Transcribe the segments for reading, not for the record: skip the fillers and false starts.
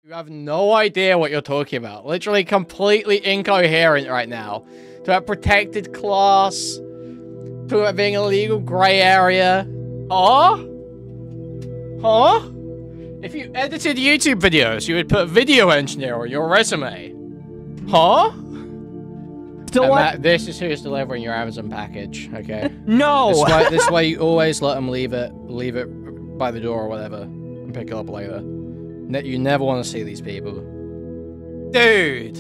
You have no idea what you're talking about. Literally completely incoherent right now. To a protected class. To it being a legal grey area. Huh? Huh? If you edited YouTube videos, you would put video engineer on your resume. Huh? Still what? Matt, this is who's delivering your Amazon package, okay? No! This way you always let them leave it by the door or whatever, and pick it up later. You never want to see these people. Dude!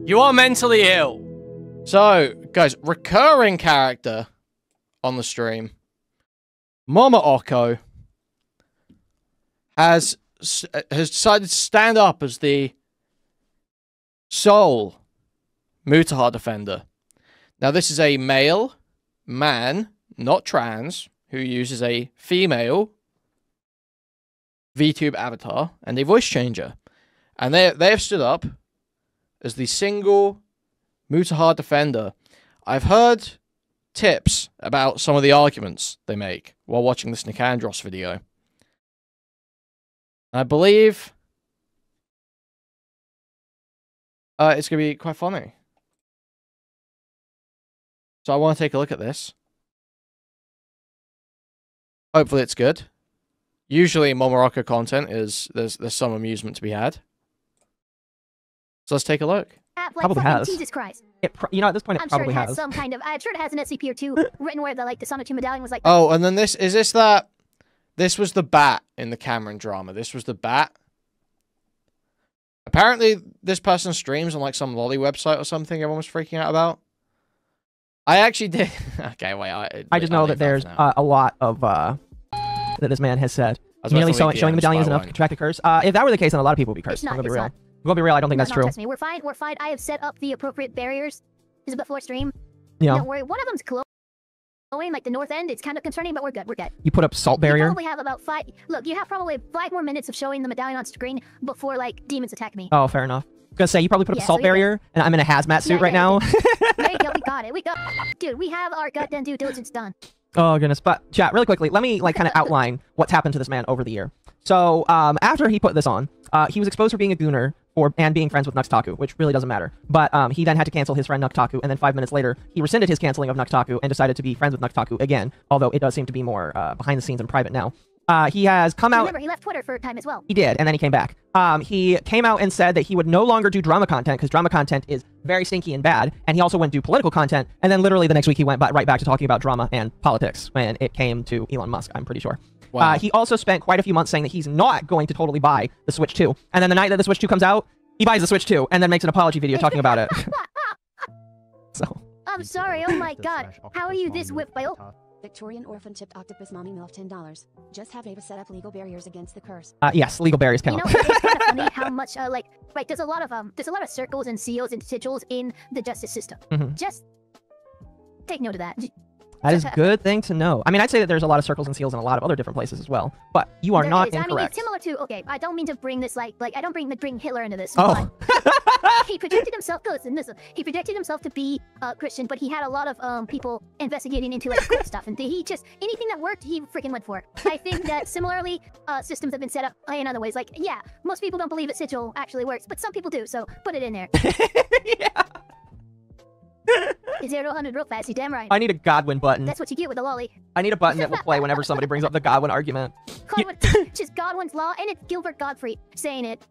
You are mentally ill! So, guys, recurring character on the stream, Mama Oko, has decided to stand up as the sole Mutahar defender. Now, this is a male man, not trans, who uses a female VTube avatar and a voice changer. And they have stood up as the single Mutahar defender. I've heard tips about some of the arguments they make while watching this Nicandros video. I believe it's going to be quite funny. So I want to take a look at this. Hopefully it's good. Usually in Momoroko content there's some amusement to be had. So let's take a look. Probably has. Jesus Christ. You know, at this point, it probably sure has. Some kind of. I'm sure it has an SCP or two written where the Sonatu medallion was like. Oh, and then this that. This was the bat in the Cameron drama. This was the bat. Apparently, this person streams on like some lolly website or something. Everyone was freaking out about. I actually did. Okay, wait. I just know that there's a lot of that this man has said. Merely showing the medallion is enough to track a curse. If that were the case, then a lot of people would be cursed. I'm gonna be real. I'm gonna be real. I don't think that's true. Trust me, we're fine. We're fine. I have set up the appropriate barriers. This is before stream. Yeah. Don't worry. One of them's glowing, like the north end. It's kind of concerning, but we're good. We're good. You put up salt barrier. You probably have about 5. Look, you have probably 5 more minutes of showing the medallion on screen before like demons attack me. Oh, fair enough. I'm gonna say you probably put up a salt barrier, and I'm in a hazmat suit right now. There you go. We got it. We got. Dude, we have our goddamn due diligence done. Oh goodness, but chat, really quickly, let me like kind of outline what's happened to this man over the year. So, after he put this on, he was exposed for being a gooner and being friends with Nuxtaku, which really doesn't matter. But he then had to cancel his friend Nuxtaku, and then 5 minutes later, he rescinded his canceling of Nuxtaku and decided to be friends with Nuxtaku again, although it does seem to be more behind the scenes and private now. He has come out... Remember, he left Twitter for a time as well. He did, and then he came back. He came out and said that he would no longer do drama content, because drama content is very stinky and bad, and he also wouldn't do political content, and then literally the next week he went right back to talking about drama and politics when it came to Elon Musk, I'm pretty sure. Wow. He also spent quite a few months saying that he's not going to totally buy the Switch 2, and then the night that the Switch 2 comes out, he buys the Switch 2, and then makes an apology video talking about it. So... I'm sorry, oh my god. How are you this whipped by... Victorian orphan chipped octopus mommy milf $10. Just have Ava set up legal barriers against the curse. Yes, legal barriers count. You know, it's kind of funny how much, right, there's a lot of circles and seals and sigils in the justice system. Just take note of that. That is a good thing to know. I mean, I'd say that there's a lot of circles and seals in a lot of other different places as well, but you are not incorrect. I mean, it's similar to, okay, I don't mean to bring this, like I don't bring Hitler into this. Oh. He projected himself, listen, he projected himself to be Christian, but he had a lot of people investigating into like cool stuff, and he just, anything that worked, he freaking went for it. I think that similarly, systems have been set up in other ways. Like, yeah, most people don't believe that sigil actually works, but some people do, so put it in there. Yeah. 0 to 100 real fast, you damn right. I need a Godwin button. That's what you get with a lolly. I need a button that will play whenever somebody brings up the Godwin argument. Just Godwin's law, and it's Gilbert Gottfried saying it.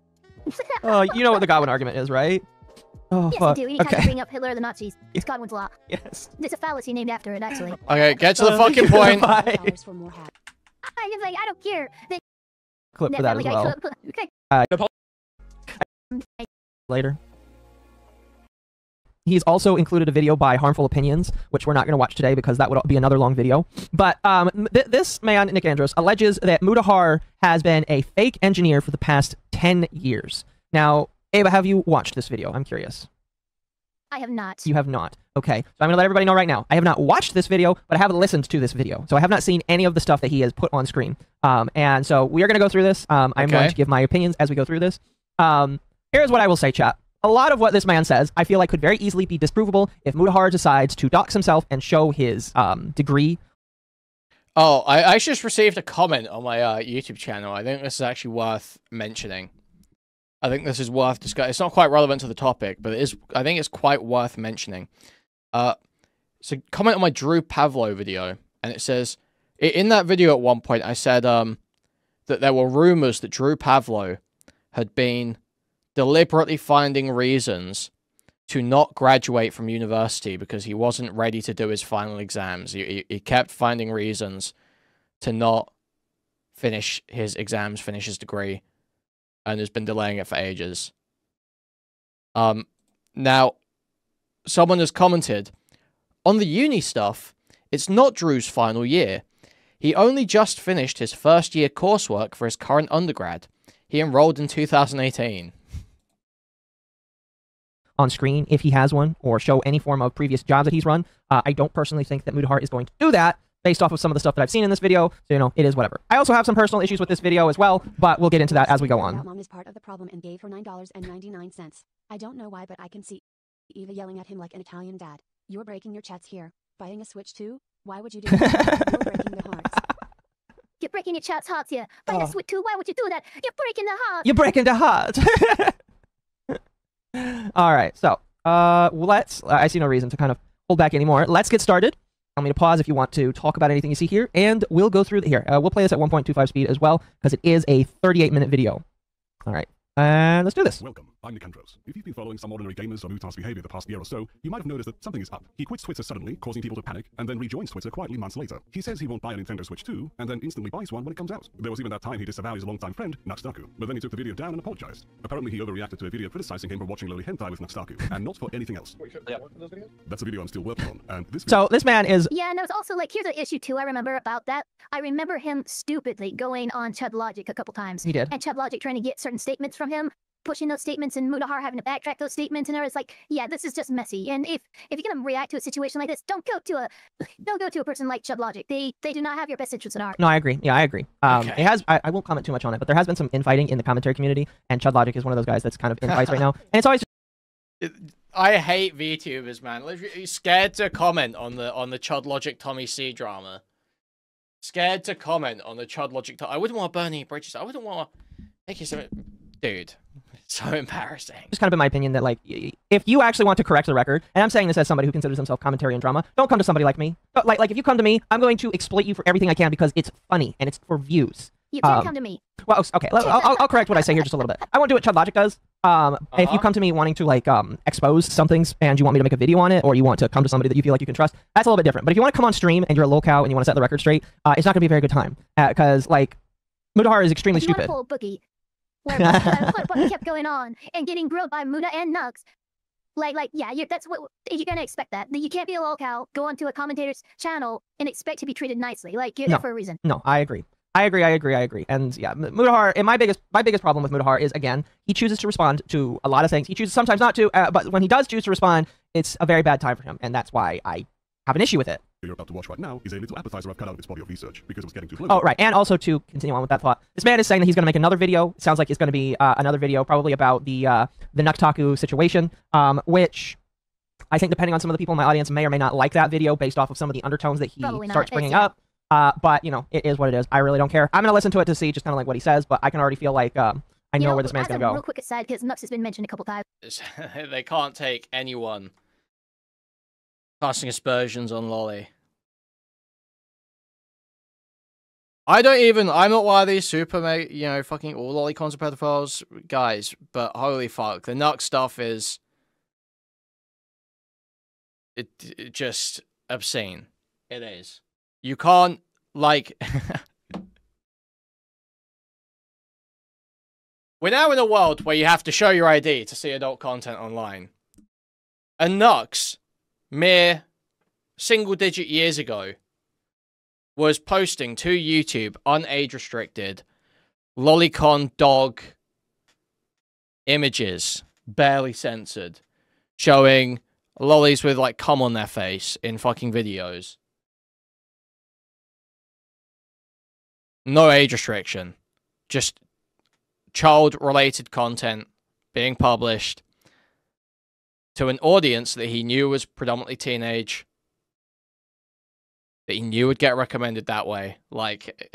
Oh, you know what the Godwin argument is, right? Oh, yes, fuck. I do. Anytime you bring up Hitler or the Nazis, it's Godwin's law. Yes. There's a fallacy named after it, actually. Okay, get to the fucking point. I don't care. Clip for that as well. Okay. Later. He's also included a video by Harmful Opinions, which we're not going to watch today because that would be another long video. But this man, Nicandros, alleges that Mutahar has been a fake engineer for the past 10 years. Now, Ava, have you watched this video? I'm curious. I have not. You have not. Okay. So I'm going to let everybody know right now. I have not watched this video, but I have listened to this video. So I have not seen any of the stuff that he has put on screen. And so we are going to go through this. I'm going to give my opinions as we go through this. Here's what I will say, chat. A lot of what this man says, I feel like could very easily be disprovable if Mutahar decides to dox himself and show his degree. Oh, I just received a comment on my YouTube channel. I think this is actually worth mentioning. I think this is worth discussing. It's not quite relevant to the topic, but it is. I think it's quite worth mentioning. So comment on my Drew Pavlo video, and it says, in that video at one point, I said that there were rumors that Drew Pavlo had been deliberately finding reasons to not graduate from university because he wasn't ready to do his final exams. He kept finding reasons to not finish his exams, finish his degree, and has been delaying it for ages. Now, someone has commented, on the uni stuff, it's not Drew's final year. He only just finished his first year coursework for his current undergrad. He enrolled in 2018. On screen, if he has one, or show any form of previous jobs that he's run. I don't personally think that Mutahar is going to do that, based off of some of the stuff that I've seen in this video, so, you know, it is whatever. I also have some personal issues with this video as well, but we'll get into that as we go on. Mom is part of the problem and gave her $9.99. I don't know why, but I can see Eva yelling at him like an Italian dad. You're breaking your chats here. Buying a Switch too? Why would you do that? You're breaking their hearts. You're breaking your chat's hearts here. Buying a Switch too. Why would you do that? You're breaking the heart. You're breaking the heart. All right, so let's. I see no reason to kind of hold back anymore. Let's get started. I'll need to pause if you want to talk about anything you see here, and we'll go through here. We'll play this at 1.25 speed as well, because it is a 38-minute video. All right, let's do this. Welcome, I'm Nicandros. If you've been following some ordinary gamers or Mutar's behavior the past year or so, you might have noticed that something is up. He quits Twitter suddenly, causing people to panic, and then rejoins Twitter quietly months later. He says he won't buy a Nintendo Switch 2, and then instantly buys one when it comes out. There was even that time he disavowed his longtime friend, Nuxtaku, but then he took the video down and apologized. Apparently he overreacted to a video criticizing him for watching loli hentai with Nuxtaku, and not for anything else. That's a video I'm still working on, and So this man is... Yeah, and it was also like, here's an issue too I remember about that. I remember him stupidly going on Chud Logic a couple times. He did. And Chud Logic trying to get certain statements from him, pushing those statements, and Mutahar having to backtrack those statements, and I was like, yeah, this is just messy. And if you're gonna react to a situation like this, don't go to a person like Chud Logic. They do not have your best interests at heart. No, I agree. Yeah, I agree. Okay. It has. I won't comment too much on it, but there has been some infighting in the commentary community, and Chud Logic is one of those guys that's kind of in fights right now. And it's always I hate VTubers, man. Literally scared to comment on the Chud Logic Tommy C drama. Scared to comment on the Chud Logic. I wouldn't want to burn any bridges. I wouldn't want to make you something. Dude, it's so embarrassing. just kind of in my opinion that, like, if you actually want to correct the record, and I'm saying this as somebody who considers himself commentary and drama, don't come to somebody like me. Like if you come to me, I'm going to exploit you for everything I can because it's funny and it's for views. You can't come to me. Well, okay, I'll correct what I say here just a little bit. I won't do what Chud Logic does. If you come to me wanting to, like, expose some things and you want me to make a video on it, or you want to come to somebody that you feel like you can trust, that's a little bit different. But if you want to come on stream and you're a lolcow and you want to set the record straight, it's not going to be a very good time. Because, like, Mutahar is extremely If you stupid. want to pull a boogie, where what kept going on and getting grilled by Muta and Nux. Yeah, that's what you're gonna expect. That you can't be a lolcow, go onto a commentator's channel and expect to be treated nicely. Like, you're there for a reason. No, I agree. I agree. And yeah, Mutahar, and my biggest problem with Mutahar is, again, he chooses to respond to a lot of things. He chooses sometimes not to, but when he does choose to respond, it's a very bad time for him, and that's why I have an issue with it. you're about to watch right now is a little appetizer I've cut out of its body of research because it was getting too close. Oh, right. And also, to continue on with that thought, this man is saying that he's going to make another video. It sounds like it's going to be another video probably about the Nuxtaku situation, which I think, depending on some of the people in my audience, may or may not like that video based off of some of the undertones that he starts bringing up. But, you know, it is what it is. I really don't care. I'm going to listen to it to see just kind of like what he says, but I can already feel like I know where this man's going to go. Real quick aside, because Nux has been mentioned a couple times. They can't take anyone casting aspersions on Lolly. I'm not one of these super, fucking all lolicons are pedophiles guys, but holy fuck, the Nux stuff is it just obscene. It is. You can't, like... We're now in a world where you have to show your ID to see adult content online. And Nux, mere single-digit years ago, was posting to YouTube, unage-restricted, lolicon dog images, barely censored, showing lollies with, like, cum on their face in fucking videos. No age restriction. Just child-related content being published to an audience that he knew was predominantly teenage, that he knew would get recommended that way. Like,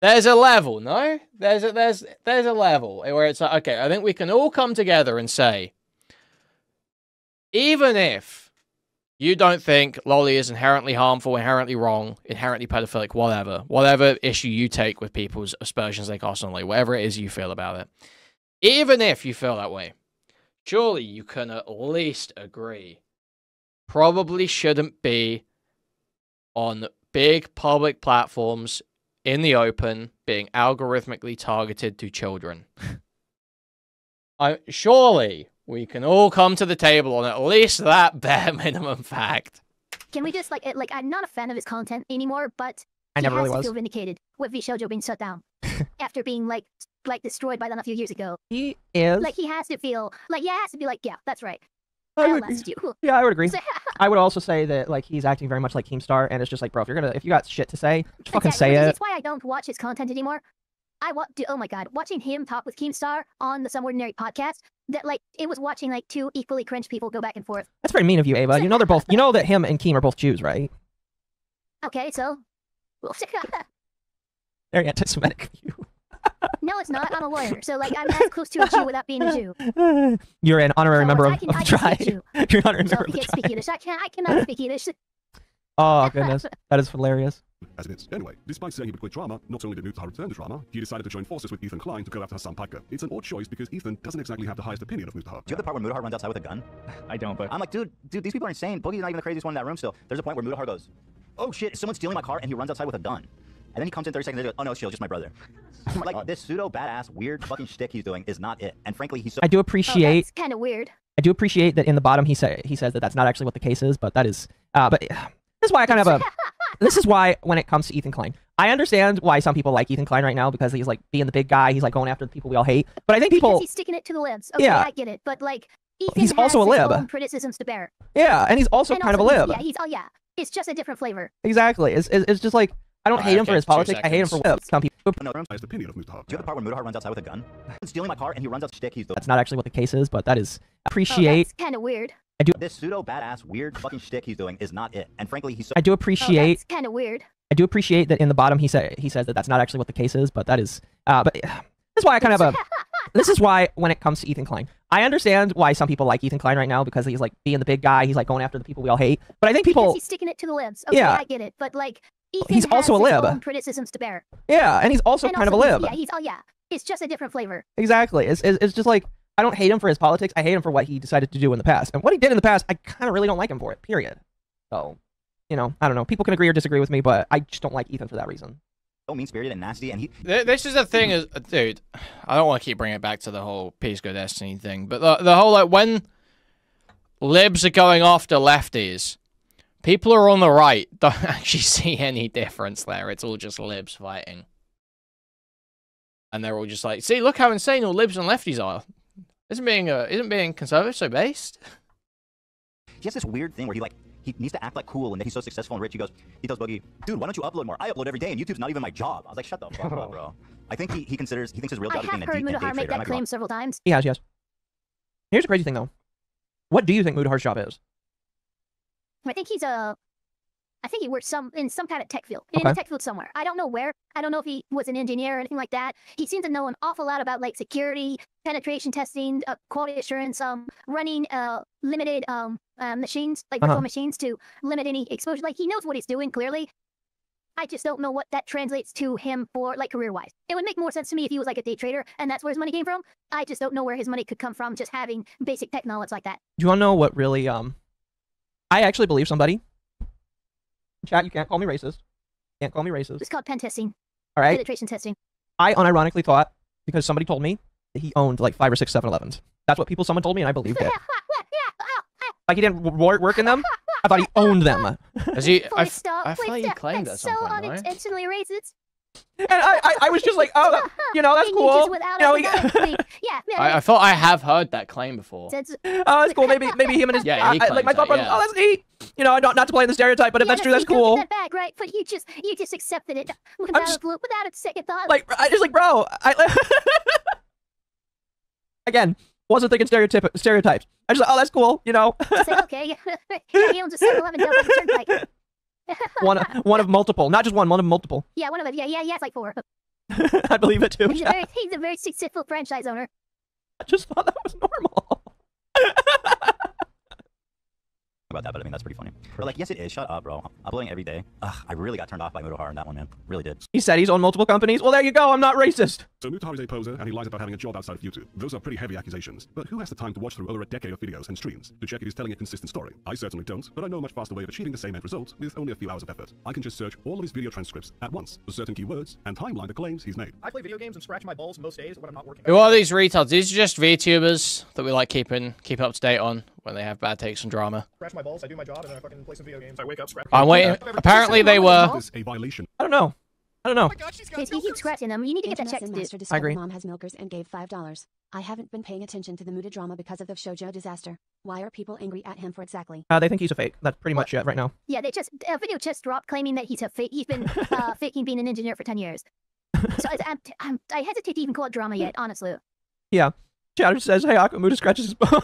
There's a level, no? There's a level where it's like, okay, I think we can all come together and say, even if you don't think Lolly is inherently harmful, inherently wrong, inherently pedophilic, whatever issue you take with people's aspersions they cast on Lolly, whatever it is you feel about it, even if you feel that way, surely you can at least agree probably shouldn't be on big public platforms in the open being algorithmically targeted to children. Surely we can all come to the table on at least that bare minimum fact. Can we just like I'm not a fan of his content anymore, but I never he has really to was. feel vindicated with V Shoujo being shut down after being like destroyed by them a few years ago. He is. Like he has to feel like he has to be like, yeah, that's right. I I would- outlast you. Yeah, I would agree. So- I would also say that like he's acting very much like Keemstar, and it's just like, bro, if you got shit to say, just fucking Exactly, say it. That's why I don't watch his content anymore. Oh my god, watching him talk with Keemstar on the Some Ordinary podcast, that like it was watching like two equally cringe people go back and forth. That's very mean of you, Ava. You know they're both. You know that him and Keem are both Jews, right? Okay, so Very anti-Semitic of you. no, it's not. I'm a lawyer, so like I'm as close to a Jew without being a Jew. You're an honorary So, member I of can- the I can tribe. speak Jew. You're an honorary So member he of the can't speak tribe. Yiddish. I cannot speak Yiddish. Oh goodness, that is hilarious. As it is. Anyway, despite saying he would quit drama, not only did Mutahar return to drama, he decided to join forces with Ethan Klein to go after Hassan Piker. It's an odd choice because Ethan doesn't exactly have the highest opinion of Mutahar. Do you have the part where Mutahar runs outside with a gun? I don't, but I'm like, dude, these people are insane. Boogie's not even the craziest one in that room still. There's a point where Mutahar goes, oh shit, is someone stealing my car? And he runs outside with a gun. And then he comes in 30 seconds later, oh no, it's chill, just my brother. Like, this pseudo badass weird fucking shtick he's doing is not it. And frankly, he's so I do Oh, appreciate. that's kind of weird. I do appreciate that in the bottom he says that that's not actually what the case is, but that is. But this is why I kind of have a. This is why when it comes to Ethan Klein, I understand why some people like Ethan Klein right now because he's like being the big guy. He's like going after the people we all hate. But I think Because people. he's sticking it to the libs. Okay, Yeah. I get it, but like Ethan He's also has a his lib. own criticisms to bear. Yeah, and he's also And kind of a also lib. Yeah, it's just a different flavor. Exactly. It's just like I don't hate him for Okay, his 2 politics. I hate him for seconds. some people. no room. Highest opinion of Mutahar. Do you have the part where Mutahar runs outside with a gun? Stealing my car and he runs out shtick he's doing. That's not actually what the case is, but that is Oh, appreciate. that's kind of weird. This pseudo badass weird fucking shtick he's doing is not it. And frankly, he's so I do Oh, appreciate. that's kind of weird. I do appreciate that in the bottom he says that that's not actually what the case is, but that is. But this is why I kind of have a. This is why when it comes to Ethan Klein, I understand why some people like Ethan Klein right now because he's like being the big guy. He's like going after the people we all hate. But I think Because people. he's sticking it to the libs. Okay, Yeah. I get it, but like Ethan He's also a has his lib. own criticisms to bear. Yeah, and he's also And kind of a also lib. Yeah, it's just a different flavor. Exactly. It's just like I don't hate him for his politics. I hate him for what he decided to do in the past. And what he did in the past, I kind of really don't like him for it. Period. So, I don't know. People can agree or disagree with me, but I just don't like Ethan for that reason. mean-spirited and nasty, and he This is the thing, is, dude. I don't want to keep bringing it back to the whole Peace Go Destiny thing, but the whole like when libs are going after lefties, people are on the right don't actually see any difference there. It's all just libs fighting, and they're all just like, see, look how insane all libs and lefties are. Isn't being conservative so based? he has this weird thing where he needs to act like cool and that he's so successful and rich. He tells Boogie, dude, why don't you upload more? I upload every day and YouTube's not even my job. I was like, shut the fuck up, bro. I think he thinks his real I job is have being a heard day Mutahar make trader. I that might be wrong. claim several times. He has, yes. Here's the crazy thing, though. What do you think Mudahar's job is? I think he works in some kind of tech field. In Okay. a tech field somewhere. I don't know where. I don't know if he was an engineer or anything like that. He seems to know an awful lot about like security, penetration testing, quality assurance, running limited machines, like virtual machines to limit any exposure. Like he knows what he's doing clearly. I just don't know what that translates to him for like career-wise. It would make more sense to me if he was like a day trader and that's where his money came from. I just don't know where his money could come from just having basic tech knowledge like that. Do you want to know what really, I actually believe somebody. Chat, you can't call me racist. Can't call me racist. It's called pen testing, All right? penetration testing. I unironically thought, because somebody told me, that he owned like 5 or 6 7-Elevens. That's what someone told me, and I believed it. Like he didn't work in them. I thought he owned them. Has he? I Please stop. thought Please he stop. claimed That's at some so point, no? unintentionally racist. And I was just like, oh, that's And you cool. just without You know, it, yeah, I thought I have heard that claim before. That's, oh, that's cool. Maybe him and his Yeah, he like my claims thought that, process. yeah. Oh, that's neat. You know, not to play in the stereotype, but if yeah, that's true, that's you don't cool. get that back, right? But you just accepted it without just- a second thought. Like I just like, bro. Again, wasn't thinking stereotypes. I just like, oh, that's cool. You know, Say, okay, yeah, he owns a 7-Eleven down by the turnpike. one of multiple, not just one of multiple. Yeah, one of it. Yeah, it's like 4. I believe it too. He's Chat. a very successful franchise owner. I just thought that was normal. About that, but I mean, that's pretty funny. But like, yes, it is. Shut up, bro. Uploading every day. Ugh, I really got turned off by Mutahar on that one, man. Really did. He said he's owned multiple companies. Well, there you go. I'm not racist. So Mutahar is a poser, and he lies about having a job outside of YouTube. Those are pretty heavy accusations. But who has the time to watch through over a decade of videos and streams to check if he's telling a consistent story? I certainly don't, but I know a much faster way of achieving the same end result with only a few hours of effort. I can just search all of his video transcripts at once for certain keywords and timeline the claims he's made. I play video games and scratch my balls most days when I'm not working. Who are these retards? These are just VTubers that we like keep up to date on when they have bad takes and drama. Scratch my balls, I do my job, and then I fucking play some video games. I wake up, scratch. I'm waiting. Apparently they were. This is a violation. I don't know. I don't know. Oh my god, she's got If you keep scratching them, you need to get that Internet checked, Master dude. discovered agree. Mom has milkers and gave $5. I haven't been paying attention to the Muta drama because of the shoujo disaster. Why are people angry at him for exactly? They think he's a fake. That's pretty much it right now. Yeah, they just a video just dropped claiming that he's a fake. He's been faking being an engineer for 10 years. So I hesitate to even call it drama yet, honestly. Yeah. Chatter says, hey, Akamuda scratches his bone.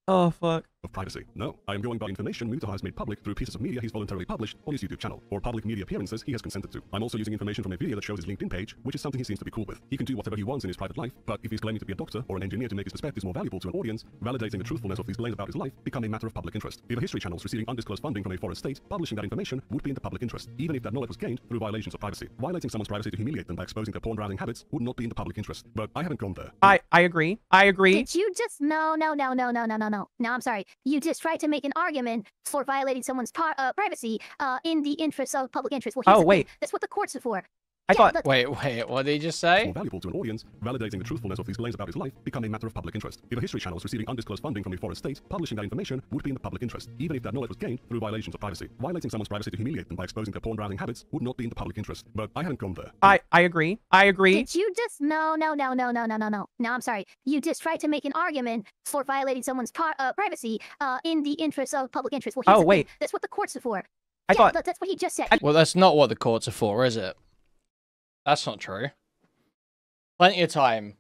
Oh, fuck. Of privacy. No, I am going by information Mutahar has made public through pieces of media he's voluntarily published on his YouTube channel, or public media appearances he has consented to. I'm also using information from a video that shows his LinkedIn page, which is something he seems to be cool with. He can do whatever he wants in his private life, but if he's claiming to be a doctor or an engineer to make his perspectives more valuable to an audience, validating the truthfulness of these claims about his life become a matter of public interest. If a history channel is receiving undisclosed funding from a foreign state, publishing that information would be in the public interest, even if that knowledge was gained through violations of privacy. Violating someone's privacy to humiliate them by exposing their porn browsing habits would not be in the public interest. But I haven't gone there. I agree. I agree. Did you just no? No, I'm sorry. You just tried to make an argument for violating someone's privacy in the interest of public interest. Well, here's Oh, the thing. wait. That's what the courts are for. I thought... Wait, what did he just say? More valuable to an audience, validating the truthfulness of these claims about his life become a matter of public interest. If a history channel is receiving undisclosed funding from a foreign state, publishing that information would be in the public interest, even if that knowledge was gained through violations of privacy. Violating someone's privacy to humiliate them by exposing their porn browsing habits would not be in the public interest. But I haven't gone there. I agree. I agree. Did you just no? No, I'm sorry. You just tried to make an argument for violating someone's privacy in the interest of public interest. Well, here's Oh, the thing. wait. That's what the courts are for. I thought... That's what he just said. Well, that's not what the courts are for, is it? That's not true. Plenty of time,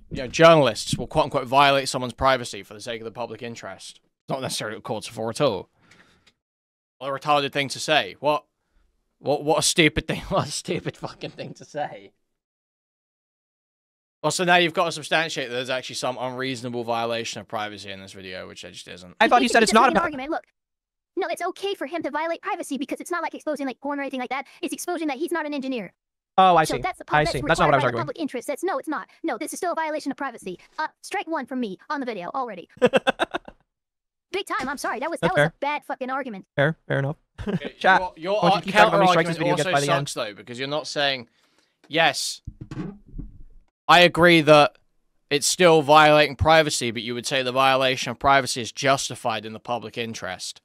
you know, journalists will quote-unquote violate someone's privacy for the sake of the public interest. It's not necessarily what courts are for at all. What a retarded thing to say. What a stupid thing. What a stupid fucking thing to say. Well, so now you've got to substantiate that there's actually some unreasonable violation of privacy in this video, which there just isn't. I thought he said it's not an about... argument. Look, no, it's okay for him to violate privacy because it's not like exposing like porn or anything like that. It's exposing that he's not an engineer. Oh, I So see. that's the I that's see. That's not what I was required by the arguing. public interest. No, it's not. No, this is still a violation of privacy. Strike one from me on the video already. Big time. I'm sorry. That was That's a fair. bad fucking argument. Fair enough. Chat. Your why don't you keep track of how many strikes counter-argument this video gets also by the end? sucks, though, because you're not saying, yes, I agree that it's still violating privacy, but you would say the violation of privacy is justified in the public interest.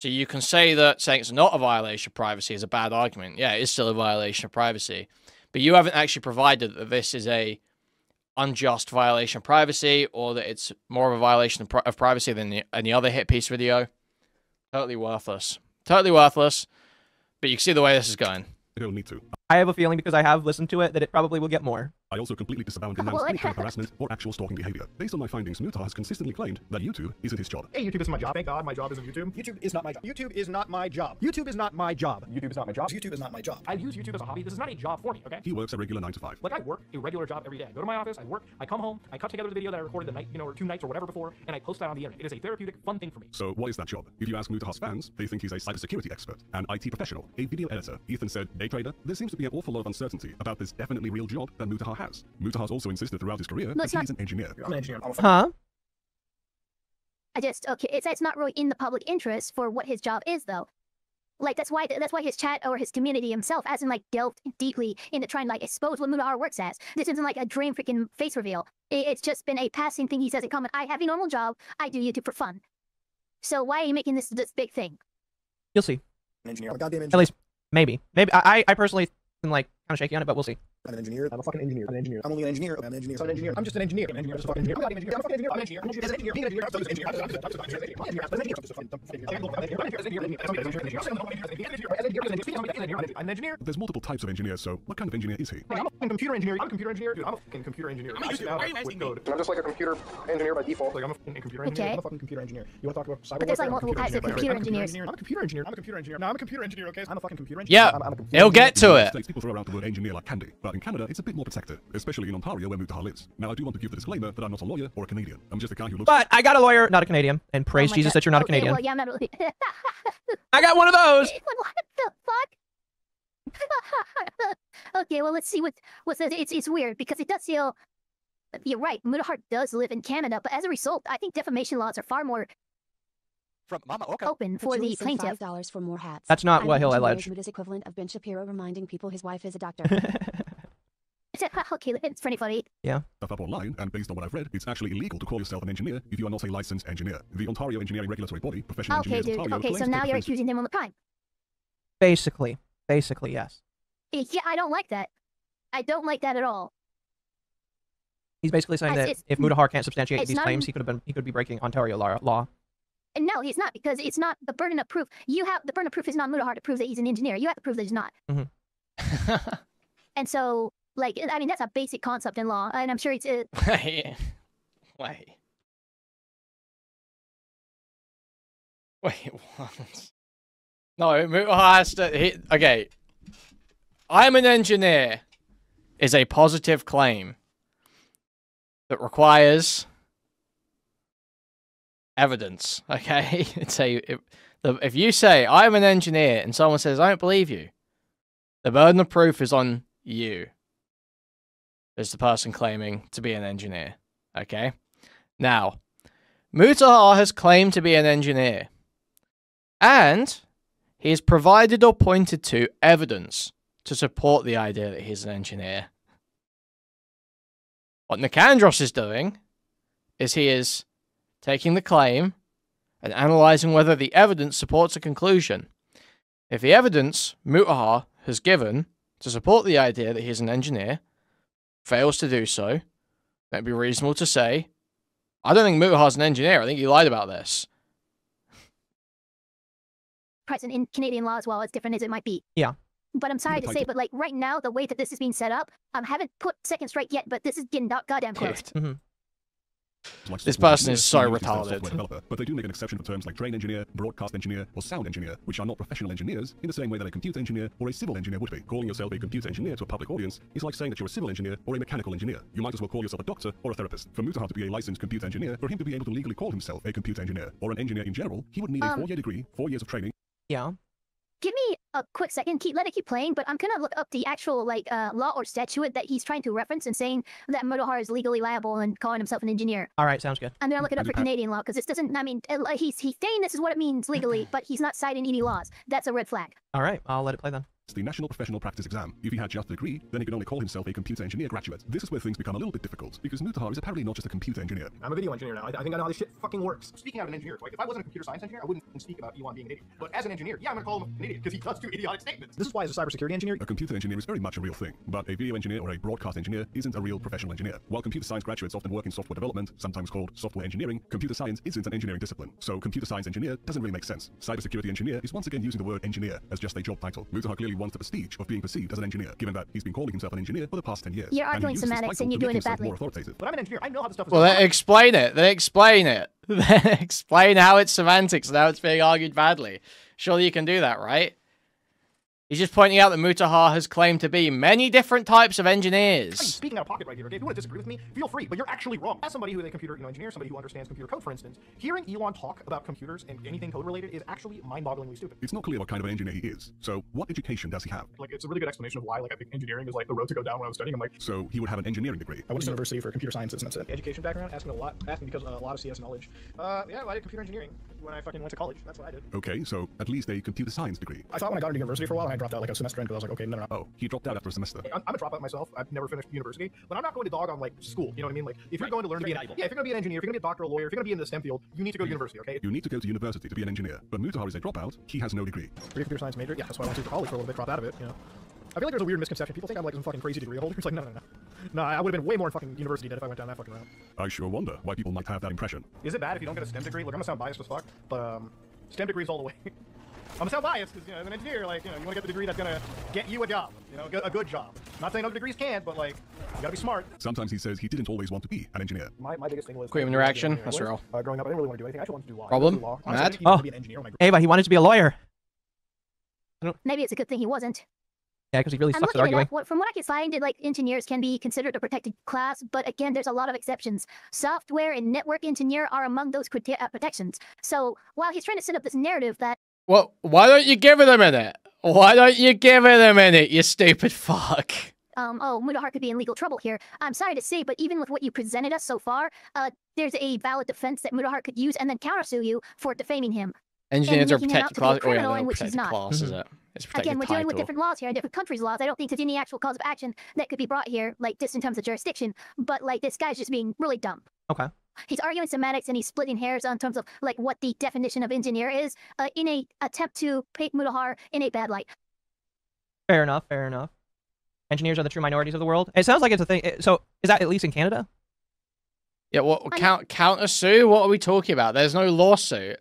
So you can say that saying it's not a violation of privacy is a bad argument. Yeah, it is still a violation of privacy. But you haven't actually provided that this is a unjust violation of privacy, or that it's more of a violation of privacy than any other hit piece video. Totally worthless. Totally worthless. But you can see the way this is going. I don't need to. I have a feeling because I have listened to it that it probably will get more. I also completely disavow and denounce any kind of harassment or actual stalking behavior. Based on my findings, Mutahar has consistently claimed that YouTube isn't his job. Hey, YouTube isn't my job. Thank God my job isn't YouTube. YouTube is not my job. YouTube is not my job. YouTube is not my job. YouTube is not my job. YouTube is not my job. I use YouTube as a hobby. This is not a job for me, okay? He works a regular 9 to 5. Like, I work a regular job every day. I go to my office, I work, I come home, I cut together the video that I recorded the night, or 2 nights or whatever before, and I post that on the internet. It is a therapeutic, fun thing for me. So what is that job? If you ask Mutahar's fans, they think he's a cybersecurity expert, an IT professional, a video editor. Ethan said, "Day trader, there seems to be an awful lot of uncertainty about this definitely real job that Mutahar has. Mutahar's also insisted throughout his career No, that it's he not. is an engineer." I'm an engineer. I'm a Huh? It's not really in the public interest for what his job is though. Like that's why his chat or his community himself hasn't like delved deeply into trying to like expose what Mutahar works as. This isn't like a dream freaking face reveal. It's just been a passing thing he says in comment. I have a normal job. I do YouTube for fun. So why are you making this big thing? You'll see. engineer. I'm a goddamn At engineer. least, maybe. Maybe. I personally am like kind of shaky on it, but we'll see. I'm an engineer. I'm a fucking engineer. I'm an engineer. I'm only an engineer. I'm an engineer. I'm an engineer. I'm just an engineer. I'm an engineer. I'm just a fucking engineer. I'm not an engineer. I'm a fucking engineer. I'm an engineer. I'm an engineer. Being an engineer. I'm just an engineer. I'm just an engineer. I'm an engineer. There's multiple types of engineers, so what kind of engineer is he? I'm a computer engineer. I'm a computer engineer. Dude, I'm a fucking computer engineer. I sit down with code. I'm just like a computer engineer by default. Like I'm a fucking computer engineer. Okay. I'm a fucking computer engineer. You want to talk about cyber? But there's like multiple types of computer engineers. I'm a computer engineer. I'm a computer engineer. No, I'm a computer engineer. Okay, I'm a fucking computer Yeah, engineer. I'm a computer it'll get to it. States, people throw around the word engineer like candy, but in Canada, it's a bit more protected, especially in Ontario, where Mutahar lives. Now, I do want to give the disclaimer that I'm not a lawyer or a Canadian. I'm just a guy who looks. But I got a lawyer, not a Canadian, and praise Oh my Jesus God. that you're not a Okay, Canadian. Well, yeah, I'm not really. I got one of those. What the fuck? Okay, well, let's see what says. It's weird because it does feel. You're right. Mutahar does live in Canada, but as a result, I think defamation laws are far more From Mama Orca. open for the plaintiff. $5 for more hats. That's not I'm what he'll engineer allege. is Muta's equivalent of Ben Shapiro reminding people his wife is a doctor. Okay, it's pretty funny. stuff up online, and based on what I've read, it's actually illegal to call yourself an engineer if you are not a licensed engineer. The Ontario Engineering Regulatory Body, Professional Okay, Engineers dude. Ontario, Okay, so claims now to you're defend- accusing him of a crime. Basically, yes. Yeah, I don't like that. I don't like that at all. He's basically saying Guys, that it's- if Mutahar can't substantiate it's these not claims, even- he could be breaking Ontario law. And no, he's not because it's not the burden of proof. You have the burden of proof is not Mutahar to prove that he's an engineer. You have to prove that he's not. And so, like, I mean, that's a basic concept in law, and I'm sure it's. Wait. Wait, what? No, Mutahar has to. Okay. I'm an engineer is a positive claim that requires evidence. Okay? If you say, I'm an engineer, and someone says, I don't believe you, the burden of proof is on you as the person claiming to be an engineer. Okay? Now, Mutahar has claimed to be an engineer, and he has provided or pointed to evidence to support the idea that he's an engineer. What Nicandros is doing is he is taking the claim and analyzing whether the evidence supports a conclusion. If the evidence Mutahar has given to support the idea that he's an engineer fails to do so, then it'd be reasonable to say, I don't think Mutahar's an engineer, I think he lied about this. Present in Canadian law as well, as different as it might be. Yeah. But I'm sorry to say, but like right now, the way that this is being set up, I haven't put second strike yet, but this is getting goddamn close. like This software person is so engineers instead of retarded. software developer, but they do make an exception for terms like train engineer, broadcast engineer, or sound engineer, which are not professional engineers in the same way that a computer engineer or a civil engineer would be. Calling yourself a computer engineer to a public audience is like saying that you're a civil engineer or a mechanical engineer. You might as well call yourself a doctor or a therapist. For Mutahar to be a licensed computer engineer, for him to be able to legally call himself a computer engineer or an engineer in general, he would need a 4-year degree, 4 years of training. Yeah. Give me a quick second. Let it keep playing, but I'm gonna look up the actual law or statute that he's trying to reference and saying that Mutahar is legally liable and calling himself an engineer. All right, sounds good. I'm gonna look it up for Canadian law because this doesn't. I mean, he's saying this is what it means legally, but he's not citing any laws. That's a red flag. All right, I'll let it play then. It's the National Professional Practice Exam. If he had just a degree, then he could only call himself a computer engineer graduate. This is where things become a little bit difficult, because Mutahar is apparently not just a computer engineer. I'm a video engineer now. I think I know how this shit fucking works. Speaking out of an engineer, like if I wasn't a computer science engineer, I wouldn't speak about Elon being an idiot. But as an engineer, yeah, I'm gonna call him an idiot because he does do idiotic statements. This is why as a cybersecurity engineer, A computer engineer is very much a real thing, but a video engineer or a broadcast engineer isn't a real professional engineer. While computer science graduates often work in software development, sometimes called software engineering, computer science isn't an engineering discipline, so computer science engineer doesn't really make sense. Cybersecurity engineer is once again using the word engineer as just a job title. Mutahar clearly wants the prestige of being perceived as an engineer, given that he's been calling himself an engineer for the past 10 years. You're and he arguing uses this semantics title and you're to make doing it himself badly. more authoritative. but I'm an engineer. I know how this stuff is. Well, then explain it. Then explain it. Then explain how it's semantics and how it's being argued badly. Surely you can do that, right? He's just pointing out that Mutahar has claimed to be many different types of I'm engineers. speaking out of pocket right here, okay? If you want to disagree with me, feel free, but you're actually wrong. As somebody who is a computer engineer, somebody who understands computer code, for instance, hearing Elon talk about computers and anything code-related is actually mind-bogglingly stupid. It's not clear what kind of an engineer he is, so what education does he have? Like, it's a really good explanation of why, like, I think engineering is, like, the road to go down when I was studying. I'm like, So he would have an engineering degree. I went to university for computer sciences, and that's it. Education background, asking because a lot of CS knowledge. Yeah, I did computer engineering when I fucking went to college. That's what I did. Okay, so at least a computer science degree. I thought when I got into university for a while, and I dropped out like a semester in because I was like, okay, no. Oh, he dropped out after a semester. I'm a dropout myself. I've never finished university, but I'm not going to dog on like school. You know what I mean? Like, if you're going to learn to be if you're going to be an engineer, if you're going to be a doctor, a lawyer, if you're going to be in the STEM field, you need to go to university, okay? You need to go to university to be an engineer, but Mutahar is a dropout. He has no degree. You're a computer science major. Yeah, that's why I went to college for a little bit, dropped out of it. You know. I feel like there's a weird misconception. People think I'm like some fucking crazy degree holder. It's like, no. No, I would have been way more in fucking university dead if I went down that fucking route. I sure wonder why people might have that impression. Is it bad if you don't get a STEM degree? Look, I'm gonna sound biased as fuck, but STEM degrees all the way. I'm gonna sound biased because, as an engineer, like, you want to get the degree that's gonna get you a job, a good job. Not saying other degrees can't, but like, you gotta be smart. Sometimes he says he didn't always want to be an engineer. My biggest thing was Quick interaction. That's real. Growing up, I didn't really want to do anything. I actually wanted to do law. Problem? I wanted to do law. Mad? Honestly, I wanted to be an engineer when I grew up. Ava, he wanted to be a lawyer. Maybe it's a good thing he wasn't. Yeah, because he really I'm sucks at looking arguing. it up. From what I can find, like engineers can be considered a protected class, but again, there's a lot of exceptions. Software and network engineer are among those protections. So while he's trying to set up this narrative that Well, why don't you give it a minute? Why don't you give it a minute, you stupid fuck? Mutahar could be in legal trouble here. I'm sorry to say, but even with what you presented us so far, there's a valid defense that Mutahar could use and then countersue you for defaming him. Engineers are making him out protected to be a class. Oh yeah, criminal no, in which he's protected not. class, is it? It's protected Again, we're dealing with title. different laws here and different countries' laws. I don't think there's any actual cause of action that could be brought here, like just in terms of jurisdiction. But like this guy's just being really dumb. Okay. He's arguing semantics and he's splitting hairs on terms of like what the definition of engineer is in a attempt to paint Mutahar in a bad light. Fair enough, fair enough. Engineers are the true minorities of the world. It sounds like it's a thing. So, is that at least in Canada? Yeah, what countersue? What are we talking about? There's no lawsuit.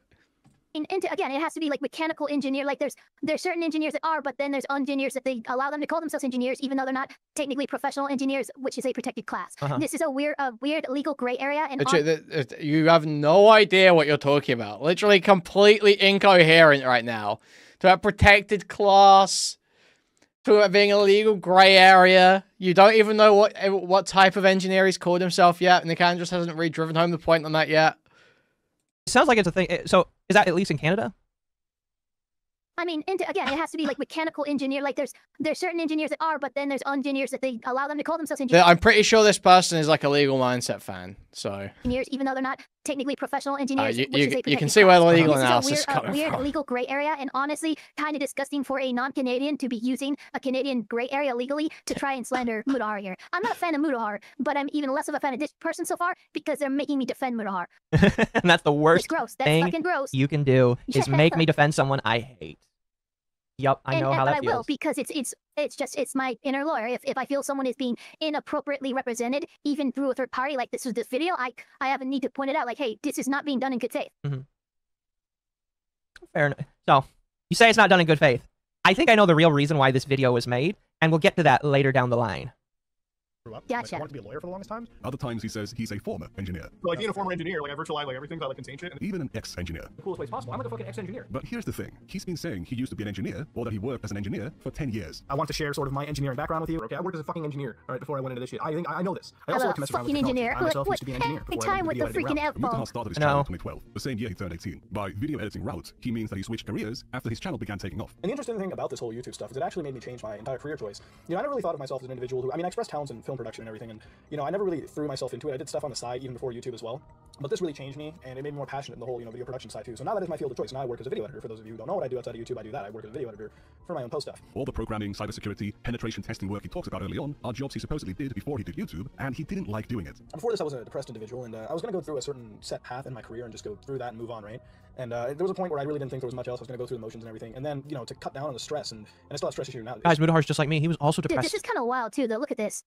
Again, it has to be like mechanical engineer. Like there's certain engineers that are, but then there's engineers that they allow them to call themselves engineers, even though they're not technically professional engineers, which is a protected class. This is a weird legal gray area. And You have no idea what you're talking about. Literally completely incoherent right now. To a protected class, to it being a legal gray area. You don't even know what type of engineer he's called himself yet, and the can just hasn't really driven home the point on that yet. It sounds like it's a thing. So, is that at least in Canada? I mean, again, it has to be like mechanical engineer. Like there's certain engineers that are, but then there's engineers that they allow them to call themselves engineers. I'm pretty sure this person is like a Legal Mindset fan, so. Engineers, even though they're not technically professional engineers. You can see where the legal analysis is coming weird from. legal gray area, and honestly, kind of disgusting for a non-Canadian to be using a Canadian gray area legally to try and slander Mutahar here. I'm not a fan of Mutahar, but I'm even less of a fan of this person so far because they're making me defend Mutahar. And that's the worst It's gross. That's thing fucking gross. you can do is make me defend someone I hate. Yup, I know how that feels. But I will, because it's my inner lawyer. If I feel someone is being inappropriately represented, even through a third party, like this video, I have a need to point it out. Like, hey, this is not being done in good faith. Fair enough. So, you say it's not done in good faith. I think I know the real reason why this video was made, and we'll get to that later down the line. Up. Gotcha. Like, I wanted to be a lawyer for the longest time. Other times he says he's a former engineer. So, like being a former engineer, like I virtualize like everything, so I like contain shit. And Even an ex-engineer. the coolest ways possible. I'm like a fucking ex-engineer. But here's the thing. He's been saying he used to be an engineer, or that he worked as an engineer for 10 years. I want to share sort of my engineering background with you. Okay, I worked as a fucking engineer, all right, before I went into this shit. I know this. I also like to mess around with fucking technology. engineer. I myself What used to be an engineer. the before I time went with into the video freaking editing F Mutahar phone. started his I know. channel in 2012, the same year he turned 18. By video editing route, he means that he switched careers after his channel began taking off. And the interesting thing about this whole YouTube stuff is it actually made me change my entire career choice. I never really thought of myself as an individual who, I expressed talents in film production and everything, and, I never really threw myself into it. I did stuff on the side even before YouTube as well. But this really changed me, and it made me more passionate in the whole, video production side too. So now that is my field of choice. Now I work as a video editor. For those of you who don't know what I do outside of YouTube, I do that. I work as a video editor for my own post stuff. All the programming, cybersecurity, penetration testing work he talks about early on are jobs he supposedly did before he did YouTube, and he didn't like doing it. Before this, I was a depressed individual, and I was going to go through a certain set path in my career and just go through that and move on, right? And there was a point where I really didn't think there was much else. I was going to go through the motions and everything, and then, to cut down on the stress, and I still have stress issues now. Guys, Mutahar's just like me. He was also Dude, depressed. this is kind of wild too, though. Look at this.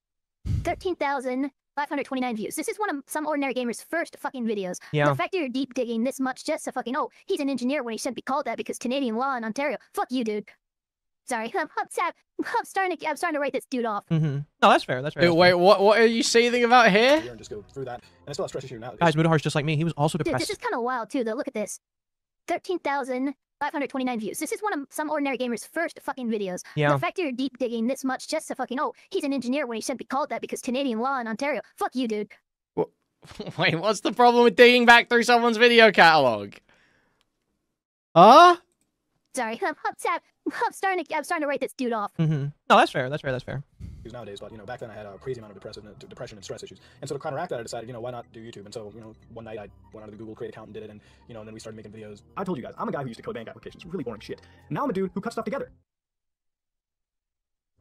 13,529 views. This is one of some ordinary gamer's first fucking videos. Yeah. The fact that you're deep digging this much just to fucking, he's an engineer when he shouldn't be called that because Canadian law in Ontario. Fuck you, dude. Sorry, I'm starting to write this dude off. No, that's fair. That's fair. Wait, wait, what are you seething about here? And just go through that, and I still have stress issues now. Guys, Mutahar's just like me. He was also Dude, depressed. this is kind of wild too, though. Look at this. 13,529 views. This is one of some ordinary gamer's first fucking videos. Yeah. The fact that you're deep digging this much just to fucking, he's an engineer when he shouldn't be called that because Canadian law in Ontario. Fuck you, dude. Wait, what's the problem with digging back through someone's video catalog? Huh? Sorry, I'm starting to write this dude off. No, that's fair. That's fair. That's fair. Nowadays, but back then I had a crazy amount of depression and stress issues, and so to counteract that, I decided, why not do YouTube? And so, one night I went onto the Google Create account and did it, and and then we started making videos. I told you guys, I'm a guy who used to code bank applications, really boring shit. Now I'm a dude who cuts stuff together.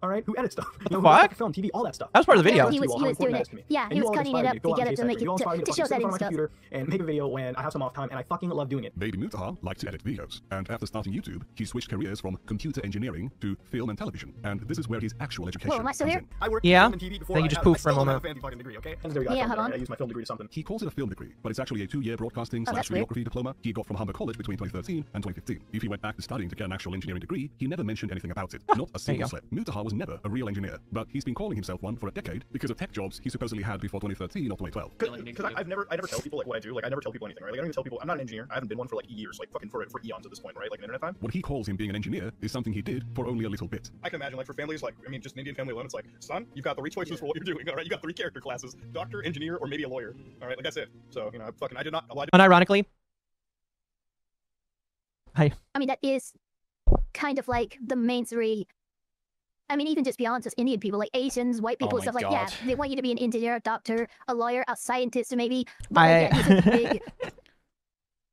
all right, who edits stuff. the who fuck? does film, TV, all that stuff. That was part of the video. He was doing it. Yeah, he was cutting it up together to make it to show that and stuff. And make a video when I have some off time, and I fucking love doing it. Baby Mutaha liked to edit videos, and after starting YouTube, he switched careers from computer engineering to film and television, and this is where his actual education Whoa, am I still comes here? in. I worked Yeah. in film and TV before. Then you just poofed for a moment. Degree, okay? Yeah, hold on. I used my film degree to something. He calls it a film degree, but it's actually a 2-year broadcasting Oh, that's / videography diploma he got from Humber College between 2013 and 2015. If he went back to studying to get an actual engineering degree, he never mentioned anything about it. Not a single go. slip. Mutaha was never a real engineer, but he's been calling himself one for a decade because of tech jobs he supposedly had before 2013 or 2012. Because I never tell people like what I do. Like I never tell people anything, right? Like I don't even tell people I'm not an engineer. I haven't been one for like years, like fucking for eons at this point, right? Like in internet time. What he calls him being an engineer is something he did for only a little bit. I can imagine like for families like I mean just an Indian family alone, it's like son, you've got 3 choices for what you're doing. All right, you got 3 character classes: doctor, engineer, or maybe a lawyer. All right, like that's it. So I did not. Unironically, hi. I mean, that is kind of like the main 3. I mean, even just beyond just Indian people, like Asians, white people, my stuff like God. yeah, they want you to be an engineer, a doctor, a lawyer, a scientist, maybe. But like, yeah, he's a big,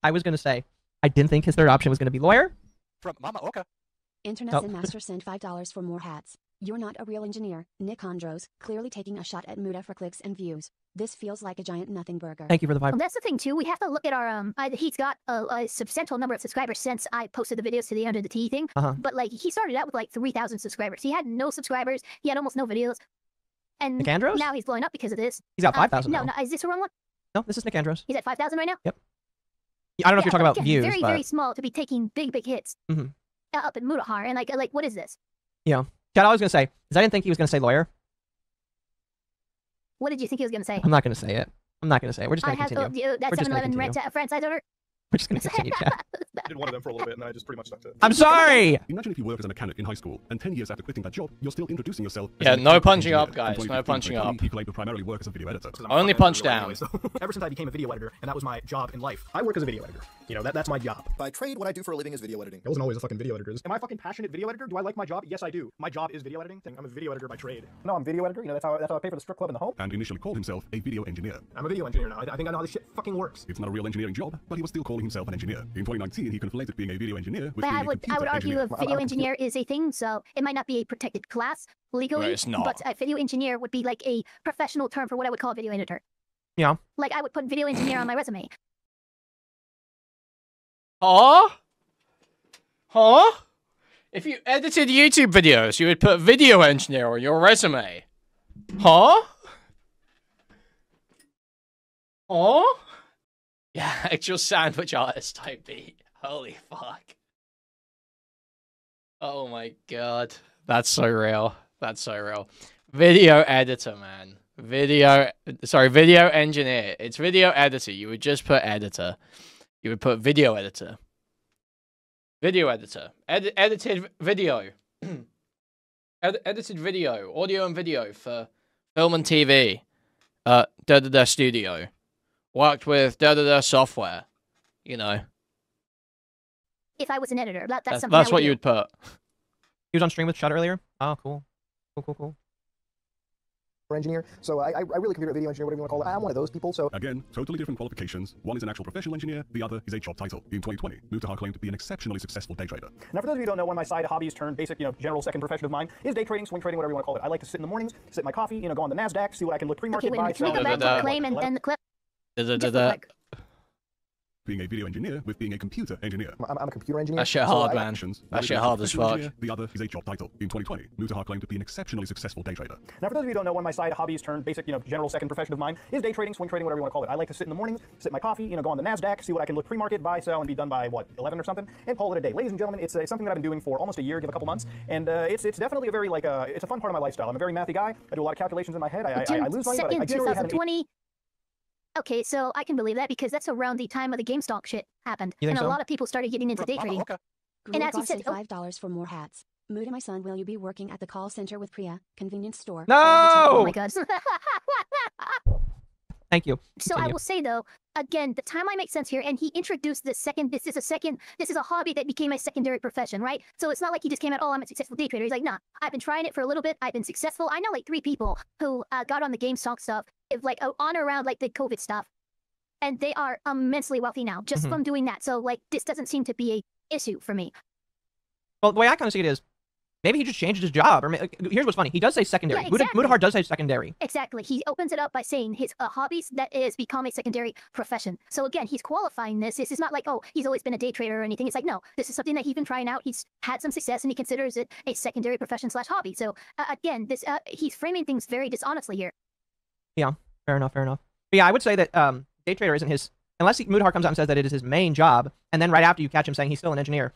I was gonna say, I didn't think his third option was gonna be lawyer. From Mama Oka. Internet Oh. Zen Master sent $5 for more hats. You're not a real engineer. Nick Hondros, clearly taking a shot at Muda for clicks and views. This feels like a giant nothing burger. Thank you for the Well, 5. that's the thing too. We have to look at our he's got a substantial number of subscribers since I posted the videos to the Under the Tea thing. Uh-huh. But like he started out with like 3,000 subscribers. He had no subscribers. He had almost no videos. And Nick Andros? now he's blowing up because of this. He's got 5,000 No, now. no, is this the wrong one? No, this is Nick Andros. He's at 5,000 right now. I don't know if you're talking about again, views, Very, but very small to be taking big hits Mhm. up in Mudahar. And like what is this? Chad, I was gonna say is I didn't think he was gonna say lawyer. What did you think he was gonna say? I'm not gonna say it. We're just I gonna have continue. that We're just gonna 7-Eleven rent continue. a friend side order. We're just gonna continue, Chad. I did one of them for a little bit, and then I just pretty much stuck to it. I'm sorry. Imagine if you worked as a mechanic in high school, and 10 years after quitting that job, you're still introducing yourself as Yeah, an no electrical punching up, engineer. guys, In no 2015, punching up. He claimed to primarily work as a video editor. 'Cause I'm a Only fucking punch video down. anyway, so ever since I became a video editor, and that was my job in life, I work as a video editor. That's my job. By trade, what I do for a living is video editing. I wasn't always a fucking video editor. Am I a fucking passionate video editor? Do I like my job? Yes, I do. My job is video editing. I'm a video editor by trade. No, I'm video editor. That's how I pay for the strip club and the home. And initially called himself a video engineer. I'm a video engineer now. I think I know how this shit fucking works. It's not a real engineering job, but he was still calling himself an engineer. In 2019, he conflated being a video engineer with But being I a would computer argue engineer. a video engineer is a thing, so it might not be a protected class legally. Well, it's not. But a video engineer would be like a professional term for what I would call a video editor. Yeah. Like I would put video engineer on my resume. Huh? Huh? If you edited YouTube videos, you would put video engineer on your resume. Huh? Huh? Yeah, actual sandwich artist type beat. Holy fuck. Oh my god. That's so real. That's so real. Video editor, man. Video engineer. It's video editor. You would just put editor. You would put video editor. Video editor. Edited video. Edited video. Audio and video for film and TV. Da-da-da studio. Worked with da-da-da software. You know. If I was an editor, that's something. That's I what would you do. would put. He was on stream with Chad earlier. Oh, cool. Cool. Engineer. So I really computer video engineer, whatever you want to call it. I'm one of those people. So Again, totally different qualifications. One is an actual professional engineer, the other is a job title. In 2020, Mutaha claimed to be an exceptionally successful day trader. now, for those of you who don't know, one of my side hobbies turned basic, general second profession of mine is day trading, swing trading, whatever you want to call it. I like to sit in the mornings, sip my coffee, go on the Nasdaq, see what I can look Okay, pre-market, wait a buy, minute. Can we sell. go back to the claim and then the clip? Just real Da-da-da-da. quick. Being a video engineer with being a computer engineer. I'm a computer engineer. That shit so hard, I- man. Actions, one That is shit an hard actual as professional fuck. engineer, the other is a job title. In 2020, Mutaha claimed to be an exceptionally successful day trader. Now, for those of you who don't know, one of my side hobbies turned basic, general second profession of mine is day trading, swing trading, whatever you want to call it. I like to sit in the mornings, sip my coffee, go on the Nasdaq, see what I can look pre-market, buy, sell, and be done by 11 or something, and call it a day. Ladies and gentlemen, it's something that I've been doing for almost a year, give a couple months, and it's definitely a very it's a fun part of my lifestyle. I'm a very mathy guy. I do a lot of calculations in my head. I June lose money, but I 2nd, generally have an 2020. Okay, so I can believe that because that's around the time of the GameStop shit happened, You think and a so? lot of people started getting into From day Mama trading. Oka. And as he Boss said- sent $5 for more hats. Muda, my son, will you be working at the call center with Priya, convenience store? No! Oh my god. Thank you. So I Continue. will say though, again, the timeline makes sense here, and he introduced this is a hobby that became a secondary profession, right? So it's not like he just came out, oh, I'm a successful day trader. He's like, nah, I've been trying it for a little bit. I've been successful. I know like 3 people who got on the GameStop stuff, on or around like the COVID stuff, and they are immensely wealthy now just Mhm. from doing that. So like, this doesn't seem to be a issue for me. Well, the way I kind of see it is, Maybe he just changed his job. Or here's what's funny. He does say secondary. Yeah, exactly. Mutahar does say secondary. Exactly. He opens it up by saying his hobbies that is become a secondary profession. So again, he's qualifying this. This is not like, oh, he's always been a day trader or anything. It's like, no, this is something that he's been trying out. He's had some success and he considers it a secondary profession / hobby. So again, this he's framing things very dishonestly here. Yeah, fair enough, fair enough. But yeah, I would say that day trader isn't his, unless Mutahar comes out and says that it is his main job, and then right after you catch him saying he's still an engineer.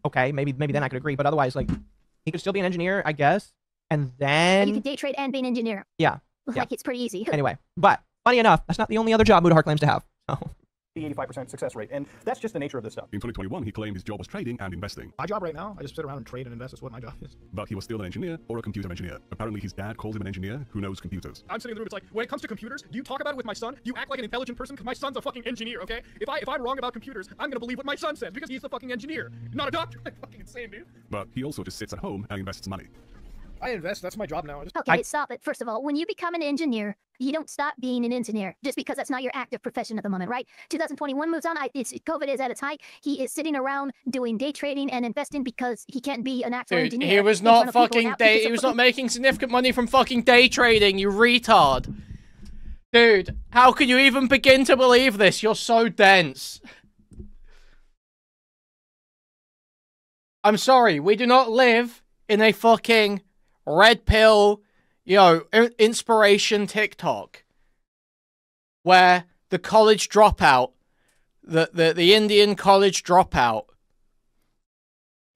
Okay, maybe then I could agree, but otherwise, like, he could still be an engineer, I guess, and then... You could day trade and be an engineer. Yeah. Like, it's pretty easy. Anyway, but, funny enough, that's not the only other job Mutahar claims to have. So. The 85% success rate, and that's just the nature of this stuff. In 2021, he claimed his job was trading and investing. My job right now, I just sit around and trade and invest. That's what my job is. But he was still an engineer or a computer engineer. Apparently, his dad calls him an engineer who knows computers. I'm sitting in the room, it's like, when it comes to computers, do you talk about it with my son? Do you act like an intelligent person? Because my son's a fucking engineer, okay? If I'm wrong about computers, I'm gonna believe what my son says, because he's a fucking engineer, not a doctor. I'm fucking insane, dude. But he also just sits at home and invests money. I invest. That's my job now. Okay, stop it. First of all, when you become an engineer, you don't stop being an engineer just because that's not your active profession at the moment, right? 2021 moves on. COVID is at its height. He is sitting around doing day trading and investing because he can't be an actual engineer. He was not fucking day. He was not making significant money from fucking day trading. You retard. Dude, how can you even begin to believe this? You're so dense. I'm sorry. We do not live in a fucking red pill, you know, inspiration TikTok, where the college dropout, the Indian college dropout,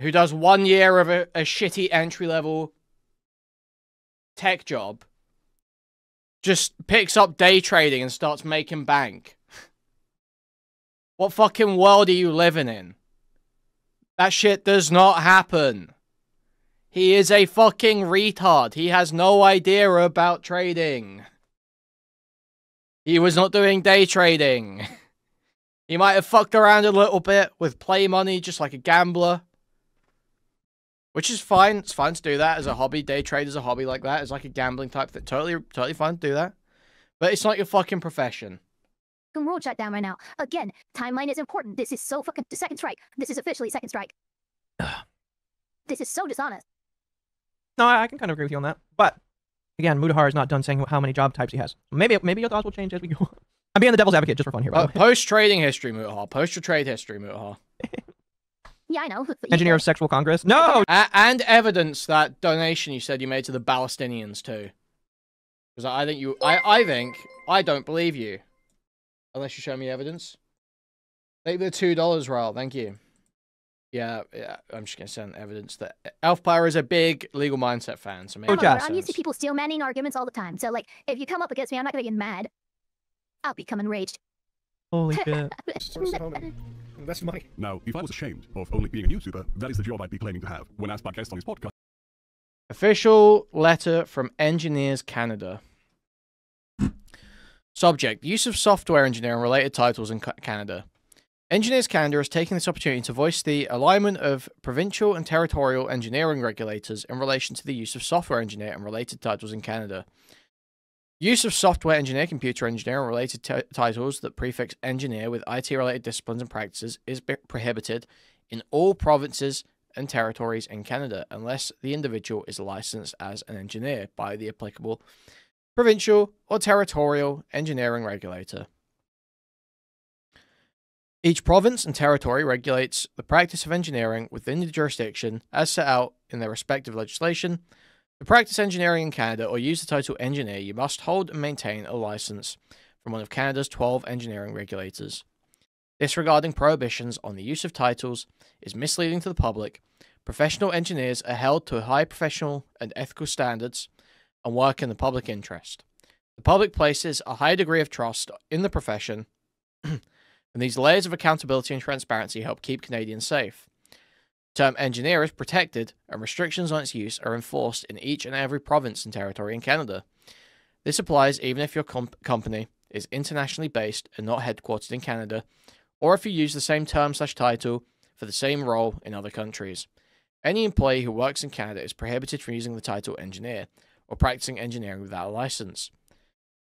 who does 1 year of a shitty entry-level tech job, just picks up day trading and starts making bank. What fucking world are you living in? That shit does not happen. He is a fucking retard. He has no idea about trading. He was not doing day trading. He might have fucked around a little bit with play money, just like a gambler. Which is fine. It's fine to do that as a hobby. Day trade is a hobby like that. It's like a gambling type thing. Totally fine to do that. But it's not your fucking profession. World shut down right now. Again, timeline is important. This is so fucking second strike. This is officially second strike. This is so dishonest. No, I can kind of agree with you on that. But, again, Mutahar is not done saying how many job types he has. Maybe your thoughts will change as we go. I'm being the devil's advocate just for fun here. Post-trading history, Mutahar. Post-your-trade history, Mutahar. Yeah, I know. Engineer of Sexual Congress? No! And evidence that donation you said you made to the Palestinians, too. Because I think I don't believe you. Unless you show me evidence. Take the $2, Raul. Thank you. Yeah, I'm just going to send evidence that Elfpire is a big Legal Mindset fan. So maybe I'm used to people steel manning arguments all the time. So, like, if you come up against me, I'm not going to get mad. I'll become enraged. Holy shit. That's money. Now, if I was ashamed of only being a YouTuber, that is the job I'd be claiming to have. When asked by guests on his podcast. Official letter from Engineers Canada. Subject: use of software engineering related titles in Canada. Engineers Canada is taking this opportunity to voice the alignment of provincial and territorial engineering regulators in relation to the use of software engineer and related titles in Canada. Use of software engineer, computer engineer, and related titles that prefix engineer with IT-related disciplines and practices is prohibited in all provinces and territories in Canada unless the individual is licensed as an engineer by the applicable provincial or territorial engineering regulator. Each province and territory regulates the practice of engineering within the jurisdiction as set out in their respective legislation. To practice engineering in Canada or use the title engineer, you must hold and maintain a license from one of Canada's 12 engineering regulators. Disregarding prohibitions on the use of titles is misleading to the public. Professional engineers are held to high professional and ethical standards and work in the public interest. The public places a high degree of trust in the profession, and these layers of accountability and transparency help keep Canadians safe. The term engineer is protected, and restrictions on its use are enforced in each and every province and territory in Canada. This applies even if your company is internationally based and not headquartered in Canada, or if you use the same term/title for the same role in other countries. Any employee who works in Canada is prohibited from using the title engineer or practicing engineering without a license.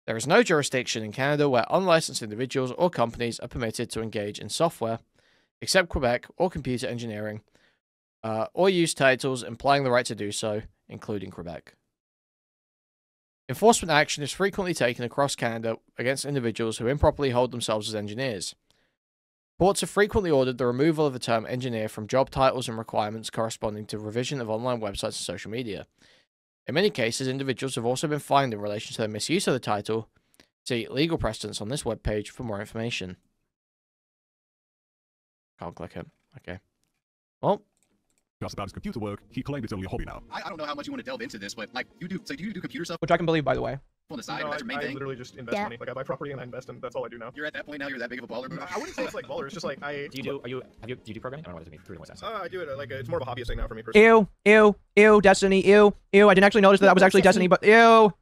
There is no jurisdiction in Canada where unlicensed individuals or companies are permitted to engage in software, except Quebec or computer engineering, or use titles implying the right to do so, including Quebec. Enforcement action is frequently taken across Canada against individuals who improperly hold themselves as engineers. Courts have frequently ordered the removal of the term engineer from job titles and requirements corresponding to revision of online websites and social media. In many cases, individuals have also been fined in relation to their misuse of the title. See legal precedents on this webpage for more information. Can't click it. Okay. Well. Just about his computer work, he claimed it's only a hobby now. I don't know how much you want to delve into this, but like you do. So do you do computer stuff Which I can believe, by the way. on the side? No, That's your main I thing. literally just invest money. Like I buy property and I invest, and that's all I do now. You're at that point now. You're that big of a baller. I wouldn't say it's like baller. It's just like I. Do you do programming? I don't know what it means. Really, what's that? I do it like it's more of a hobbyist thing now for me personally. Ew, Destiny, ew. I didn't actually notice that was actually Destiny, but ew.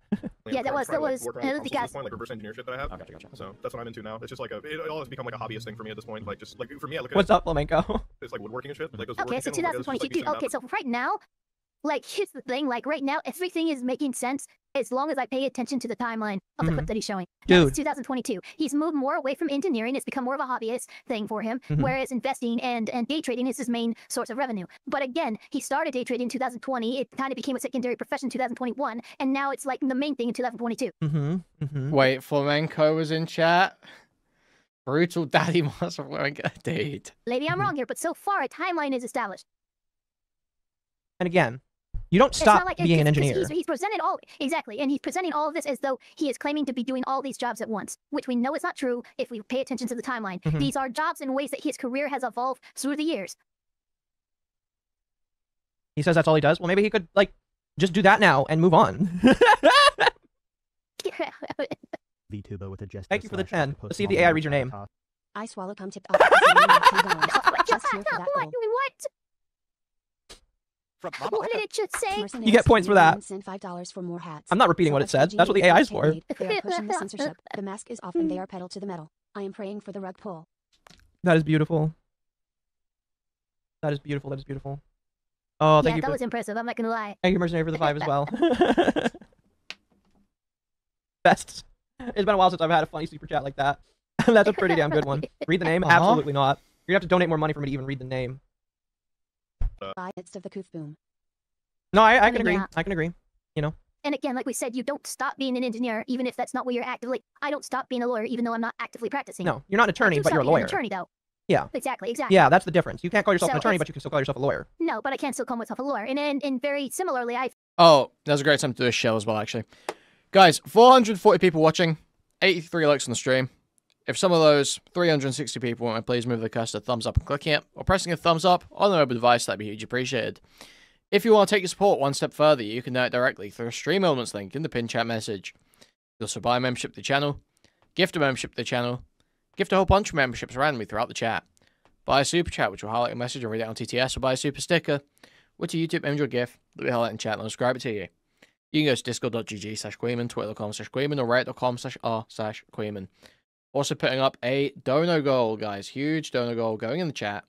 Yeah, that was Like reverse engineer shit that I have. Oh, gotcha. So that's what I'm into now. It's just like it all has become like a hobbyist thing for me at this point. Like just like for me, I look at What's up, Flamenco? it's like woodworking and shit. Like those Okay, so 2022, dude. Okay, so right now, like here's the thing. Like right now, everything is making sense as long as I pay attention to the timeline of the clip that he's showing. Now, it's 2022. He's moved more away from engineering. It's become more of a hobbyist thing for him, whereas investing and day trading is his main source of revenue. But again, he started day trading in 2020. It kind of became a secondary profession in 2021, and now it's like the main thing in 2022. Wait, Flamenco was in chat? Brutal daddy monster Flamenco. Dude. Maybe I'm wrong here, but so far a timeline is established. And again, you don't It's stop not like being an engineer. He's presented all exactly, and he's presenting all of this as though he is claiming to be doing all these jobs at once, which we know is not true if we pay attention to the timeline. These are jobs in ways that his career has evolved through the years. He says that's all he does. Well, maybe he could like just do that now and move on. VTuber with a gesture. Thank you for the 10. Let's see if the AI reads your name. I swallow cum tipped off. Just here for that goal. What? From Mama What did it just say? You get points for that. Send $5 for more hats. I'm not repeating what it said. That's what the AI is for. They are pushing the censorship. The mask is off and they are pedal to the metal. I am praying for the rug pull. That is beautiful. That is beautiful. That is beautiful. Oh, thank Yeah, you. that was impressive. I'm not gonna lie. Thank you, Mercenary, for the 5 as well. Best. It's been a while since I've had a funny super chat like that. That's a pretty damn good one. Read the name? Absolutely not. You're gonna have to donate more money for me to even read the name. Midst of the coof boom. No, I can agree. Yeah. I can agree. You know. And again, like we said, you don't stop being an engineer, even if that's not what you're actively. I don't stop being a lawyer, even though I'm not actively practicing. No, you're not an attorney, I do but you're a stop being lawyer. An attorney, though. Yeah. Exactly. Yeah, that's the difference. You can't call yourself So an attorney, it's- but you can still call yourself a lawyer. No, but I can still call myself a lawyer. And very similarly, I Oh, that was a great time to do a show as well, actually. Guys, 440 people watching, 83 likes on the stream. If some of those 360 people want to please move the cursor to thumbs up and clicking it, or pressing a thumbs up on the mobile device, that'd be hugely appreciated. If you want to take your support one step further, you can do it directly through a Stream Elements link in the pinned chat message. You'll also buy a membership to the channel, gift a membership to the channel, gift a whole bunch of memberships randomly throughout the chat, buy a super chat, which will highlight a message and read it on TTS, or buy a super sticker, which a YouTube image or GIF that we highlight in chat and I'll describe it to you. You can go to discord.gg/Queeman, twitter.com/Queeman, or reddit.com/r/Queeman. Also putting up a dono goal, guys. Huge dono goal going in the chat.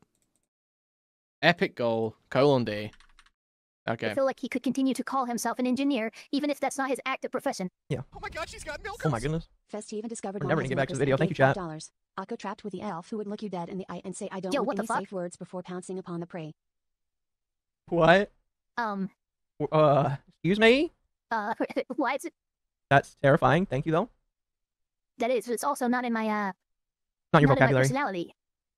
Epic goal, :D. Okay. feel like he could continue to call himself an engineer, even if that's not his active profession. Yeah. Oh my god, she's got milk. Oh my goodness. Festive discovered I'm never one gonna get back to has the video. Thank you, chat. $5. Akko trapped with the elf who would look you dead in the eye and say, I don't Yo, want what the any fuck? safe words before pouncing upon the prey. What? Excuse me? Why is it? That's terrifying. Thank you, though. That is, it's also not in my, Not not your in my vocabulary. personality.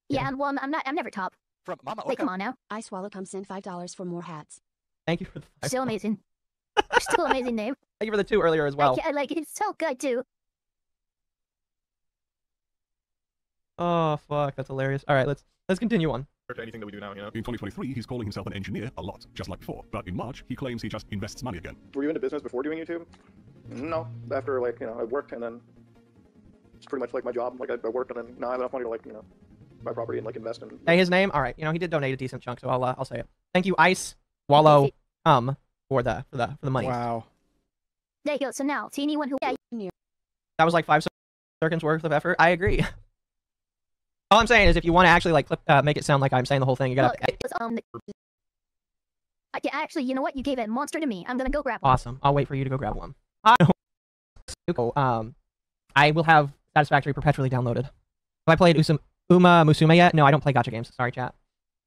Yeah, well, I'm never top. From Mama Wait, come on now. I swallow cum send $5 for more hats. Thank you for the 5. Still amazing. Still amazing name. Thank you for the 2 earlier as well. I like it's so good too. Oh, fuck. That's hilarious. All right, let's continue on. To anything that we do now, you know. In 2023, he's calling himself an engineer a lot, just like before. But in March, he claims he just invests money again. Were you into business before doing YouTube? No. After, like, I worked, and then it's pretty much like my job. Like, I worked, and then now I have enough money to, like, buy property and, like, invest in. Say his name. All right. He did donate a decent chunk, so I'll say it. Thank you, Ice Wallow for the money. Wow. There you go. So now, to anyone who That was like 5 seconds worth of effort. I agree. All I'm saying is, if you want to actually like make it sound like I'm saying the whole thing, you gotta. Actually, you know what? You gave a monster to me. I'm gonna go grab one. Awesome. I'll wait for you to go grab one. I will have Satisfactory perpetually downloaded. Have I played Uma Musume yet? No, I don't play gacha games. Sorry, chat.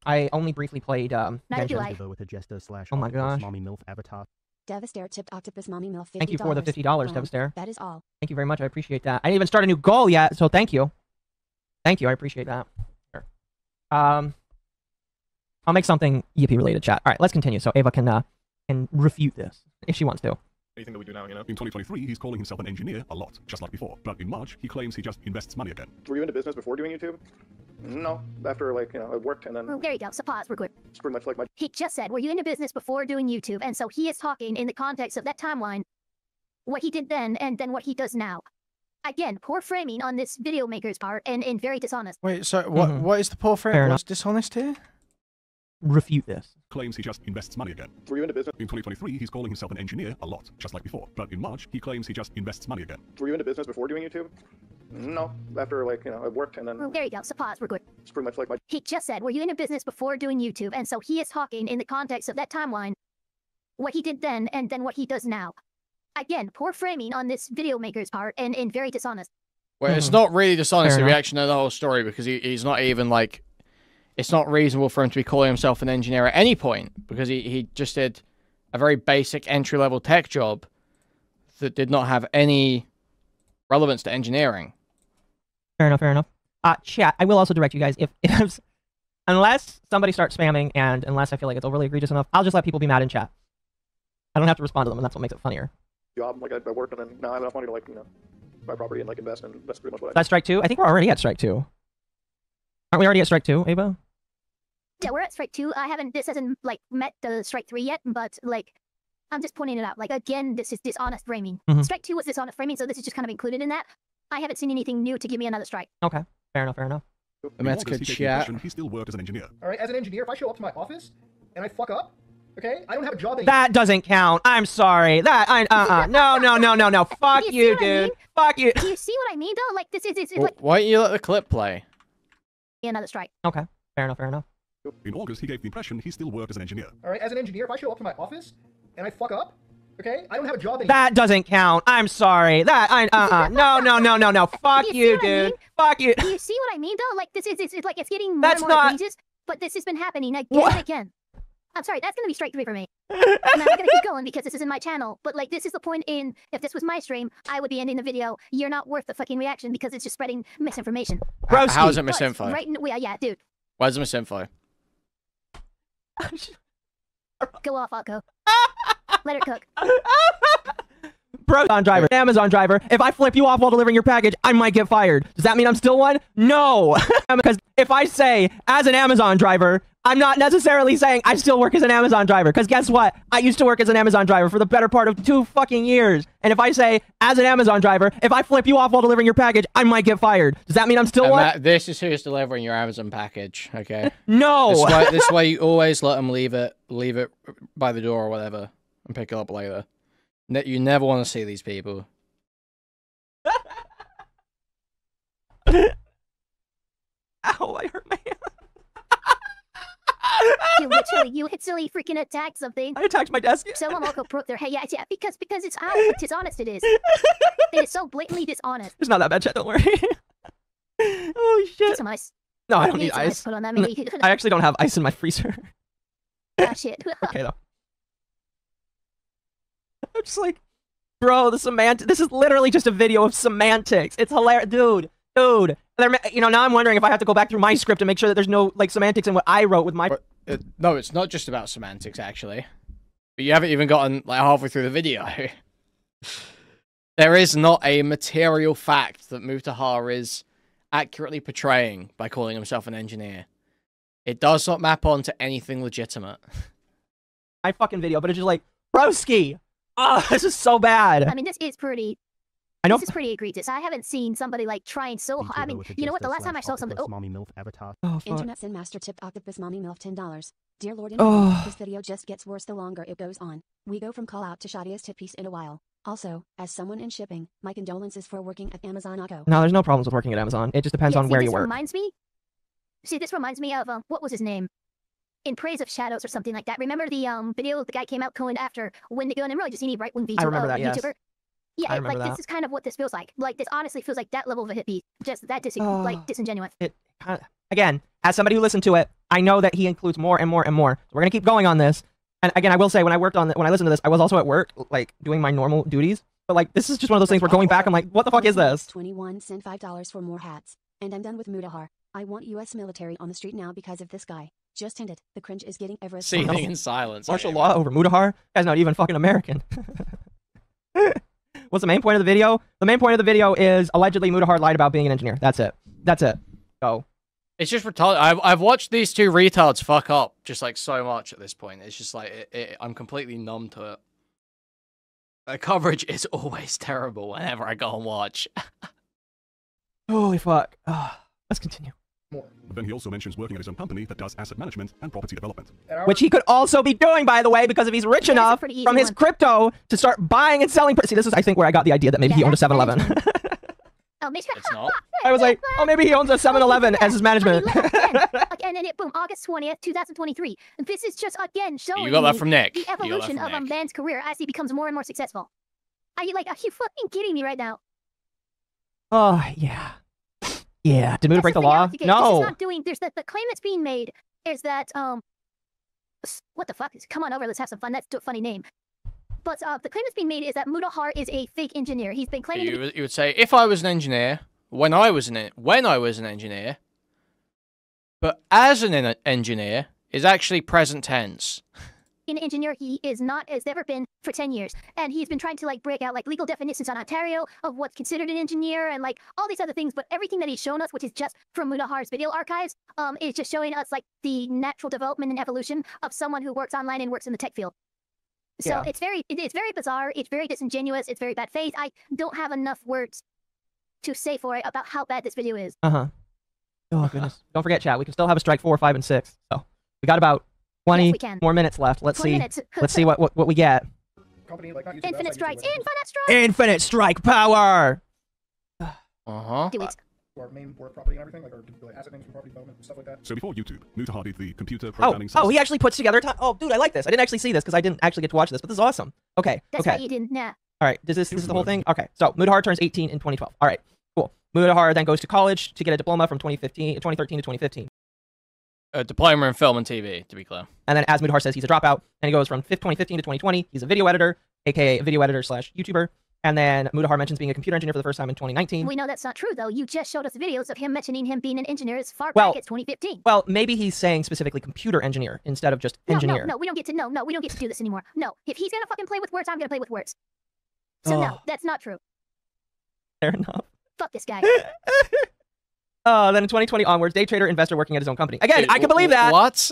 I only briefly played Neither do Genshin. I. With a jester slash Oh my octopus gosh. mommy milf avatar. Devastator tipped Octopus Mommy Milf $50. Thank you for the $50, Devastator. That is all. Thank you very much. I appreciate that. I didn't even start a new goal yet, so thank you. Thank you. I appreciate that. Sure. I'll make something Yippee related, chat. All right, let's continue. So Ava can refute this if she wants to. Anything that we do now, you know? In 2023, he's calling himself an engineer a lot, just like before. But in March, he claims he just invests money again. Were you into business before doing YouTube? No. After, like, you know, I worked and then Well, there you go. So pause. We're good. it's pretty much like my He just said, were you into business before doing YouTube? And so he is talking in the context of that timeline, what he did then and then what he does now. Again, poor framing on this video maker's part and very dishonest. Wait, so what? Mhm. What is the poor Fair friend? enough. What's dishonest here? Refute this. Claims he just invests money again. Were you into business? In 2023, he's calling himself an engineer a lot, just like before. But in March, he claims he just invests money again. Were you into business before doing YouTube? No. After, like, you know, I worked and then Well, there you go. So pause. We're good. it's pretty much like my He just said, were you into business before doing YouTube? And so he is talking in the context of that timeline, what he did then and then what he does now. Again, poor framing on this video maker's part and very dishonest. Well, it's not really dishonest, Fair the enough. reaction to the whole story, because he's not even, like... It's not reasonable for him to be calling himself an engineer at any point, because he just did a very basic entry-level tech job that did not have any relevance to engineering. Fair enough, fair enough. Chat, I will also direct you guys, if unless somebody starts spamming and unless I feel like it's overly egregious enough, I'll just let people be mad in chat. I don't have to respond to them, and that's what makes it funnier. job. Like, I worked and then now I have enough money to, like, you know, buy property and, like, invest, and that's pretty much what I That's strike 2? I think we're already at strike 2. Aren't we already at strike 2, Ava? Yeah, we're at strike 2. This hasn't, like, met the strike 3 yet, but, like, I'm just pointing it out. Like, again, this is dishonest framing. Mhm. Strike 2 was dishonest framing, so this is just kind of included in that. I haven't seen anything new to give me another strike. Okay, fair enough, fair enough. And that's In August, good he gave the chat. impression he still worked as an engineer. All right, as an engineer, if I show up to my office and I fuck up, okay, I don't have a job anymore. That doesn't count. I'm sorry. That, no. Fuck You see you, what I mean? dude. Fuck you. Do you see what I mean, though? Like, this is Well, like why don't you let the clip play? another strike. Okay, fair enough, fair enough. In August, he gave the impression he still worked as an engineer. All right, as an engineer, if I show up to my office and I fuck up, okay, I don't have a job anymore. That doesn't count. I'm sorry. That, no. Fuck Do you, see what I dude. mean? Fuck you. Do you see what I mean, though? Like, this is it's like it's getting more That's and more not- egregious, but this has been happening again What? and again. I'm sorry, that's gonna be strike 3 for me. And I'm not gonna keep going because this isn't my channel. But like, this is the point in if this was my stream, I would be ending the video. You're not worth the fucking reaction because it's just spreading misinformation. Broski. How is it But misinfo? Right? Yeah, dude. Why is it misinfo? Go off, Akko. Let it cook. Bro, Amazon driver. Amazon driver. If I flip you off while delivering your package, I might get fired. Does that mean I'm still one? No. Because if I say, as an Amazon driver, I'm not necessarily saying I still work as an Amazon driver. Because guess what? I used to work as an Amazon driver for the better part of 2 fucking years. And if I say, as an Amazon driver, if I flip you off while delivering your package, I might get fired. Does that mean I'm still And one? that, this is who's delivering your Amazon package, okay? No. This way you always let them leave it by the door or whatever, and pick it up later. You never want to see these people. Ow, I hurt my hand. You literally freaking attacked something. I attacked my desk. Someone also broke their head. Yeah, because it's how dishonest it is. It is so blatantly dishonest. It's not that bad, chat. Don't worry. Oh, Get shit. some ice. No, I don't Need need some ice. Put on that, maybe. I actually don't have ice in my freezer. Ah, shit. Okay, though. I'm just like, bro, this is literally just a video of semantics. It's hilarious. Dude. You know, now I'm wondering if I have to go back through my script and make sure that there's no, like, semantics in what I wrote with my... No, it's not just about semantics, actually. But you haven't even gotten, like, halfway through the video. There is not a material fact that Mutahar is accurately portraying by calling himself an engineer. It does not map onto anything legitimate. My fucking video, but it's just like, broski! Oh, this is so bad. I mean, this is pretty... I know. This is pretty egregious. I haven't seen somebody, like, trying so hard. I mean, you know what? The last time I saw something... Oh, mommy milf avatar. Oh, fuck. Internet Sin Master tipped Octopus Mommy Milf $10. Dear Lord, Oh. this video just gets worse the longer it goes on. We go from call out to Shadia's tip piece in a while. Also, as someone in shipping, my condolences for working at Amazon Echo. No, there's no problems with working at Amazon. It just depends yeah, on see, where this you work. reminds me... See, this reminds me of, what was his name? In Praise of Shadows or something like that. Remember the video the guy came out going after Wendigo and really just any right-wing VTuber? I remember that, yes. YouTuber? Yeah, I like remember this that. is kind of what this feels like. Like this honestly feels like that level of a hit beat. Just that Oh. like disingenuous. It again, as somebody who listened to it, I know that he includes more and more and more. So we're gonna keep going on this. And again, I will say when I listened to this, I was also at work, like doing my normal duties. But like, this is just one of those things where going back, I'm like, what the fuck is this? 21 cent $5 for more hats. And I'm done with Mutahar. I want U.S. military on the street now because of this guy. Just hinted. The cringe is getting ever. Seething in silence. Martial law over Mutahar? Guy's not even fucking American. What's the main point of the video? The main point of the video is allegedly Mutahar lied about being an engineer. That's it. That's it. Go. It's just retarded. I've watched these two retards fuck up just like so much at this point. It's just like I'm completely numb to it. The coverage is always terrible whenever I go and watch. Holy fuck. Let's continue. Then he also mentions working at his own company that does asset management and property development. Which he could also be doing, by the way, because if he's rich enough from his crypto to start buying and selling. See, this is, I think, where I got the idea that maybe he owned a 7-Eleven. Oh, maybe It's not. I was like, oh, maybe he owns a 7-Eleven as his management. and then boom, August 20th, 2023. And this is just again showing You got that from Nick. the evolution of a man's career as he becomes more and more successful. Are you fucking kidding me right now? Oh, yeah. Yeah. Did Muta break the law? This is No. not doing. There's the claim that's being made is that what the fuck? Come on over, let's have some fun. That's a funny name. But the claim that's being made is that Mutahar is a fake engineer. He's been claiming. You would say if I was an engineer, when I was an engineer, but as an engineer is actually present tense. An engineer he is not, has never been for 10 years. And he's been trying to break out legal definitions on Ontario of what's considered an engineer and all these other things. But everything that he's shown us, which is just from Mutahar's video archives, is just showing us the natural development and evolution of someone who works online and works in the tech field. So Yeah. it's very bizarre. It's very disingenuous. It's very bad faith. I don't have enough words to say for it about how bad this video is. Uh-huh. Oh, goodness. Don't forget, chat. We can still have a strike 4, 5, and 6. So we got about 20 Yes, we can. more minutes left. Let's 20 see. minutes. Let's see what we get. Company, not YouTube, Infinite outside strikes. YouTube, Infinite strikes. Infinite strike power. Uh-huh. Do it. Our main work property and everything, our asset names from property development and stuff like that. So before YouTube, Mutahar did the computer Oh, programming. he actually puts together. Oh, dude, I like this. I didn't actually see this because I didn't actually get to watch this, but this is awesome. Okay. That's okay. right. You didn't. Nah. All right. This is the whole thing. Okay. So Mutahar turns 18 in 2012. All right. Cool. Mutahar then goes to college to get a diploma from 2013 to 2015. A diploma in film and TV, to be clear. And then, as Mutahar says, he's a dropout, and he goes from 2015 to 2020. He's a video editor, aka a video editor / YouTuber. And then Mutahar mentions being a computer engineer for the first time in 2019. We know that's not true, though. You just showed us videos of him mentioning him being an engineer as far Well- back as 2015. Well, maybe he's saying specifically computer engineer instead of just engineer. No, we don't get to. No, we don't get to do this anymore. No, if he's gonna fucking play with words, I'm gonna play with words. So no, Oh. that's not true. Fair enough. Fuck this guy. Then in 2020 onwards, day trader, investor working at his own company. Again, I can believe that. What?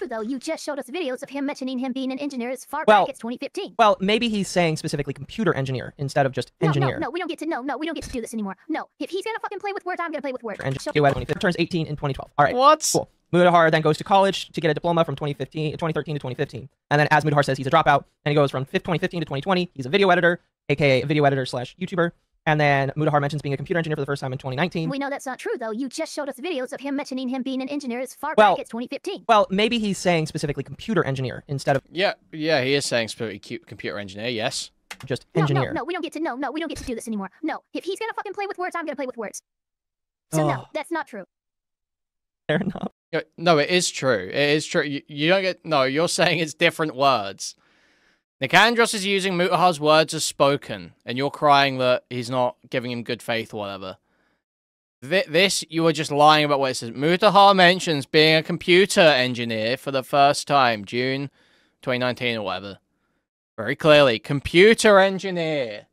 Though you just showed us videos of him mentioning him being an engineer as far Well- back as 2015. Well, maybe he's saying specifically computer engineer instead of just engineer. No, we don't get to. No, we don't get to do this anymore. No, if he's gonna fucking play with words, I'm gonna play with words. Show- Turns 18 in 2012. All right. What? Cool. Mutahar then goes to college to get a diploma from 2013 to 2015. And then, as Mutahar says, he's a dropout, and he goes from 2015 to 2020. He's a video editor, aka a video editor / YouTuber. And then Mutahar mentions being a computer engineer for the first time in 2019. We know that's not true, though. You just showed us videos of him mentioning him being an engineer as far Well- back as 2015. Well, maybe he's saying specifically computer engineer instead of Yeah, he is saying specifically computer engineer, yes. just engineer. No, we don't get to. No, we don't get to do this anymore. No, if he's gonna fucking play with words, I'm gonna play with words. So no, Oh. that's not true. Fair enough. No, it is true. It is true. You don't get... No, you're saying it's different words. Nicandros is using Mutahar's words as spoken, and you're crying that he's not giving him good faith or whatever. This, you were just lying about what it says. Mutahar mentions being a computer engineer for the first time, June 2019 or whatever. Very clearly, computer engineer.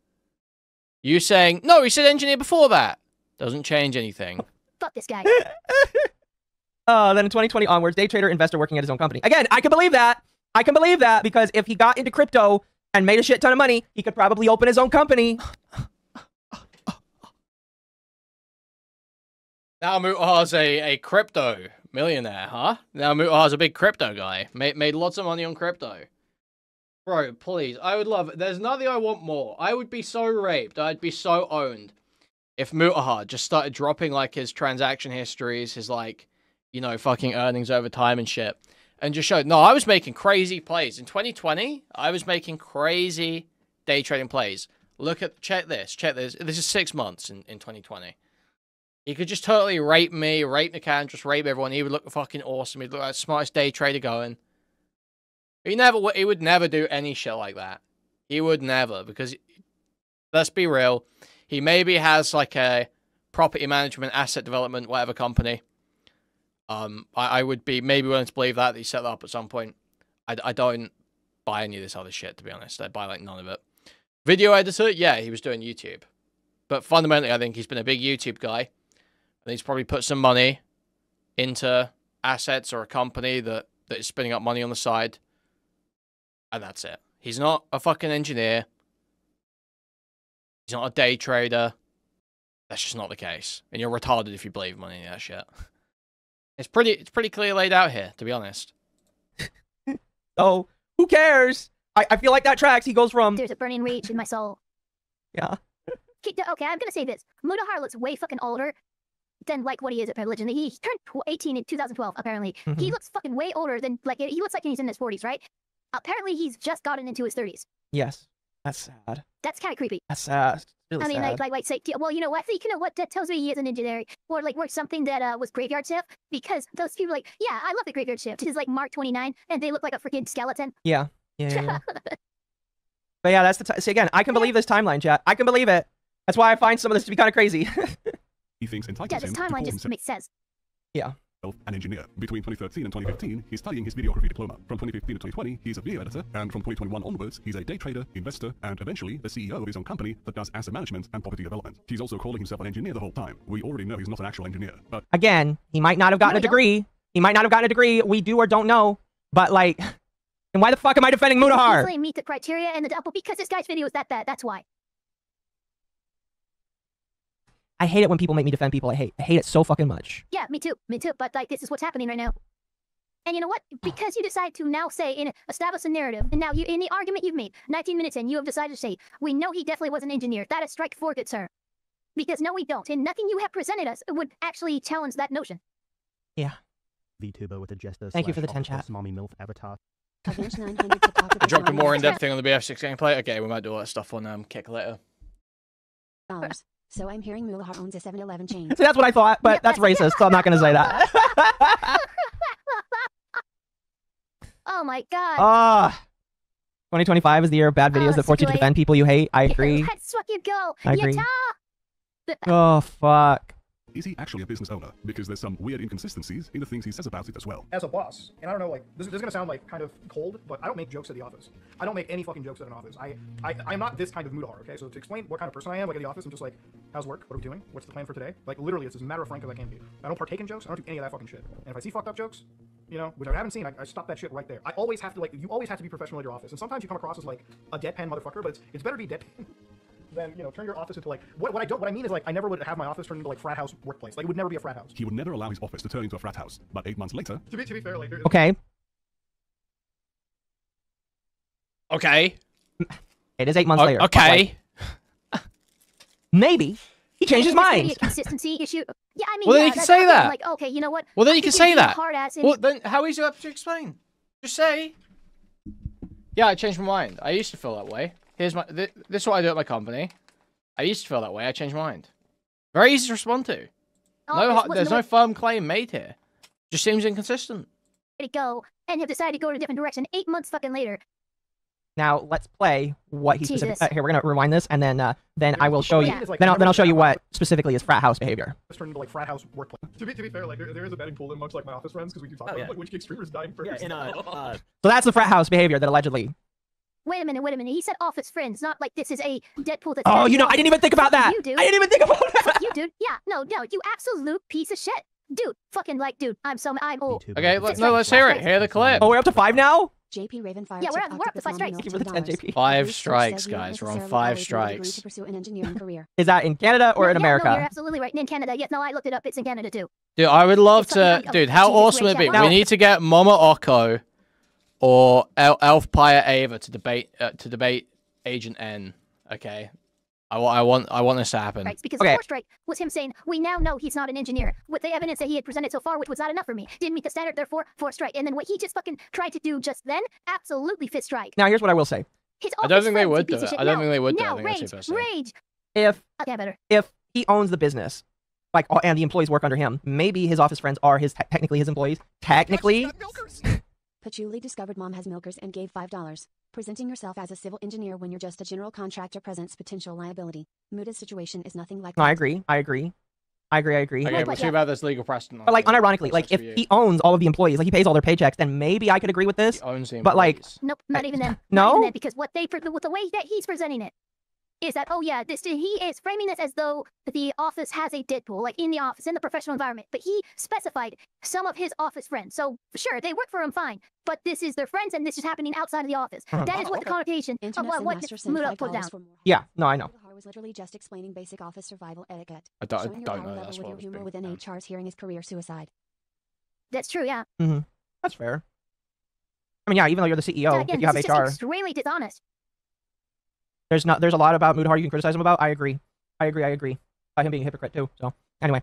You saying, no, he said engineer before that. Doesn't change anything. Fuck this guy. Then in 2020 onwards, day trader, investor working at his own company. Again, I can believe that. I can believe that because if he got into crypto and made a shit ton of money, he could probably open his own company. Now Mutahar's a crypto millionaire, huh? Now Mutahar's a big crypto guy. Made lots of money on crypto. Bro, please, I would love it. There's nothing I want more. I would be so raped. I'd be so owned if Mutahar just started dropping, his transaction histories, his, fucking earnings over time and shit. And just showed, no, I was making crazy plays. In 2020, I was making crazy day trading plays. Check this. This is 6 months in 2020. He could just totally rape me, rape Nikan, just rape everyone. He would look fucking awesome. He'd look like the smartest day trader going. He would never do any shit like that. He would never, because let's be real, he maybe has like a property management, asset development, whatever company. I would be maybe willing to believe that he set that up at some point. I don't buy any of this other shit, to be honest. I buy like none of it. Video editor, yeah, he was doing YouTube. But fundamentally, I think he's been a big YouTube guy. And he's probably put some money into assets or a company that is spinning up money on the side. And that's it. He's not a fucking engineer. He's not a day trader. That's just not the case. And you're retarded if you believe money in that shit. It's pretty clear laid out here, to be honest. Oh, who cares? I feel like that tracks. He goes from... There's a burning rage in my soul. Yeah. Okay, I'm gonna say this. Mutahar looks way fucking older than, like, what he is at Legend. He turned 18 in 2012, apparently. Mm-hmm. He looks fucking way older than, like, he looks like he's in his 40s, right? Apparently, he's just gotten into his 30s. Yes. That's sad. That's kind of creepy. That's sad. It's really I mean, sad. like, say, well, you know what? I think, you know what? That tells me he is an engineer, or like worked something that was graveyard shift. Because those people, like, yeah, I love the graveyard shift. It is like Mark 29, and they look like a freaking skeleton. Yeah. Yeah. But yeah, that's the... See, again, I can believe this timeline, chat. I can believe it. That's why I find some of this to be kind of crazy. He thinks entitles Yeah, this him to call timeline just himself makes sense. Yeah. an engineer. Between 2013 and 2015, he's studying his videography diploma. From 2015 to 2020, he's a video editor, and from 2021 onwards, he's a day trader, investor, and eventually the CEO of his own company that does asset management and property development. He's also calling himself an engineer the whole time. We already know he's not an actual engineer, but... Again, he might not have gotten a degree. He might not have gotten a degree. We do or don't know. But, like... And why the fuck am I defending Mutahar? Easily meet the criteria and the double because this guy's video is that bad. That's why. I hate it when people make me defend people I hate. I hate it so fucking much. Yeah, me too. Me too. But like, this is what's happening right now. And you know what? Because you decide to now say, establish a narrative, and now you, in the argument you've made, 19 minutes in, you have decided to say, we know he definitely was an engineer. That is strike 4, good sir. Because no, we don't. And nothing you have presented us would actually challenge that notion. Yeah. VTuber with a jester. Thank you for the 10 chat. Mommy MILF avatar. I dropped a more in-depth thing on the BF6 gameplay. Okay, we might do all that stuff on Kick later. So I'm hearing Mutahar owns a 7-Eleven chain. See, that's what I thought, but that's racist, so I'm not going to say that. Oh my god. 2025 is the year of bad videos that force you to defend people you hate. I agree. Let's fucking go. I agree. Yatta! Oh, fuck. Is he actually a business owner? Because there's some weird inconsistencies in the things he says about it as well. As a boss, and I don't know, like, this is gonna sound like kind of cold, but I don't make jokes at the office. I don't make any fucking jokes at an office. I'm not this kind of Mutahar, okay? So to explain what kind of person I am, like at the office, I'm just like, how's work? What are we doing? What's the plan for today? Like, literally, it's as matter of frank as I can be. I don't partake in jokes. I don't do any of that fucking shit. And if I see fucked up jokes, you know, which I haven't seen, I stop that shit right there. I always have to, like, you always have to be professional at your office. And sometimes you come across as, like, a deadpan motherfucker, but it's better to be deadpan. Then, you know, turn your office into, like, what I mean is, like, I never would have my office turn into, like, frat house workplace. Like, it would never be a frat house. He would never allow his office to turn into a frat house. But 8 months later... To be fair, like... Okay. Okay. It is 8 months later. Okay. Maybe. He changed his mind. A consistency issue. Yeah, I mean, well, then yeah, you can say that. Like, okay, you know what? Well, then you can say that. Hard-ass well, then how is you have to explain? Just say. Yeah, I changed my mind. I used to feel that way. Here's my. This is what I do at my company. I used to feel that way. I changed my mind. Very easy to respond to. There's no firm claim made here. Just seems inconsistent. To go and have decided to go in a different direction 8 months fucking later. Now let's play what he specifically. Here, we're gonna rewind this, and then I will show you. Yeah. Then I'll show you what specifically is frat house behavior. It's turned into like frat house workplace. To be fair, like there is a betting pool amongst like my office friends because we do talk about like which streamer's dying first. So that's the frat house behavior that allegedly. Wait a minute. He said office friends, not like this is a Deadpool that's... Oh, you know, I didn't even think about that. You, dude. I didn't even think about that. Fuck you, dude. Yeah, no, you absolute piece of shit. Dude, fucking like, dude, I'm old. Okay, let's hear it. Hear the clip. Oh, we're up to 5 now? JP Ravenfire. Yeah, we're up to 5 strikes. Thank you for the 10, JP. 5 strikes, guys. We're on 5 strikes. To pursue an engineering career. Is that in Canada or in America? No, you're absolutely right. In Canada. Yes, no, I looked it up. It's in Canada, too. Dude, I would love to... Dude, how awesome would it be? We need to get Mama Oko or Elf Pyre Ava to debate Agent N. Okay, I want this to happen. Right, because the 4th strike was him saying, we now know he's not an engineer. With the evidence that he had presented so far, which was not enough for me. Didn't meet the standard, therefore, 4th strike. And then what he just fucking tried to do just then, absolutely 5th strike. Now, here's what I will say. I don't think they would do it. I don't think they would do it. Now, rage. If Okay, better. If he owns the business, like, and the employees work under him. Maybe his office friends are technically his employees. Technically. Patchouli discovered mom has milkers and gave $5. Presenting yourself as a civil engineer when you're just a general contractor presents potential liability. Muda's situation is nothing like No, that. I agree. Okay, but too bad there's legal precedent. But like, unironically, like if he owns all of the employees, like he pays all their paychecks, then maybe I could agree with this. He owns the but like, nope, not even then. No? Not even then, because with the way that he's presenting it is that, oh yeah, he is framing this as though the office has a Deadpool, like in the office, in the professional environment. But he specified some of his office friends. So sure, they work for him fine, but this is their friends and this is happening outside of the office. That is what the connotation of what Muda put down. Yeah, no, I know. Mudahar was literally just explaining basic office survival etiquette. I don't Showing your know. power That's level what with your was humor being within HR's hearing is career suicide. That's true, yeah. Mm-hmm. That's fair. I mean, yeah, even though you're the CEO, So again, if you have this is HR, just extremely dishonest. there's a lot about Mudahar you can criticize him about. I agree. About him being a hypocrite too. So anyway,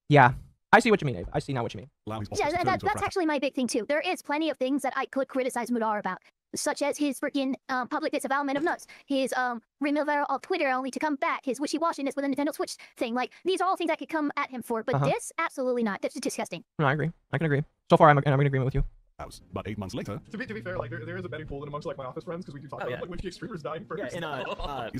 yeah, I see what you mean, Abe. I see now what you mean. Yeah, that's actually my big thing too. There is plenty of things that I could criticize Mudahar about, such as his freaking public disavowalment of nuts, his removal of Twitter only to come back, his wishy-washiness with the Nintendo Switch thing. Like, these are all things I could come at him for, but this, absolutely not. That's just disgusting. No, I agree. I can agree. So far, I'm in agreement with you. House. But 8 months later, To be fair, like there is a betting pool in amongst like my office friends because we do talk about like which streamers dying first. isn't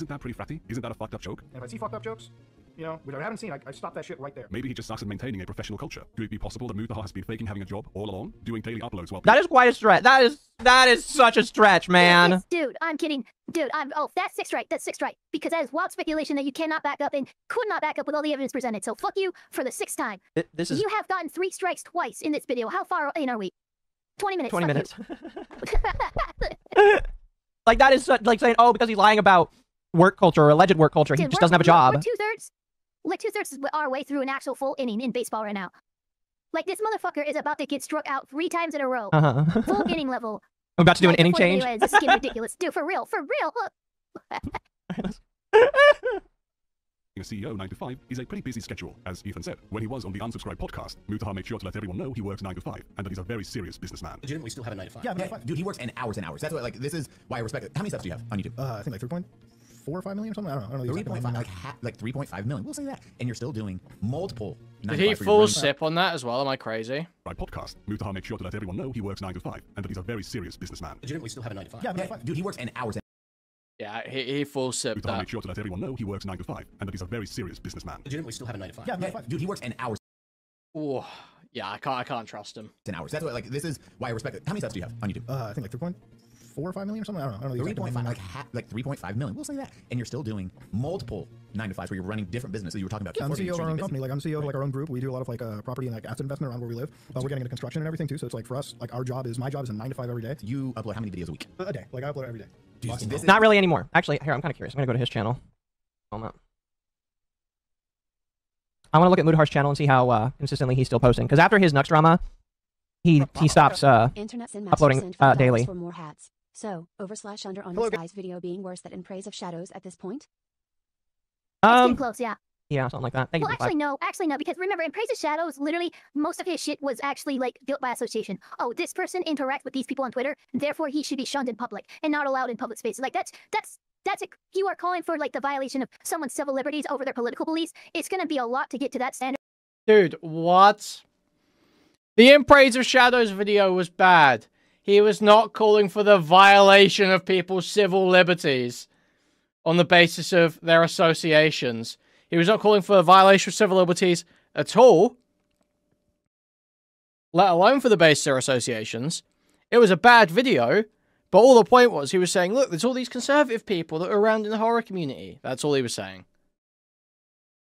that pretty fratty? Isn't that a fucked up joke? And if I see fucked up jokes, you know, which I haven't seen, I stop that shit right there. Maybe he just sucks at maintaining a professional culture. Could it be possible that Mudahar has been faking having a job all along, doing daily uploads while That is quite a stretch. That is such a stretch, man. Dude, I'm kidding. Dude, that's six right. That's six right. Because that is wild speculation that you cannot back up and could not back up with all the evidence presented. So fuck you for the 6th time. This is You have gotten 3 strikes twice in this video. How far in are we? 20 minutes. 20 fuck minutes. you. Like that is such, like saying, oh, because he's lying about work culture or alleged work culture, he Dude, just doesn't have a job. We're two-thirds of our way through an actual full inning in baseball right now. Like, this motherfucker is about to get struck out 3 times in a row. Full inning level. I'm about to do an inning before the change. video ends. This is getting ridiculous. Dude, for real. a CEO 9 to 5 is a pretty busy schedule, as Ethan said. When he was on the Unsubscribe podcast, Mudahar made sure to let everyone know he works 9 to 5, and that he's a very serious businessman. Legitimately still have a 9 to 5. Yeah, dude, he works in hours and hours. That's what, like, this is why I respect it. How many subs do you have on YouTube? I think like 3.4 or 5 million or something. I don't know. the exact 3.5, amount. like 3.5 million. We'll say that. And you're still doing multiple. Did he full sip on that as well? Am I crazy? By podcast, Mudahar made sure to let everyone know he works 9 to 5, and that he's a very serious businessman. Legitimately still have a 9 to 5. Yeah, dude, he works in hours and Yeah, he full sipped Mudahar that. made sure to let everyone know he works 9 to 5, and that he's a very serious businessman. Legitimately still have a 9 to 5. Yeah, dude, he works in hours Ooh, yeah, I can't trust him. and hours. That's what, like, this is why I respect it. How many subs do you have on YouTube? I think like 3.4 or 5 million or something. I don't know. the exact 3.5, amount. like 3.5 million. We'll say that. And you're still doing multiple 9 to 5s where you're running different businesses. You were talking about. Yeah, I'm the keep CEO of our own busy. company. Like, I'm CEO of like our own group. We do a lot of like property and like asset investment around where we live. We're getting into construction and everything too. So it's like for us, like my job is a 9 to 5 every day. You upload how many videos a week? A day. Like I upload every day. Dude, this Not really anymore. Actually, here, I'm kind of curious. I'm going to go to his channel. Moment. I want to look at Mudahar's channel and see how consistently he's still posting. Because after his Nux drama, he stops Internet Sin Master uploading sent $5 daily. for more hats. So, over/under on Hello, this guy's video being worse than In Praise of Shadows at this point? It's getting close, yeah. Yeah, something like that. Thank Well, you. for actually no, because remember, in Praise of Shadows, literally, most of his shit was actually, like, built by association. Oh, this person interacts with these people on Twitter, therefore he should be shunned in public and not allowed in public spaces. Like, that's you are calling for, like, the violation of someone's civil liberties over their political beliefs. It's gonna be a lot to get to that standard. Dude, what? The In Praise of Shadows video was bad. He was not calling for the violation of people's civil liberties on the basis of their associations. He was not calling for the violation of civil liberties at all, let alone for the basis of their associations. It was a bad video, but all the point was he was saying, look, there's all these conservative people that are around in the horror community. That's all he was saying.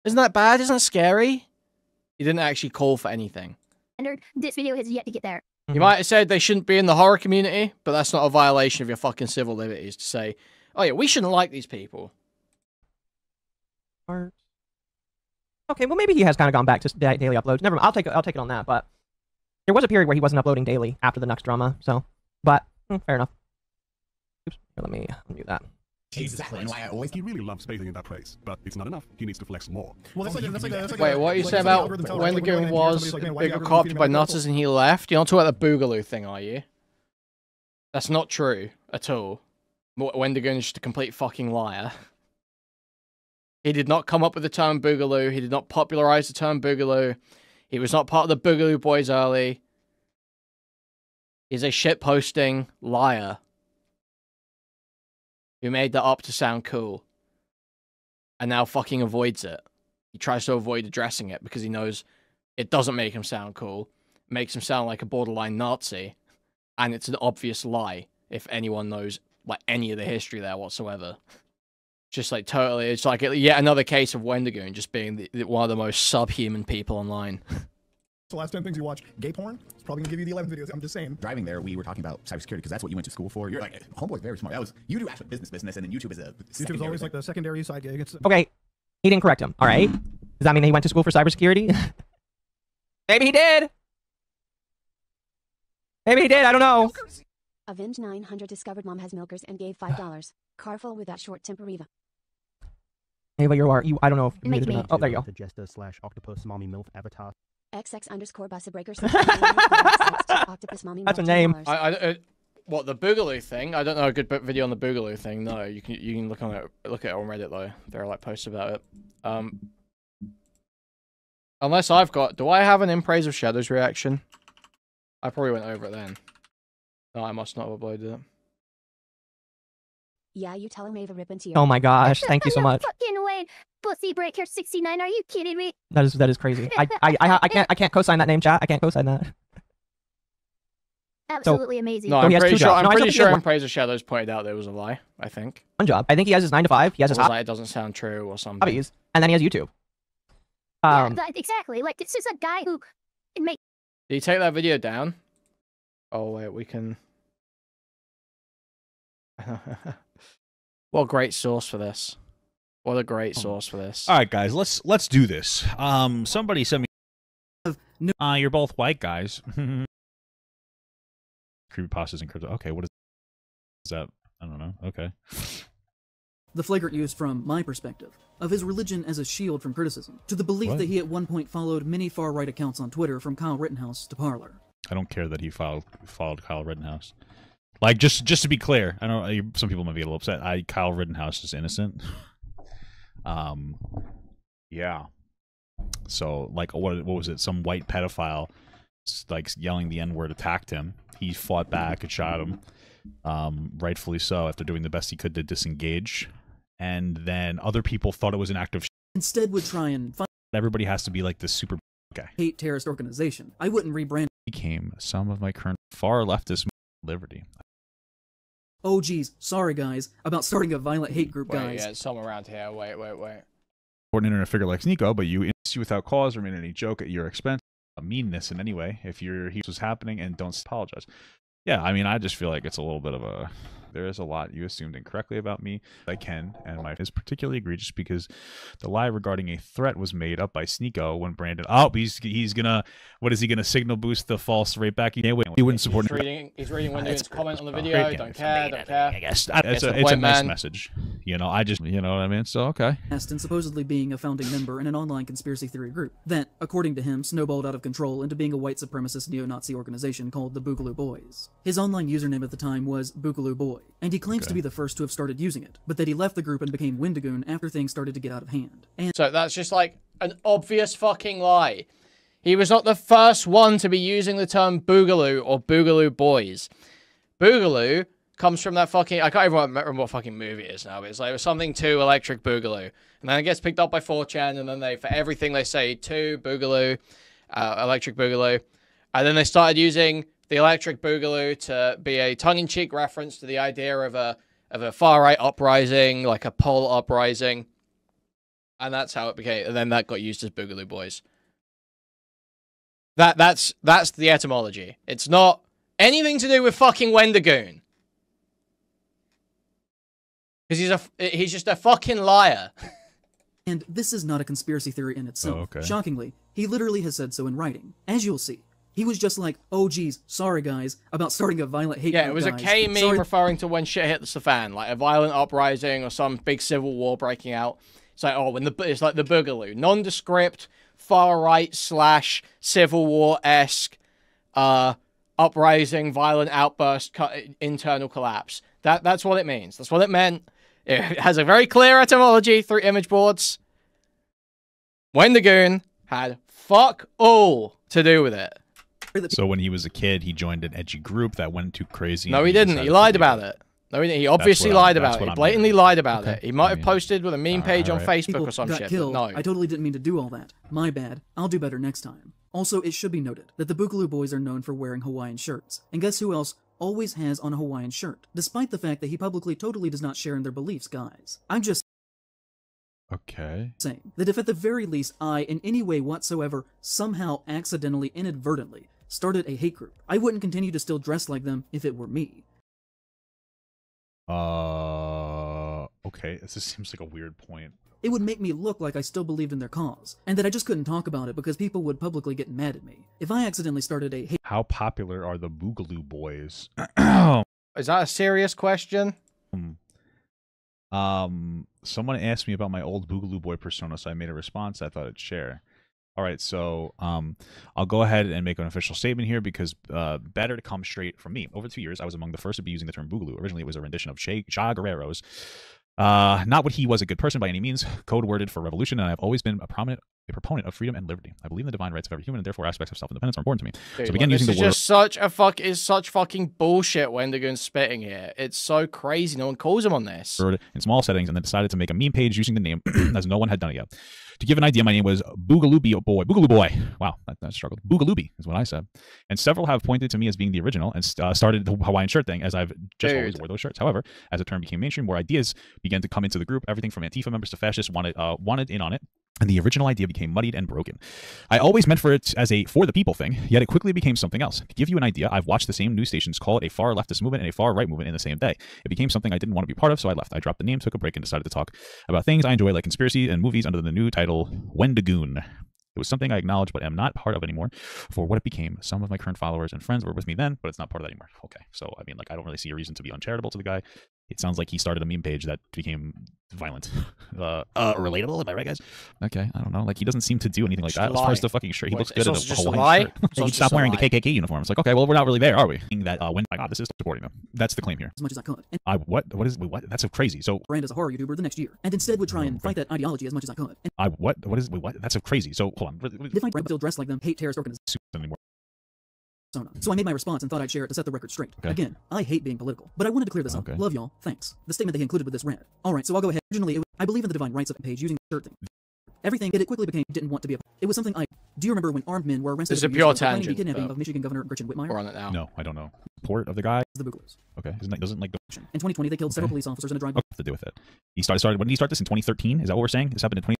Isn't that bad? Isn't that scary? He didn't actually call for anything. This video has yet to get there. You might have said they shouldn't be in the horror community, but that's not a violation of your fucking civil liberties to say, oh yeah, we shouldn't like these people. Okay, well maybe he has kind of gone back to daily uploads. Never mind. I'll take it on that. But there was a period where he wasn't uploading daily after the Nux drama. So, but fair enough. Oops. Here, let me undo that. Exactly. And why I always He really loves bathing in that place, but it's not enough. He needs to flex more. Well, that's like Wait, what you said about when the game was they got co-opted by Nutters and he left? You're not talking about the Boogaloo thing, are you? That's not true at all. Wendigo is just a complete fucking liar. He did not come up with the term Boogaloo. He did not popularize the term Boogaloo. He was not part of the Boogaloo Boys early. He's a shitposting liar who made that up to sound cool and now fucking avoids it. He tries to avoid addressing it because he knows it doesn't make him sound cool. It makes him sound like a borderline Nazi. And it's an obvious lie if anyone knows like any of the history there whatsoever. Just like totally, it's like yet another case of Wendigoon just being one of the most subhuman people online. The last 10 things you watch, gay porn, it's probably gonna give you the 11 videos. I'm just saying. Driving there, we were talking about cybersecurity because that's what you went to school for. You're like, homeboy's very smart. That was, you do actual business, and then YouTube is a YouTube is always like the secondary side gig. Okay, he didn't correct him, all right? Does that mean he went to school for cybersecurity? Maybe he did. Maybe he did, I don't know. Avenge 900 discovered mom has milkers and gave $5. Carful with that short temper, Eva. Ava, I don't know if you're muted or not. Oh, there you go. The Jester/Octopus Mommy MILF avatar. XX_Bussa Octopus Mommy. That's a name. What, the Boogaloo thing? I don't know a good video on the Boogaloo thing. No, you can look at it on Reddit though. There are like posts about it. Unless do I have an Embrace of Shadows reaction? I probably went over it then. No, I must not have uploaded it. Yeah, you tell him Ava rip into Oh my gosh, thank you so much. Fucking way, Pussy Breaker 69. Are you kidding me? That is crazy. I can't co-sign that name, chat. I can't co-sign that. Absolutely amazing. No, I'm pretty sure Embrace of Shadows pointed out there was a lie. I think. One job. I think he has his 9 to 5. He has his it doesn't sound true or something. Hobbies, and then he has YouTube. Yeah, exactly. Like this is a guy who make. Did you take that video down? Oh wait, we can. What a great source for this. What a great source for this. All right, guys, let's do this. Somebody sent me. You're both white guys. Creepypastas and crypto. Okay, what is that? I don't know. Okay. The flagrant use, from my perspective, of his religion as a shield from criticism, to the belief that he at one point followed many far-right accounts on Twitter, from Kyle Rittenhouse to Parler. I don't care that he followed Kyle Rittenhouse. Like, just to be clear, I know some people might be a little upset. Kyle Rittenhouse is innocent. Yeah. So, like, what was it? Some white pedophile, like, yelling the N-word attacked him. He fought back and shot him. Rightfully so, after doing the best he could to disengage. And then other people thought it was an act of instead would try and find everybody has to be like this super guy. Hate terrorist organization. I wouldn't rebrand. Became some of my current far leftist liberty. Oh geez, sorry guys, about starting a violent hate group, guys. Yeah, some around here. Wait. For an internet figure like Sneeko, but you without cause or made any joke at your expense, a meanness in any way. If he was happening and don't apologize. Yeah, I mean, I just feel like it's a little bit of a. There is a lot you assumed incorrectly about me. I can, and my is particularly egregious because the lie regarding a threat was made up by Sneeko when Brandon. Oh, he's gonna. What is he gonna signal boost the false right back? He wouldn't support. He's reading Wendigoon's comment on the video. Don't care. I guess it's a mixed message. You know, you know what I mean. So okay. And supposedly being a founding member in an online conspiracy theory group that, according to him, snowballed out of control into being a white supremacist neo-Nazi organization called the Boogaloo Boys. His online username at the time was Boogaloo Boy, and he claims to be the first to have started using it, but that he left the group and became Wendigoon after things started to get out of hand. And so that's just like an obvious fucking lie. He was not the first one to be using the term Boogaloo or Boogaloo Boys. Boogaloo comes from that fucking, I can't even remember what fucking movie it is now, but it's like something to Electric Boogaloo. And then it gets picked up by 4chan, and then for everything they say to Boogaloo, Electric Boogaloo. And then they started using the Electric Boogaloo to be a tongue-in-cheek reference to the idea of a far-right uprising, like a pole uprising. And that's how it became, and then that got used as Boogaloo Boys. That's the etymology. It's not anything to do with fucking Wendigoon. Because he's just a fucking liar. And this is not a conspiracy theory in itself. Oh, okay. Shockingly, he literally has said so in writing. As you'll see, he was just like, oh geez, sorry guys, about starting a violent hate group, it was guys. a K meme referring to when shit hits the fan, like a violent uprising or some big civil war breaking out. It's like, oh, it's like the Boogaloo. Nondescript, far-right / Civil War-esque uprising, violent outburst, internal collapse. That's what it means. That's what it meant. It has a very clear etymology through image boards. Wendigoon had fuck all to do with it. So when he was a kid, he joined an edgy group that went too crazy. No, he didn't. He lied about it. No, he obviously lied about it. He blatantly lied about it. He might have posted with a meme page on Facebook or some got shit, killed. but no. I totally didn't mean to do all that. My bad. I'll do better next time. Also, it should be noted that the Boogaloo Boys are known for wearing Hawaiian shirts. And guess who else always has on a Hawaiian shirt, despite the fact that he publicly totally does not share in their beliefs, guys. I'm just saying that if at the very least I, in any way whatsoever, somehow accidentally, inadvertently, started a hate group, I wouldn't continue to still dress like them if it were me. Okay, this just seems like a weird point. It would make me look like I still believed in their cause, and that I just couldn't talk about it because people would publicly get mad at me. If I accidentally started a hate— How popular are the Boogaloo Boys? Is that a serious question? Someone asked me about my old Boogaloo Boy persona, so I made a response I thought I'd share. All right, so I'll go ahead and make an official statement here because better to come straight from me. Over 2 years, I was among the first to be using the term Boogaloo. Originally, it was a rendition of Cha Guerrero's. Not what he was a good person by any means, code worded for revolution, and I've always been a proponent of freedom and liberty. I believe in the divine rights of every human, and therefore aspects of self-independence are important to me. Dude, so begin using the word. Is such fucking bullshit Wendigoon's spitting here. It's so crazy. No one calls him on this. In small settings, and then decided to make a meme page using the name, as no one had done it yet. To give an idea, my name was Boogaloo Boy. Wow, that struggled. Boogaloo is what I said. And several have pointed to me as being the original and started the Hawaiian shirt thing, as I've just always wore those shirts. However, as the term became mainstream, more ideas began to come into the group. Everything from Antifa members to fascists wanted in on it. And the original idea became muddied and broken. I always meant for it as a for the people thing, yet it quickly became something else. To give you an idea, I've watched the same news stations call it a far leftist movement and a far right movement in the same day. It became something I didn't want to be part of, so I left. I dropped the name, took a break, and decided to talk about things I enjoy like conspiracy and movies under the new title Wendigoon. It was something I acknowledge but am not part of anymore for what it became. Some of my current followers and friends were with me then, but it's not part of that anymore. Okay, so I mean, like, I don't really see a reason to be uncharitable to the guy. It sounds like he started a meme page that became violent. Relatable, am I right, guys? Okay, I don't know. Like, he doesn't seem to do anything like that. As far as the fucking shirt, he looks good in a Hawaiian shirt. You stop wearing the KKK uniform. It's like, okay, well, we're not really there, are we? That when my God, this is supporting them. That's the claim here. As much as I could. And what? That's so crazy. So brand as a horror YouTuber the next year, and instead would try and fight that ideology as much as I could. And what? That's so crazy. So hold on. If I still dress like them, hate terrorist organizations anymore. So I made my response and thought I'd share it to set the record straight. Okay. Again, I hate being political, but I wanted to clear this up. Love y'all. Thanks. The statement they included with this rant. Alright, so I'll go ahead. Originally, I believe in the divine rights of the page using the shirt thing. Everything, it quickly became didn't want to be a... It was something do you remember when armed men were arrested this is a pure tangent, for the kidnapping of Michigan Governor Gretchen Whitmire? We're on it now. No, I don't know. Port of the guy? The Boogaloos. Okay. Doesn't like the... In 2020, they killed several police officers in a drive-by. To do with it. He started, when did he start this? In 2013? Is that what we're saying? This happened in 20...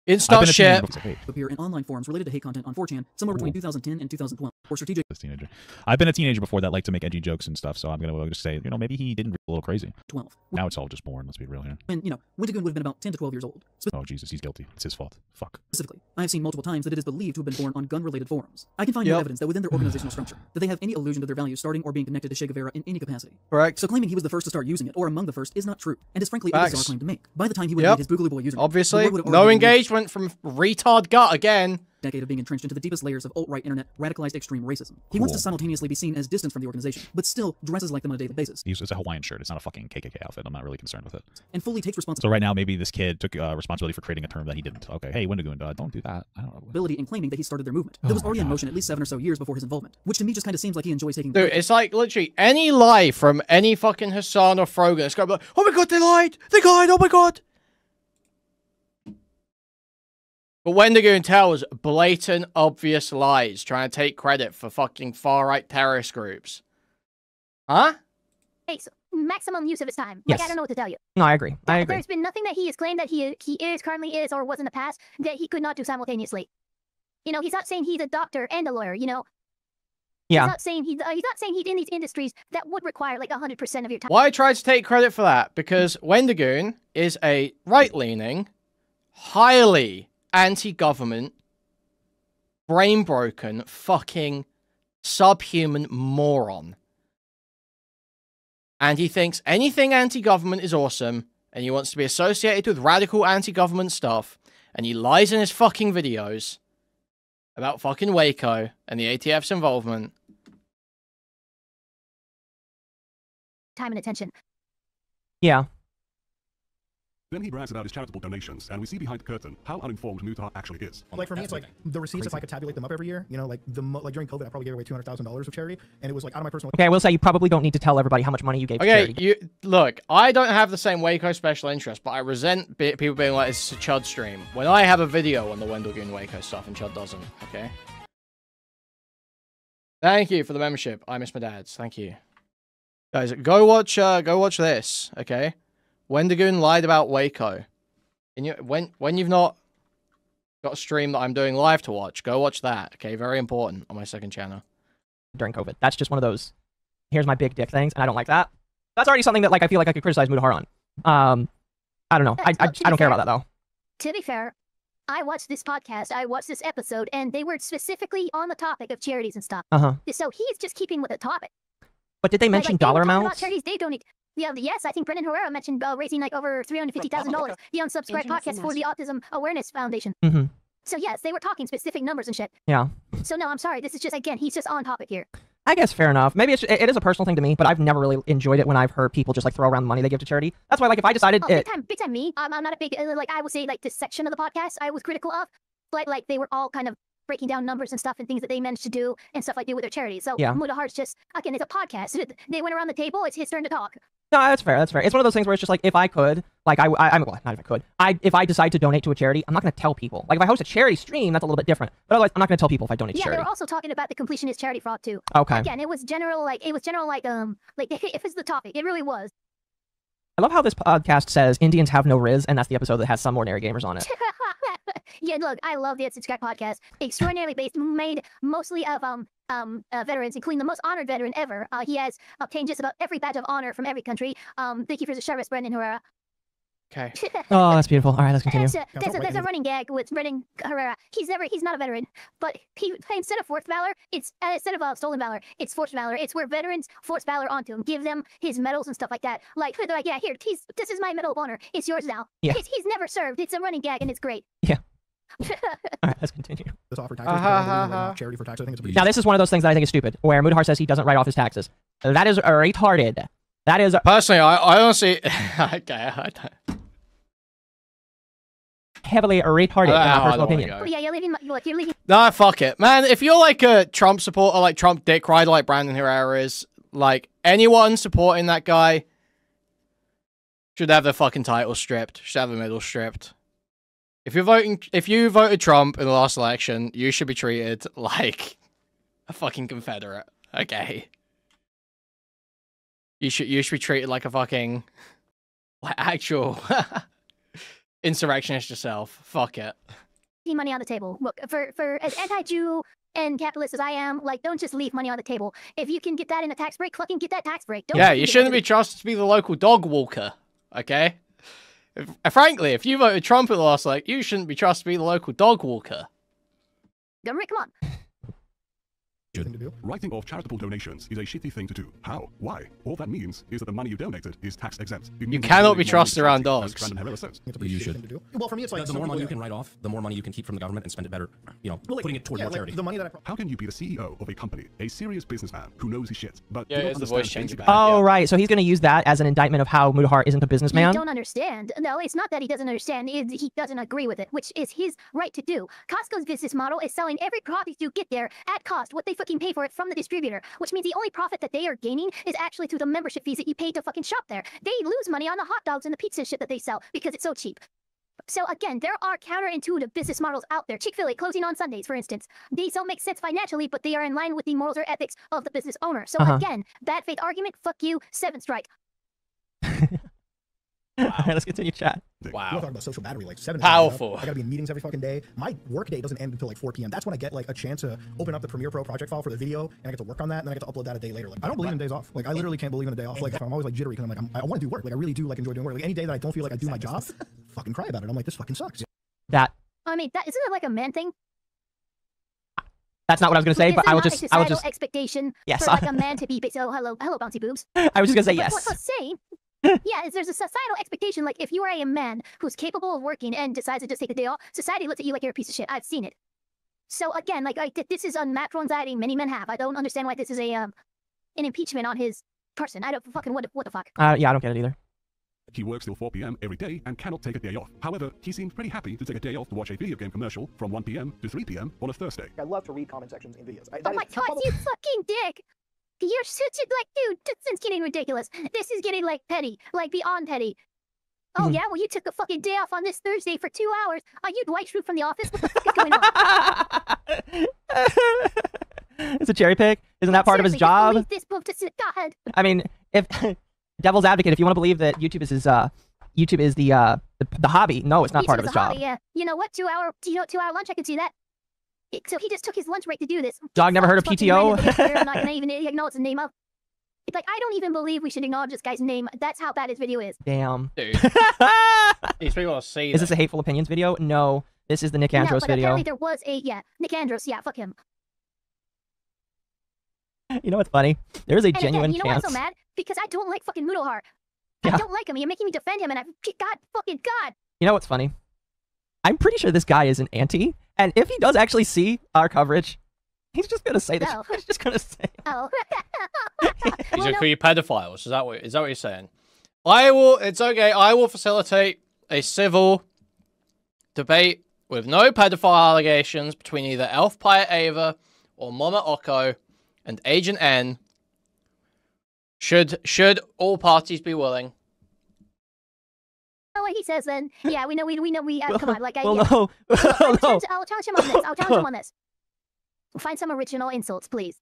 It's not shit. Appear in online forums related to hate content on 4chan somewhere between 2010 and 2012. Or strategic. This teenager. I've been a teenager before that liked to make edgy jokes and stuff, so I'm gonna just say, maybe he didn't a little crazy. 12. Now it's all just born. Let's be real here. And Wendigoon would have been about 10 to 12 years old. Oh Jesus, he's guilty. It's his fault. Fuck. Specifically, I have seen multiple times that it is believed to have been born on gun-related forums. I can find no evidence that within their organizational structure that they have any allusion to their values starting or being connected to Che Guevara in any capacity. Correct. So claiming he was the first to start using it or among the first is not true, and is frankly a bizarre claim to make. By the time he would have made his Boogaloo Boy username, obviously, no engagement from retard gut again. Decade of being entrenched into the deepest layers of alt-right internet radicalized extreme racism. He wants to simultaneously be seen as distant from the organization, but still dresses like them on a daily basis. It's a Hawaiian shirt. It's not a fucking KKK outfit. I'm not really concerned with it. And fully takes responsibility. So right now, maybe this kid took responsibility for creating a term that he didn't. Okay, hey, Wendigoon, don't do that. I don't know. Ability in claiming that he started their movement. That was already in motion at least 7 or so years before his involvement, which to me just kind of seems like he enjoys taking... Dude, it's like literally any lie from any fucking Hassan or Frogan. It's going to be like, oh my god, they lied! They lied! Oh my god! But Wendigoon tells blatant, obvious lies, trying to take credit for fucking far-right terrorist groups. Huh? Hey, so maximum use of his time. Yes. Like, I don't know what to tell you. No, I agree. I agree. There's been nothing that he has claimed that he currently is, or was in the past, that he could not do simultaneously. He's not saying he's a doctor and a lawyer, Yeah. He's not saying he's in these industries that would require like 100% of your time. Why I tried to take credit for that? Because Wendigoon is a right-leaning, highly anti-government, brain-broken, fucking subhuman moron. And he thinks anything anti-government is awesome, and he wants to be associated with radical anti-government stuff, and he lies in his fucking videos about fucking Waco and the ATF's involvement. Time and attention. Yeah. Then he brags about his charitable donations, and we see behind the curtain how uninformed Mutar actually is. Like for me, it's like the receipts. If I could tabulate them up every year, you know, like like during COVID, I probably gave away $200,000 of charity, and it was like out of my personal. Okay, I will say you probably don't need to tell everybody how much money you gave to charity. Okay, look, I don't have the same Waco special interest, but I resent people being like, it's a Chud stream. When I have a video on the Wendelgoon Waco stuff and Chud doesn't, okay? Thank you for the membership. I miss my dads. Thank you. Guys, go watch this, okay? Wendelgoon lied about Waco. And when you've not got a stream that I'm doing live to watch, go watch that, okay? Very important on my second channel. During COVID. That's just one of those, here's my big dick things, and I don't like that. That's already something that like I feel like I could criticize Mudahar on. I don't know. I don't care about that, though. To be fair, I watched this podcast, I watched this episode, and they were specifically on the topic of charities and stuff. Uh-huh. So he's just keeping with the topic. But did they mention dollar About amounts? charities they donate. Yeah, yes, I think Brendan Herrera mentioned raising like over $350,000 the Unsubscribed podcast for the Autism Awareness Foundation. Mm-hmm. So yes, they were talking specific numbers and shit. Yeah. So no, I'm sorry. This is just, again, he's just on topic here. I guess fair enough. Maybe it is a personal thing to me, but I've never really enjoyed it when I've heard people just like throw around the money they give to charity. That's why, like, if I decided big time me. I'm not a big, like, I would say, like, this section of the podcast I was critical of, but like they were all kind of breaking down numbers and stuff and things that they managed to do and stuff like that with their charities. So yeah. Mudahar's just, again, it's a podcast. They went around the table. It's his turn to talk. No, that's fair. That's fair. It's one of those things where it's just like, if I could, like, well, not if I could. If I decide to donate to a charity, I'm not going to tell people. Like, if I host a charity stream, that's a little bit different. But otherwise, I'm not going to tell people if I donate to Yeah, charity. they were also talking about the completionist charity fraud too. Okay. Again, it was general, like if it's the topic, it really was. I love how this podcast says Indians have no Riz, and that's the episode that has some ordinary gamers on it. Yeah, look, I love the Unsubscribed podcast. Extraordinarily based, made mostly of veterans, including the most honored veteran ever. He has obtained just about every badge of honor from every country. Thank you for the service, Brendan Herrera. Okay. Oh, that's beautiful. All right, let's continue. There's a running gag with Brendan Herrera. He's not a veteran, but he instead of forced valor, instead of stolen valor, it's forced valor. It's where veterans force valor onto him, give them his medals and stuff like that. Like they're like, yeah, here, this is my Medal of Honor. It's yours now. Yeah. He's never served. It's a running gag and it's great. Yeah. All right, let's continue. This offer taxes, charity for tax. I think it's a pretty. Now, this is one of those things that I think is stupid, where Mudahar says he doesn't write off his taxes. That is retarded. That is personally, I honestly, okay, I don't. Heavily retarded in my personal opinion. Oh, yeah, you're leaving. Nah, fuck it, man. If you're like a Trump supporter, like Trump dick rider, like Brandon Herrera is, like anyone supporting that guy should have their fucking title stripped. Should have the medal stripped. If you voted Trump in the last election, you should be treated like a fucking Confederate. Okay. You should be treated like a fucking actual insurrectionist yourself. Fuck it. Money on the table. Look, for as anti-Jew and capitalist as I am, like, don't just leave money on the table. If you can get that in a tax break, fucking get that tax break. Yeah, you shouldn't be trusted to be the local dog walker. Okay. Frankly, if you voted Trump in the last election, you shouldn't be trusted to be the local dog walker. Rick, come on. Writing off charitable donations is a shitty thing to do. How? Why? All that means is that the money you donated is tax exempt. You cannot be trusted around dogs. You should. Well, for me, it's like the more money you can write off, the more money you can keep from the government and spend it better. You know, putting it toward more charity. The money that How can you be the CEO of a company, a serious businessman who knows his shit, but yeah, it's the voice changer. Oh, right. So he's going to use that as an indictment of how Mudahar isn't a businessman. You don't understand. No, it's not that he doesn't understand. He doesn't agree with it, which is his right to do. Costco's business model is selling every product you get there at cost, what they fucking pay for it from the distributor, which means the only profit that they are gaining is actually through the membership fees that you pay to fucking shop there. They lose money on the hot dogs and the pizza shit that they sell because it's so cheap. So again, there are counterintuitive business models out there. Chick-fil-A closing on Sundays, for instance. These don't make sense financially, but they are in line with the morals or ethics of the business owner. So again, bad faith argument, fuck you, 7 strike. All right, let's continue chat. Wow. We're talking about social battery, like 7 Powerful. I gotta be in meetings every fucking day. My work day doesn't end until like 4 p.m. That's when I get like a chance to open up the Premiere Pro project file for the video, and I get to work on that, and then I get to upload that a day later. Like, I don't believe in days off. Like, I literally can't believe in a day off. Like, I'm always like jittery because I'm like, I want to do work. Like, I really do like enjoy doing work. Like, any day that I don't feel like I do my job, fucking cry about it. I'm like, this fucking sucks. That. I mean, isn't it like a man thing? That's not what I was gonna say, but I will just expectation yes, for like a man to be. So hello, bouncy boobs. I was just gonna say but yes. What saying? Yeah, there's a societal expectation. Like, if you are a man who's capable of working and decides to just take a day off, society looks at you like you're a piece of shit. I've seen it. So again, like this is unnatural anxiety many men have. I don't understand why this is an impeachment on his person. I don't fucking what the fuck. Yeah, I don't get it either. He works till 4 p.m. every day and cannot take a day off. However, he seemed pretty happy to take a day off to watch a video game commercial from 1 p.m. to 3 p.m. on a Thursday. I love to read comment sections in videos. Oh my god, you fucking dick! You're such a, like, dude, this is getting ridiculous. This is getting, like, petty. Like, beyond petty. Oh, yeah? Well, you took a fucking day off on this Thursday for 2 hours. Are you Dwight Schrute from The Office? What the fuck is going on? It's a cherry pick. Isn't that part of his job? Read this book to God. I mean, if devil's advocate, if you want to believe that YouTube is his, YouTube is the hobby, no, it's not part of his job. Hobby, yeah. You know what? 2 hour lunch, I can see that. So he just took his lunch break to do this. Dog never heard of PTO? I'm not gonna even acknowledge the name of. It's like, I don't even believe we should acknowledge this guy's name. That's how bad his video is. Damn. Dude. These people are saying. Is this a Hateful Opinions video? No. This is the Nick Andros but video. Apparently there was a, Nick Andros, fuck him. You know what's funny? There is a genuine again, you know why I'm chance. so mad? Because I don't like fucking Mudohar. Yeah. I don't like him. You're making me defend him, and God. You know what's funny? I'm pretty sure this guy is an anti, and if he does actually see our coverage, he's just gonna say this. No. He's just gonna say. Oh. He's gonna call you pedophiles. Is that what you're saying? It's okay. I will facilitate a civil debate with no pedophile allegations between either Elf Pirate Ava or Mama Oko and Agent N. Should all parties be willing? What he says then. Yeah, we know. Come on, like, well, yeah. no. I'll challenge him on this. I'll challenge him on this. Find some original insults, please.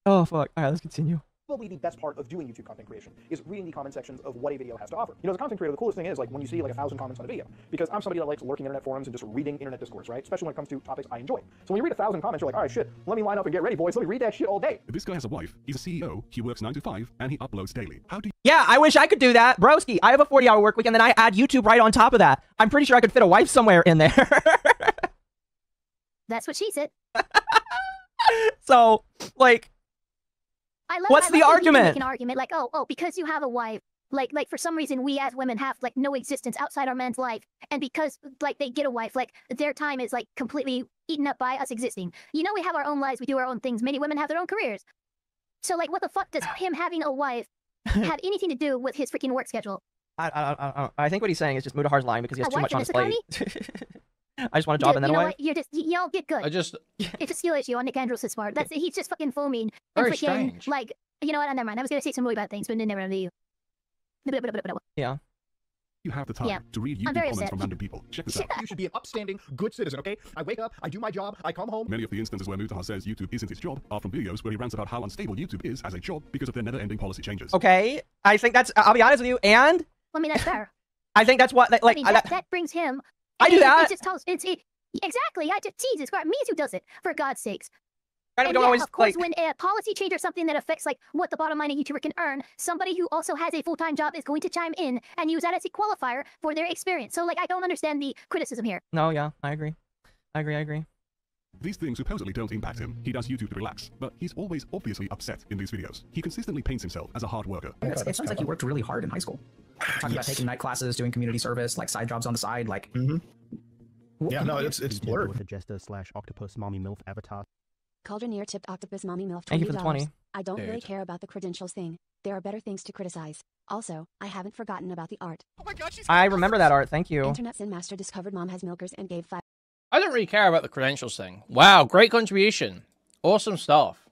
Oh fuck! All right, let's continue. Probably the best part of doing YouTube content creation is reading the comment sections of what a video has to offer. You know, as a content creator, the coolest thing is like when you see like 1,000 comments on a video, because I'm somebody that likes lurking internet forums and just reading internet discourse, right? Especially when it comes to topics I enjoy. So when you read 1,000 comments, you're like, all right, shit, let me line up and get ready, boys. Let me read that shit all day. This guy has a wife, he's a CEO, he works 9 to 5, and he uploads daily. How do you... Yeah, I wish I could do that, broski. I have a 40-hour work week, and then I add YouTube right on top of that. I'm pretty sure I could fit a wife somewhere in there. That's what she said. So, like, what's the argument? Make an argument like, oh, because you have a wife, like for some reason we as women have like no existence outside our man's life, and because like they get a wife, like their time is like completely eaten up by us existing. You know, we have our own lives, we do our own things. Many women have their own careers. So like, what the fuck does him having a wife have anything to do with his freaking work schedule? I think what he's saying is just Mudahar's lying because he has too much on his plate. I just want a job and then you know a wife. what? Y'all get good. It's a skill issue on Nick Andros' part. He's just fucking foaming and Very freaking strange. like, you know what? Never mind. I was gonna say some really bad things, but never mind. Yeah. You have the time to read I'm YouTube very comments upset. from random people. Check this out. You should be an upstanding, good citizen, okay? I wake up, I do my job, I come home. Many of the instances where Mutahar says YouTube isn't his job are from videos where he rants about how unstable YouTube is as a job because of their never-ending policy changes. Okay, I think that's. I'll be honest with you, and I mean, that's fair. I think that's what. Like, I mean, that brings him. I do that. It just tells. Exactly. Jesus Christ, me who does it, for God's sakes. Kind of And don't yeah, always, of course, like- when a policy change or something that affects like what the bottom line a YouTuber can earn, somebody who also has a full-time job is going to chime in and use that as a qualifier for their experience. So like, I don't understand the criticism here. No, yeah, I agree. I agree. These things supposedly don't impact him. He does YouTube to relax, but he's always obviously upset in these videos. He consistently paints himself as a hard worker. It sounds like you worked really hard in high school. Talking about taking night classes, doing community service, like side jobs on the side, like. Yeah, no, it's blurred. With a jester/octopus mommy milf avatar. Cauldroneer tipped octopus mommy milf $20. Thank you for the 20. I don't really Dude. care about the credentials thing. There are better things to criticize. Also, I haven't forgotten about the art. Oh my god, she's I remember that art. Thank you. Internet Sin Master discovered mom has milkers and gave $5. I don't really care about the credentials thing. Wow, great contribution. Awesome stuff.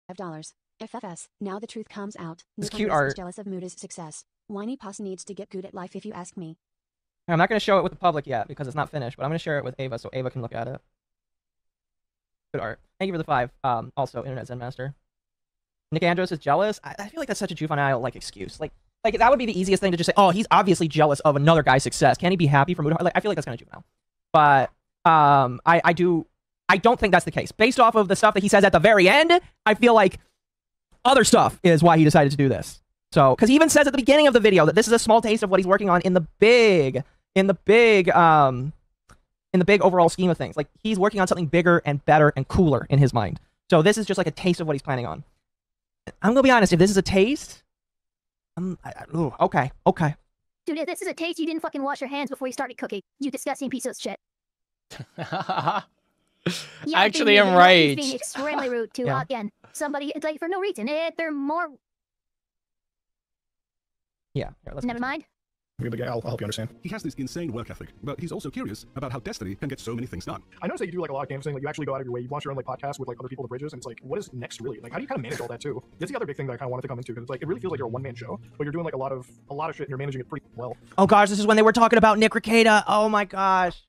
FFS. Now the truth comes out. It's Newcomers cute is art. jealous of Muda's success. Whiny Poss needs to get good at life if you ask me. I'm not going to show it with the public yet because it's not finished, but I'm going to share it with Ava so Ava can look at it. Good art. Thank you for the 5. Also, Internet Zen Master. Nick Andros is jealous. I feel like that's such a juvenile like excuse. Like that would be the easiest thing to just say. Oh, he's obviously jealous of another guy's success. Can he be happy for Muda? Like, I feel like that's kind of juvenile. But I don't think that's the case. Based off of the stuff that he says at the very end, I feel like other stuff is why he decided to do this. So, because he even says at the beginning of the video that this is a small taste of what he's working on in the big overall scheme of things. Like, he's working on something bigger and better and cooler in his mind. So this is just like a taste of what he's planning on. I'm gonna be honest. If this is a taste, okay. Dude, if this is a taste, you didn't fucking wash your hands before you started cooking. You disgusting piece of shit. Actually being enraged. extremely rude to Yeah. again somebody like for no reason. They're more. Yeah. Here, let's Never mind. I'll help you understand. He has this insane work ethic, but he's also curious about how Destiny can get so many things done. I noticed that you do like a lot of game thing. Like you actually go out of your way. You launch your own like podcast with like other people at Bridges, and it's like, what is next really? Like, how do you kind of manage all that too? That's the other big thing that I kind of wanted to come into because it's like it really feels like you're a one-man show, but you're doing like a lot of shit and you're managing it pretty well. Oh gosh, this is when they were talking about Nick Rekieta. Oh my gosh.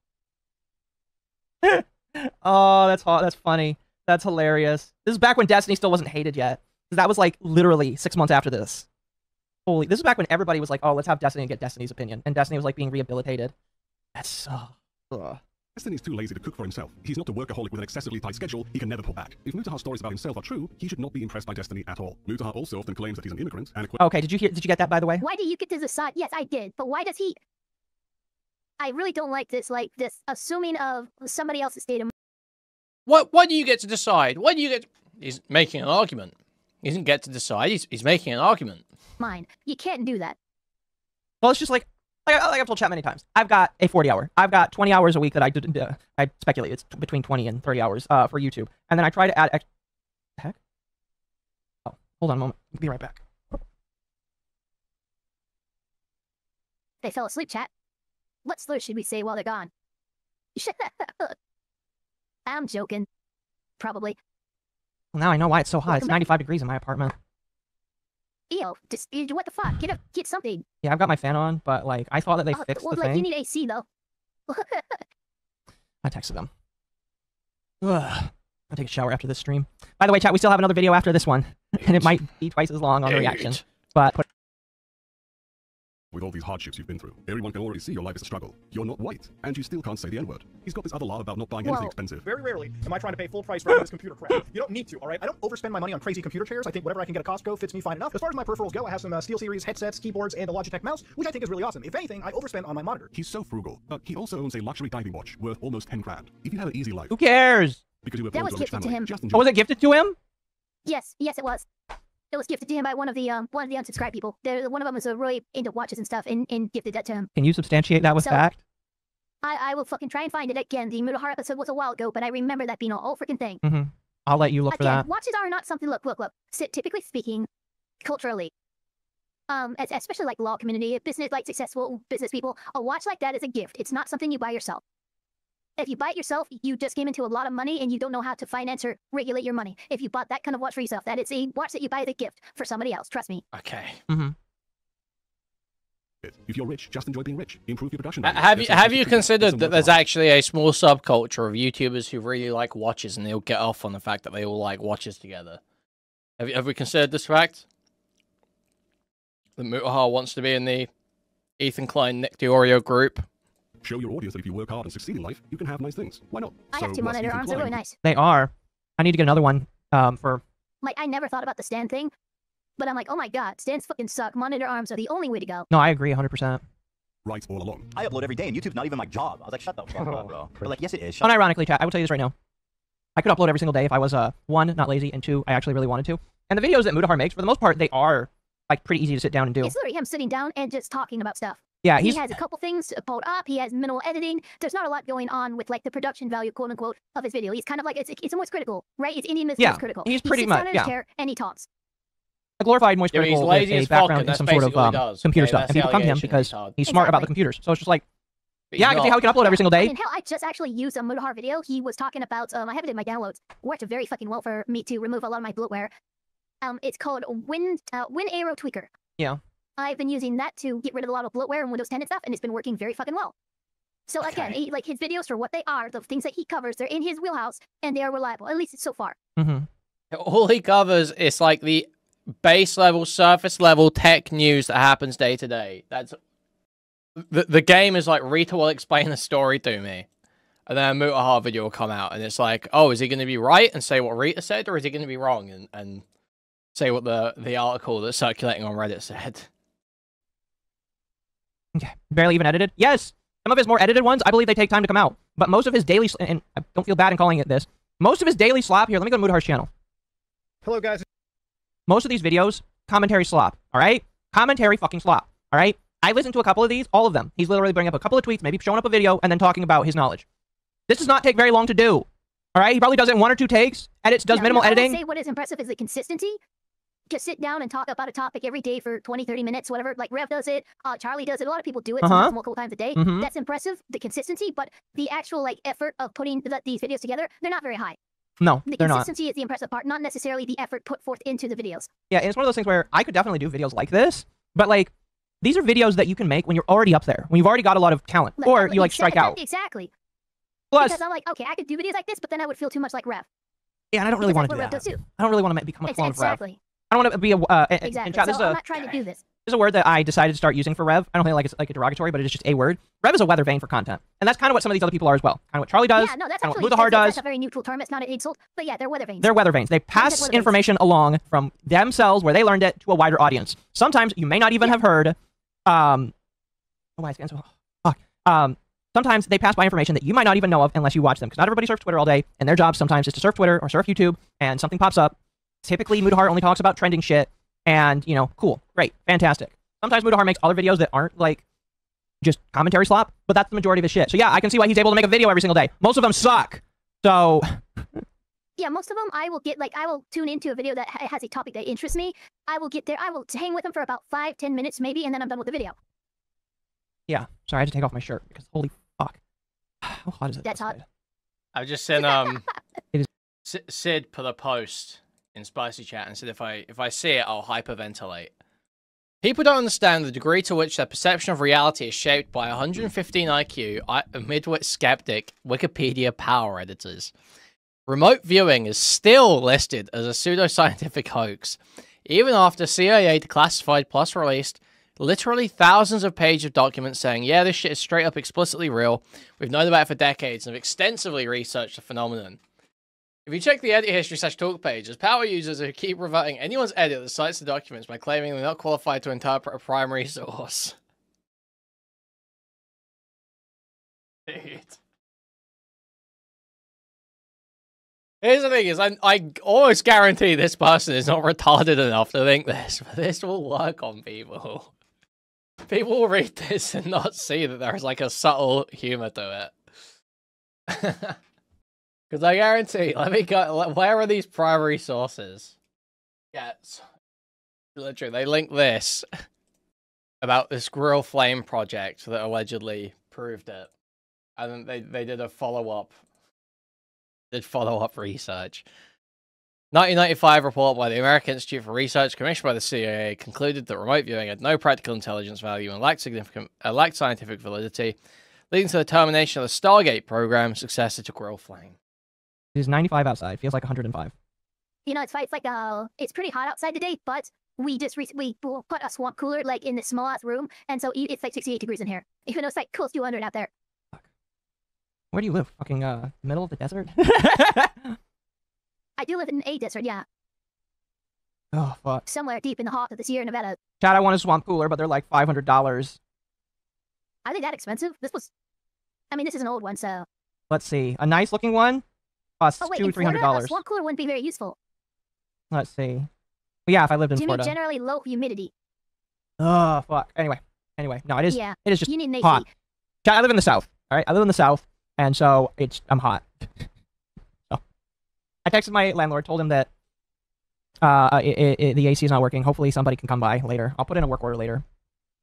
Oh, that's hot. That's funny. That's hilarious. This is back when Destiny still wasn't hated yet. That was like literally 6 months after this. Holy, this is back when everybody was like, oh, let's have Destiny and get Destiny's opinion. And Destiny was like being rehabilitated. That's so... Destiny's too lazy to cook for himself. He's not a workaholic with an excessively tight schedule he can never pull back. If Mutahar's stories about himself are true, he should not be impressed by Destiny at all. Mutahar also often claims that he's an immigrant and... Okay, did you get that, by the way? Why do you get to decide? Yes, I did. But why does he... I really don't like this assuming of somebody else's state of... What do you get to decide? What do you get... He's making an argument. He doesn't get to decide. He's making an argument. Mind. You can't do that. Well, it's just like I've told chat many times. I've got a 40-hour. I've got 20 hours a week that I speculate it's between 20 and 30 hours for YouTube. And then I try to add heck? Oh, hold on a moment. I'll be right back. They fell asleep, chat. What slur should we say while they're gone? I'm joking. Probably. Well, now I know why it's so hot. It's 95 degrees in my apartment. Ew, what the fuck? Get something. Yeah, I've got my fan on, but like I thought that they fixed the thing. You need AC though. I texted them. Ugh. I'll take a shower after this stream. By the way, chat, we still have another video after this one, and it might be twice as long on the reaction. But With all these hardships you've been through, everyone can already see your life is a struggle. You're not white, and you still can't say the N-word. He's got this other law about not buying anything expensive. Very rarely am I trying to pay full price for this computer crap. You don't need to, all right? I don't overspend my money on crazy computer chairs. I think whatever I can get at Costco fits me fine enough. As far as my peripherals go, I have some SteelSeries headsets, keyboards, and a Logitech mouse, which I think is really awesome. If anything, I overspend on my monitor. He's so frugal, but he also owns a luxury diving watch worth almost 10 grand. If you had an easy life... Who cares? Because you were that was gifted to him. Oh, was it gifted to him? Yes, it was. It was gifted to him by one of the unsubscribed people. One of them was really into watches and stuff, and gifted that to him. Can you substantiate that with fact? I will fucking try and find it again. The Mutahar episode was a while ago, but I remember that being a whole freaking thing. Mm-hmm. I'll let you look for that. Watches are not something. Look. Typically speaking, culturally, especially like law community, business, like successful business people, a watch like that is a gift. It's not something you buy yourself. If you buy it yourself, you just came into a lot of money and you don't know how to finance or regulate your money. If you bought that kind of watch for yourself, that is a watch that you buy as a gift for somebody else. Trust me. Okay. Mm-hmm. If you're rich, just enjoy being rich. Improve your production. Have you considered that there's actually a small subculture of YouTubers who really like watches and they'll get off on the fact that they all like watches together? Have we considered this fact? The Mutahar wants to be in the Ethan Klein Nick DeOrio group. Show your audience that if you work hard and succeed in life, you can have nice things. Why not? I have two monitor arms. They're really nice. They are. I need to get another one for... Like, I never thought about the stand thing, but I'm like, oh my god, stands fucking suck. Monitor arms are the only way to go. No, I agree 100%. Right all along. I upload every day, and YouTube's not even my job. I was like, shut the fuck up, bro. But like, yes, it is. Unironically, chat, I will tell you this right now. I could upload every single day if I was, 1, not lazy, and 2, I actually really wanted to. And the videos that Mutahar makes, for the most part, they are, like, pretty easy to sit down and do. It's literally him sitting down and just talking about stuff. Yeah, he has a couple things pulled up. He has minimal editing. There's not a lot going on with like the production value, quote unquote, of his video. He's kind of like it's almost critical, right? It's Indian mystery critical. He's pretty he sits much down in his chair and he talks. A glorified moist critical with a background in some sort of computer stuff. And people come to him because he's smart about the computers. So it's just like, yeah, I can see how he can upload every single day. I mean, hell, I just actually used a Mutahar video. He was talking about I have it in my downloads. Worked very fucking well for me to remove a lot of my bloatware. It's called WinAero Tweaker. Yeah. I've been using that to get rid of a lot of bloatware and Windows 10 and stuff, and it's been working very fucking well. So again, like his videos for what they are, the things that he covers, they're in his wheelhouse, and they are reliable, at least so far. Mm-hmm. All he covers is like the base level, surface level tech news that happens day to day. That's the game is like Rita will explain the story to me, and then a Mutahar video will come out, and it's like, oh, is he going to be right and say what Rita said, or is he going to be wrong and say what the article that's circulating on Reddit said? Okay. Barely even edited? Yes! Some of his more edited ones, I believe they take time to come out. But most of his daily... And I don't feel bad in calling it this. Most of his daily slop... Here, let me go to Mutahar's channel. Hello, guys. Most of these videos, commentary slop. Alright? Commentary fucking slop. Alright? I listened to a couple of these, all of them. He's literally bringing up a couple of tweets, maybe showing up a video, and then talking about his knowledge. This does not take very long to do. Alright? He probably does it in 1 or 2 takes. Edits, does minimal editing. I will say what is impressive is the consistency. just sit down and talk about a topic every day for 20, 30 minutes, whatever. Like Rev does it, Charlie does it. A lot of people do it multiple times a day. That's impressive, the consistency, but the actual like effort of putting these videos together, they're not very high. No, the they're not. consistency is the impressive part, not necessarily the effort put forth into the videos. Yeah, and it's one of those things where I could definitely do videos like this, but like these are videos that you can make when you're already up there, when you've already got a lot of talent, or you like strike out. Exactly. Plus, because I'm like, okay, I could do videos like this, but then I would feel too much like Rev. Yeah, and I don't really want to do Rev that. does too. I don't really want to become a clone of Rev. Exactly. I don't want to be a exactly. in chat, So I'm not trying to do this. This is a word that I decided to start using for Rev. I don't think like it's like a derogatory, but it is just a word. Rev is a weather vane for content, and that's kind of what some of these other people are as well. Kind of what Charlie does. Yeah, no, that's kind of actually what Muthahar does. That's a very neutral term. It's not an insult, but yeah, they're weather vanes. They're weather vanes. They pass information along from themselves where they learned it to a wider audience. Sometimes you may not even have heard. Oh, why is it so? Fuck. Sometimes they pass by information that you might not even know of unless you watch them, because not everybody surfs Twitter all day, and their job sometimes is to surf Twitter or surf YouTube, and something pops up. Typically, Muthahar only talks about trending shit, and, you know, cool, great, fantastic. Sometimes Muthahar makes other videos that aren't, like, just commentary slop, but that's the majority of his shit. So yeah, I can see why he's able to make a video every single day. Most of them suck. So... Yeah, most of them I will get, like, I will tune into a video that has a topic that interests me. I will get there, I will hang with them for about 5-10 minutes maybe, and then I'm done with the video. Yeah, sorry, I had to take off my shirt, because holy fuck. How hot is it? That's hot. I've just seen Sid put a post in Spicy Chat and said if I see it, I'll hyperventilate. People don't understand the degree to which their perception of reality is shaped by 115 IQ, midwit skeptic, Wikipedia power editors. Remote viewing is still listed as a pseudoscientific hoax, even after CIA Declassified Plus released literally thousands of pages of documents saying, yeah, this shit is straight up explicitly real. We've known about it for decades and have extensively researched the phenomenon. If you check the edit history / talk pages, power users who keep reverting anyone's edit that cites the documents by claiming they're not qualified to interpret a primary source. Dude. Here's the thing is, I almost guarantee this person is not retarded enough to think this, but this will work on people. People will read this and not see that there's like a subtle humor to it. Because I guarantee, let me go, where are these primary sources? Yes. Literally, they link this about this Grill Flame project that allegedly proved it. And then they did a follow-up. Did follow-up research. 1995 report by the American Institute for Research, commissioned by the CIA, concluded that remote viewing had no practical intelligence value and lacked scientific validity, leading to the termination of the Stargate program, successor to Grill Flame. It is 95 outside. Feels like 105. You know, it's like it's pretty hot outside today, but we just we put a swamp cooler like in this small ass room, and so it's like 68 degrees in here. Even though it's like close to 200 out there. Where do you live? Fucking middle of the desert? I do live in a desert, yeah. Oh fuck. Somewhere deep in the heart of the Sierra Nevada. Chad, I want a swamp cooler, but they're like $500. Are they that expensive? This is an old one, so. Let's see. A nice looking one costs $200-300. A swamp cooler wouldn't be very useful. Let's see. Well, yeah, if I lived in Florida. Generally low humidity. Oh fuck. Anyway, no, it is. Yeah. It is just you need an hot. Chad, I live in the south. All right, I live in the south, and so I'm hot. So, I texted my landlord, told him that the AC is not working. Hopefully, somebody can come by later. I'll put in a work order later,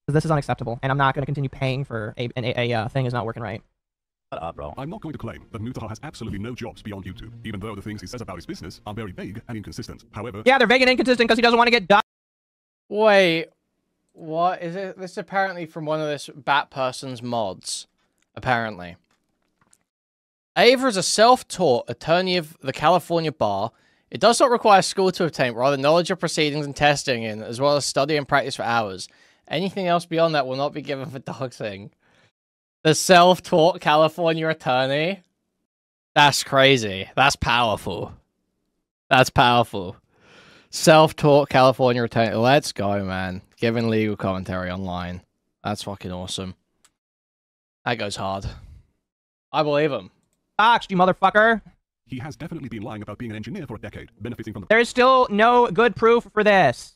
because this is unacceptable, and I'm not going to continue paying for a thing is not working right. Shut up, bro. I'm not going to claim that Muthahar has absolutely no jobs beyond YouTube, even though the things he says about his business are very vague and inconsistent. However, yeah, they're vague and inconsistent because he doesn't want to get done. Wait, what is it? This is apparently from one of this Bat Person's mods. Apparently, Ava is a self-taught attorney of the California bar. It does not require school to obtain, rather knowledge of proceedings and testing in, as well as study and practice for hours. Anything else beyond that will not be given for doxing. The self-taught California attorney? That's crazy. That's powerful. That's powerful. Self-taught California attorney. Let's go, man. Giving legal commentary online. That's fucking awesome. That goes hard. I believe him. Doxed, you motherfucker. he has definitely been lying about being an engineer for a decade, benefiting from the... There is still no good proof for this.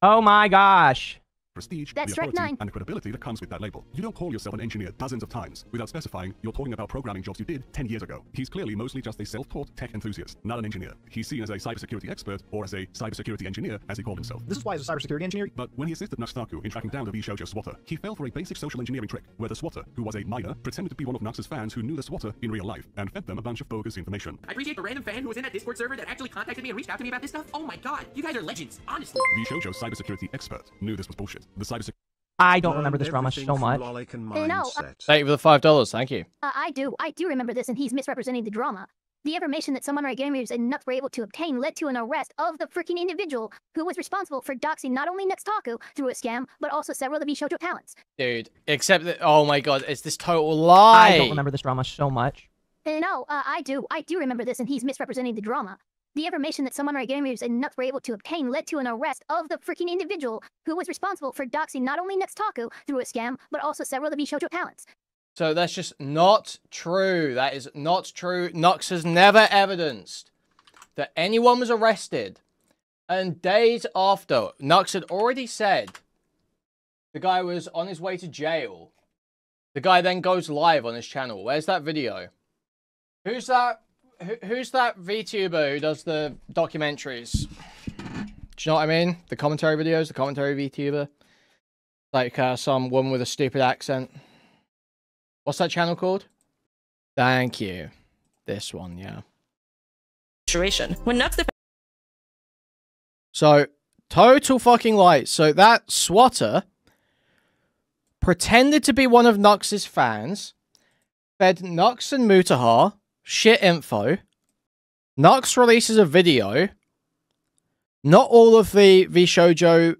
Oh my gosh. prestige, That's the strike authority, 9. and the credibility that comes with that label. You don't call yourself an engineer dozens of times without specifying you're talking about programming jobs you did 10 years ago. He's clearly mostly just a self-taught tech enthusiast, not an engineer. He's seen as a cybersecurity expert or as a cybersecurity engineer, as he called himself. This is why he's a cybersecurity engineer. But when he assisted Nuxtaku in tracking down the VShojo swatter, he fell for a basic social engineering trick where the swatter, who was a minor, pretended to be one of Nux's fans who knew the swatter in real life and fed them a bunch of bogus information. I appreciate the random fan who was in that Discord server that actually contacted me and reached out to me about this stuff. Oh my god, you guys are legends, honestly. VShojo cybersecurity expert knew this was bullshit. The cybersecurity I don't remember this drama so much. Thank you for the $5. Thank you. I do remember this, and he's misrepresenting the drama. The information that some unranked gamers and Nux were able to obtain led to an arrest of the freaking individual who was responsible for doxing not only Nuxtaku through a scam, but also several of the VShojo talents. Dude, except that, oh my god, it's this total lie. I don't remember this drama so much. I do remember this, and he's misrepresenting the drama. The information that some unranked gamers and Nux were able to obtain led to an arrest of the freaking individual who was responsible for doxing not only Nuxtaku through a scam, but also several of the VShojo talents. So that's just not true. That is not true. Nux has never evidenced that anyone was arrested. And days after, Nux had already said the guy was on his way to jail. The guy then goes live on his channel. Where's that video? Who's that VTuber who does the documentaries? Do you know what I mean? The commentary videos, the commentary VTuber. Like some woman with a stupid accent. What's that channel called? Thank you. This one, yeah. Situation. When Nux So, total fucking light. So that swatter pretended to be one of Nux's fans, fed Nux and Mutahar shit info. Nux releases a video. Not all of the VShojo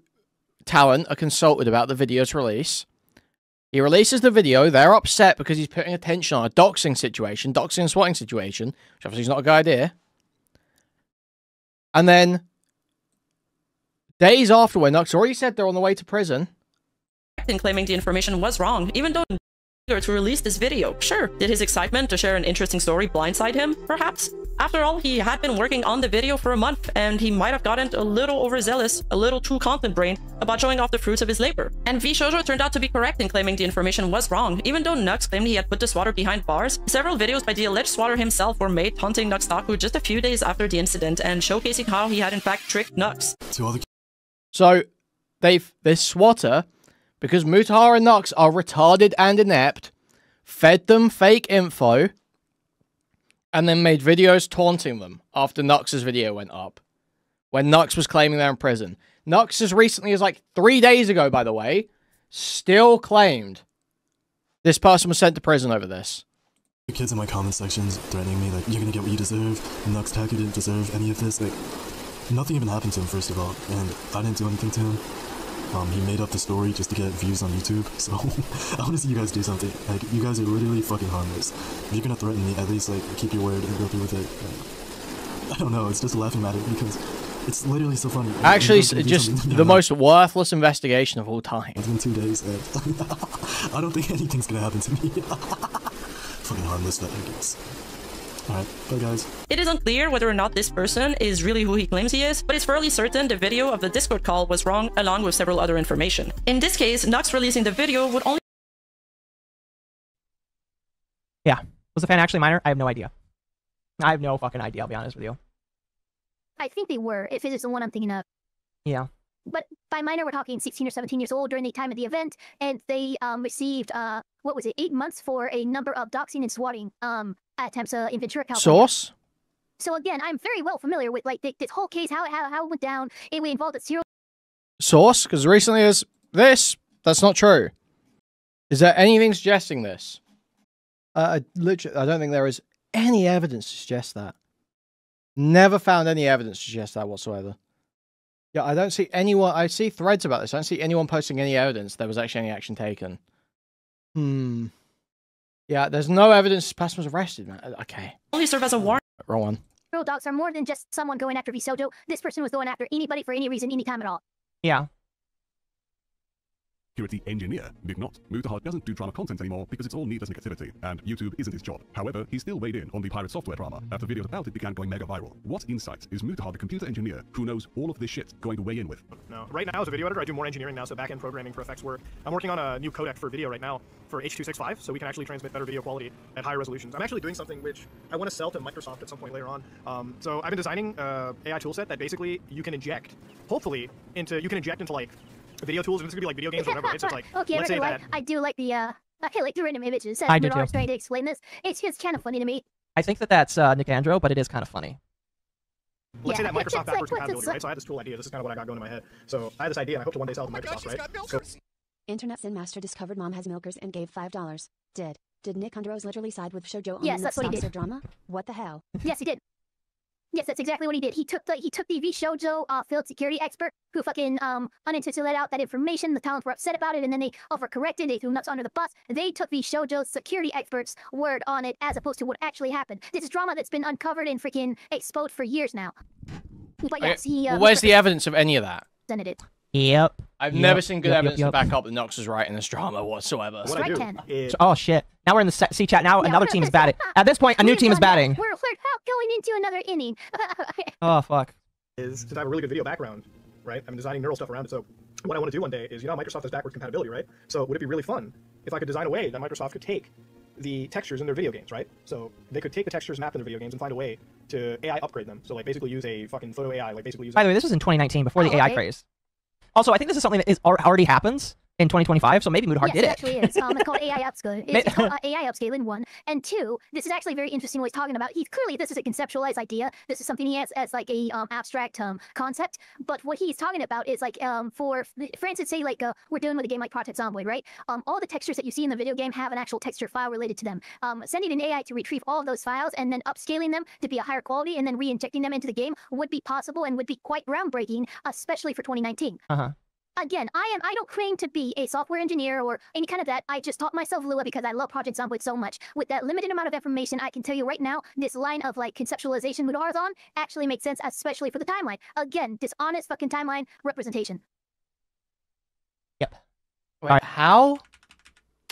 talent are consulted about the video's release. He releases the video. They're upset because he's putting attention on a doxing situation, doxing and swatting situation, which obviously is not a good idea. And then, days after, when Nux already said they're on the way to prison, and claiming the information was wrong, even though to release this video. Sure, did his excitement to share an interesting story blindside him? Perhaps. After all, he had been working on the video for a month, and he might have gotten a little overzealous, a little too content-brained about showing off the fruits of his labor. And VShojo turned out to be correct in claiming the information was wrong, even though Nux claimed he had put the swatter behind bars. Several videos by the alleged swatter himself were made taunting Nuxtaku just a few days after the incident and showcasing how he had in fact tricked Nux. So, this swatter, because Mutahar and Nux are retarded and inept, fed them fake info, and then made videos taunting them after Nux's video went up, when Nux was claiming they're in prison. Nux, as recently as like 3 days ago, by the way, still claimed this person was sent to prison over this. The kids in my comment sections threatening me, like, you're gonna get what you deserve, Nuxtaku didn't deserve any of this, like, nothing even happened to him, first of all, and I didn't do anything to him. He made up the story just to get views on YouTube, so I want to see you guys do something. Like, you guys are literally fucking harmless. If you're gonna threaten me, at least, like, keep your word and go through with it. I don't know, it's just a laughing matter because it's literally so funny. Actually, just the most worthless investigation of all time. It's been 2 days, and I don't think anything's gonna happen to me. Fucking harmless, but I guess. Alright, bye guys. It is unclear whether or not this person is really who he claims he is, but it's fairly certain the video of the Discord call was wrong along with several other information. In this case, Nux releasing the video would only... Yeah. Was the fan actually minor? I have no idea. I have no fucking idea, I'll be honest with you. I think they were, if it is the one I'm thinking of. Yeah. But by minor, we're talking 16 or 17 years old during the time of the event, and they received, 8 months for a number of doxing and swatting attempts in Ventura, California. Source? So again, I'm very well familiar with like this whole case, how it went down. It involved a serial. Source? Because recently as this, that's not true. Is there anything suggesting this? Literally, I don't think there is any evidence to suggest that. Never found any evidence to suggest that whatsoever. Yeah, I don't see anyone. I see threads about this. I don't see anyone posting any evidence there was actually any action taken. Yeah, there's no evidence this person was arrested, man. Okay. Only serve as a warrant. Wrong one. Serial dogs are more than just someone going after VShojo. This person was going after anybody for any reason, anytime at all. Yeah. security engineer. Big not. Mutahar doesn't do drama content anymore because it's all needless negativity, and YouTube isn't his job. However, he still weighed in on the pirate software drama after videos about it began going mega viral. What insight is Mutahar, the computer engineer who knows all of this shit, going to weigh in with? No, right now as a video editor, I do more engineering now, so back-end programming for effects work. I'm working on a new codec for video right now for H.265, so we can actually transmit better video quality at higher resolutions. I'm actually doing something which I want to sell to Microsoft at some point later on. So I've been designing an AI toolset that basically you can inject, hopefully, into like video tools, and this could be like video games or whatever. It's just like, okay, let's say that. I do like the I like the random images. I do too. Trying to explain this. It's just kind of funny to me. I think that that's Nicandro, but it is kind of funny. Let's say that Microsoft It's like, backwards what's compatibility, it right? So I had this cool idea. This is kind of what I got going in my head. So I had this idea, and I hope to one day sell it to Microsoft, right? So, Internet Sin Master discovered mom has milkers and gave $5. Did Nick Andros literally side with Shoujo on Yes, the that's what he Noobs did. drama? What the hell? Yes, he did. Yes, that's exactly what he did. He took the V Shoujo field security expert who fucking unintentionally let out that information. The talents were upset about it, and then they overcorrected. They threw nuts under the bus. They took V Shoujo's security expert's word on it as opposed to what actually happened. This is drama that's been uncovered and freaking exposed for years now. But yes, he. Well, where's the evidence of any of that? Presented it. Yep. I've never seen good evidence to back up that Nox was right in this drama whatsoever. What I do is... Oh shit! Now we're in the C chat. Now another team is batting. At this point, a new team is batting. We're going into another inning. Oh fuck. Is to have a really good video background, right? I'm designing neural stuff around it. So what I want to do one day is, you know, Microsoft has backwards compatibility, right? So would it be really fun if I could design a way that Microsoft could take the textures in their video games, right? So they could take the textures mapped in their video games and find a way to AI upgrade them. So like basically use a fucking photo AI, like basically use. By the way, this was in 2019 before the AI craze. Also, I think this is something that is already happens in 2025, so maybe Mutahar did it. Yes, it actually is. It's called AI upscaling. It's called AI upscaling 1. And 2, this is actually very interesting what he's talking about. This is a conceptualized idea. This is something he has as like a abstract concept. But what he's talking about is like for instance, say like we're dealing with a game like Project Zomboid, right? All the textures that you see in the video game have an actual texture file related to them. Sending an AI to retrieve all of those files and then upscaling them to be a higher quality and then re-injecting them into the game would be possible and would be quite groundbreaking, especially for 2019. Again, I don't claim to be a software engineer or any kind of that. I just taught myself Lua because I love Project Zomboid so much. With that limited amount of information, I can tell you right now, this line of like conceptualization Mutahar's on actually makes sense, especially for the timeline. Again, dishonest fucking timeline representation. Yep. Wait, how?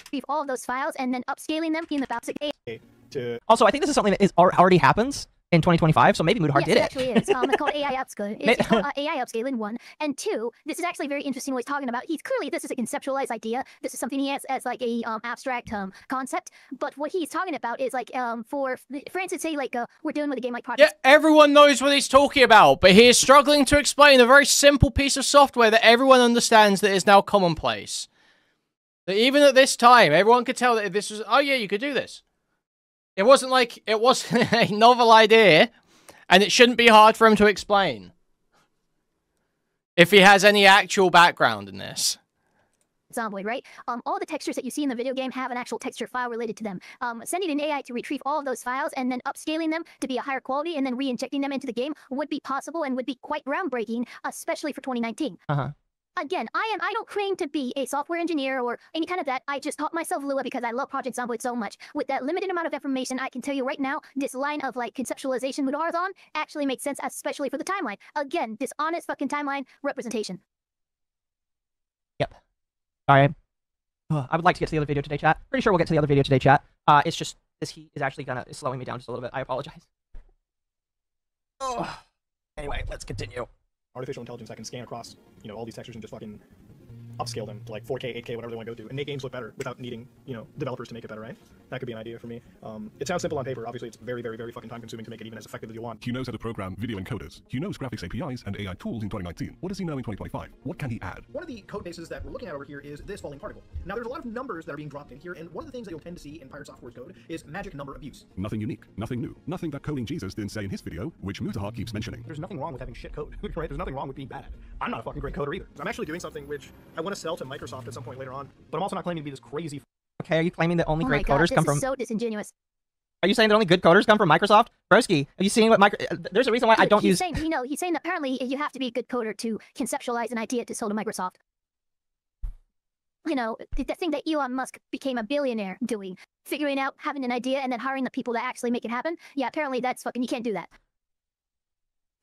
Retrieve all of those files and then upscaling them in the basic AI. Also, I think this is something that is already happens in 2025, so maybe Mutahar did it. Yes, it actually is. It's called AI upscaling. It's called AI upscaling 1. And 2, this is actually very interesting what he's talking about. This is a conceptualized idea. This is something he has as like a abstract concept. But what he's talking about is like for instance, say like we're dealing with a game like Project. Yeah, everyone knows what he's talking about, but he is struggling to explain a very simple piece of software that everyone understands that is now commonplace. That even at this time, everyone could tell that this was, oh yeah, you could do this. It wasn't like, it wasn't a novel idea, and it shouldn't be hard for him to explain. If he has any actual background in this. Zomboid, right? All the textures that you see in the video game have an actual texture file related to them. Sending an AI to retrieve all of those files and then upscaling them to be a higher quality and then re-injecting them into the game would be possible and would be quite groundbreaking, especially for 2019. Again, I don't claim to be a software engineer or any kind of that. I just taught myself Lua because I love Project Zomboid so much. With that limited amount of information, I can tell you right now, this line of like conceptualization Mutahar's on actually makes sense, especially for the timeline. Again, dishonest fucking timeline representation. Yep. All right. I would like to get to the other video today, chat. Pretty sure we'll get to the other video today, chat. It's just this heat is actually is slowing me down just a little bit. I apologize. Anyway, let's continue. Artificial intelligence that can scan across, you know, all these textures and just fucking upscale them to like 4K, 8K, whatever they want to go to, and make games look better without needing, you know, developers to make it better, right? That could be an idea for me. It sounds simple on paper. Obviously, it's very, very, very fucking time consuming to make it even as effective as you want. He knows how to program video encoders. He knows graphics APIs and AI tools in 2019. What does he know in 2025? What can he add? One of the code bases that we're looking at over here is this falling particle. Now, there's a lot of numbers that are being dropped in here, and one of the things that you'll tend to see in Pirate Software's code is magic number abuse. Nothing unique, nothing new, nothing that Coding Jesus didn't say in his video, which Mutahar keeps mentioning. There's nothing wrong with having shit code, right? There's nothing wrong with being bad at it. I'm not a fucking great coder either. I'm actually doing something which I want to sell to Microsoft at some point later on, but I'm also not claiming to be this crazy. Okay, are you claiming that only Oh great my God, coders this come is from? so disingenuous. Are you saying that only good coders come from Microsoft? Broski, have you seen what there's a reason why I don't he's use. Saying, he's saying that apparently you have to be a good coder to conceptualize an idea to sell to Microsoft. You know, the thing that Elon Musk became a billionaire doing, figuring out, having an idea, and then hiring the people that actually make it happen. Yeah, apparently that's fucking, you can't do that.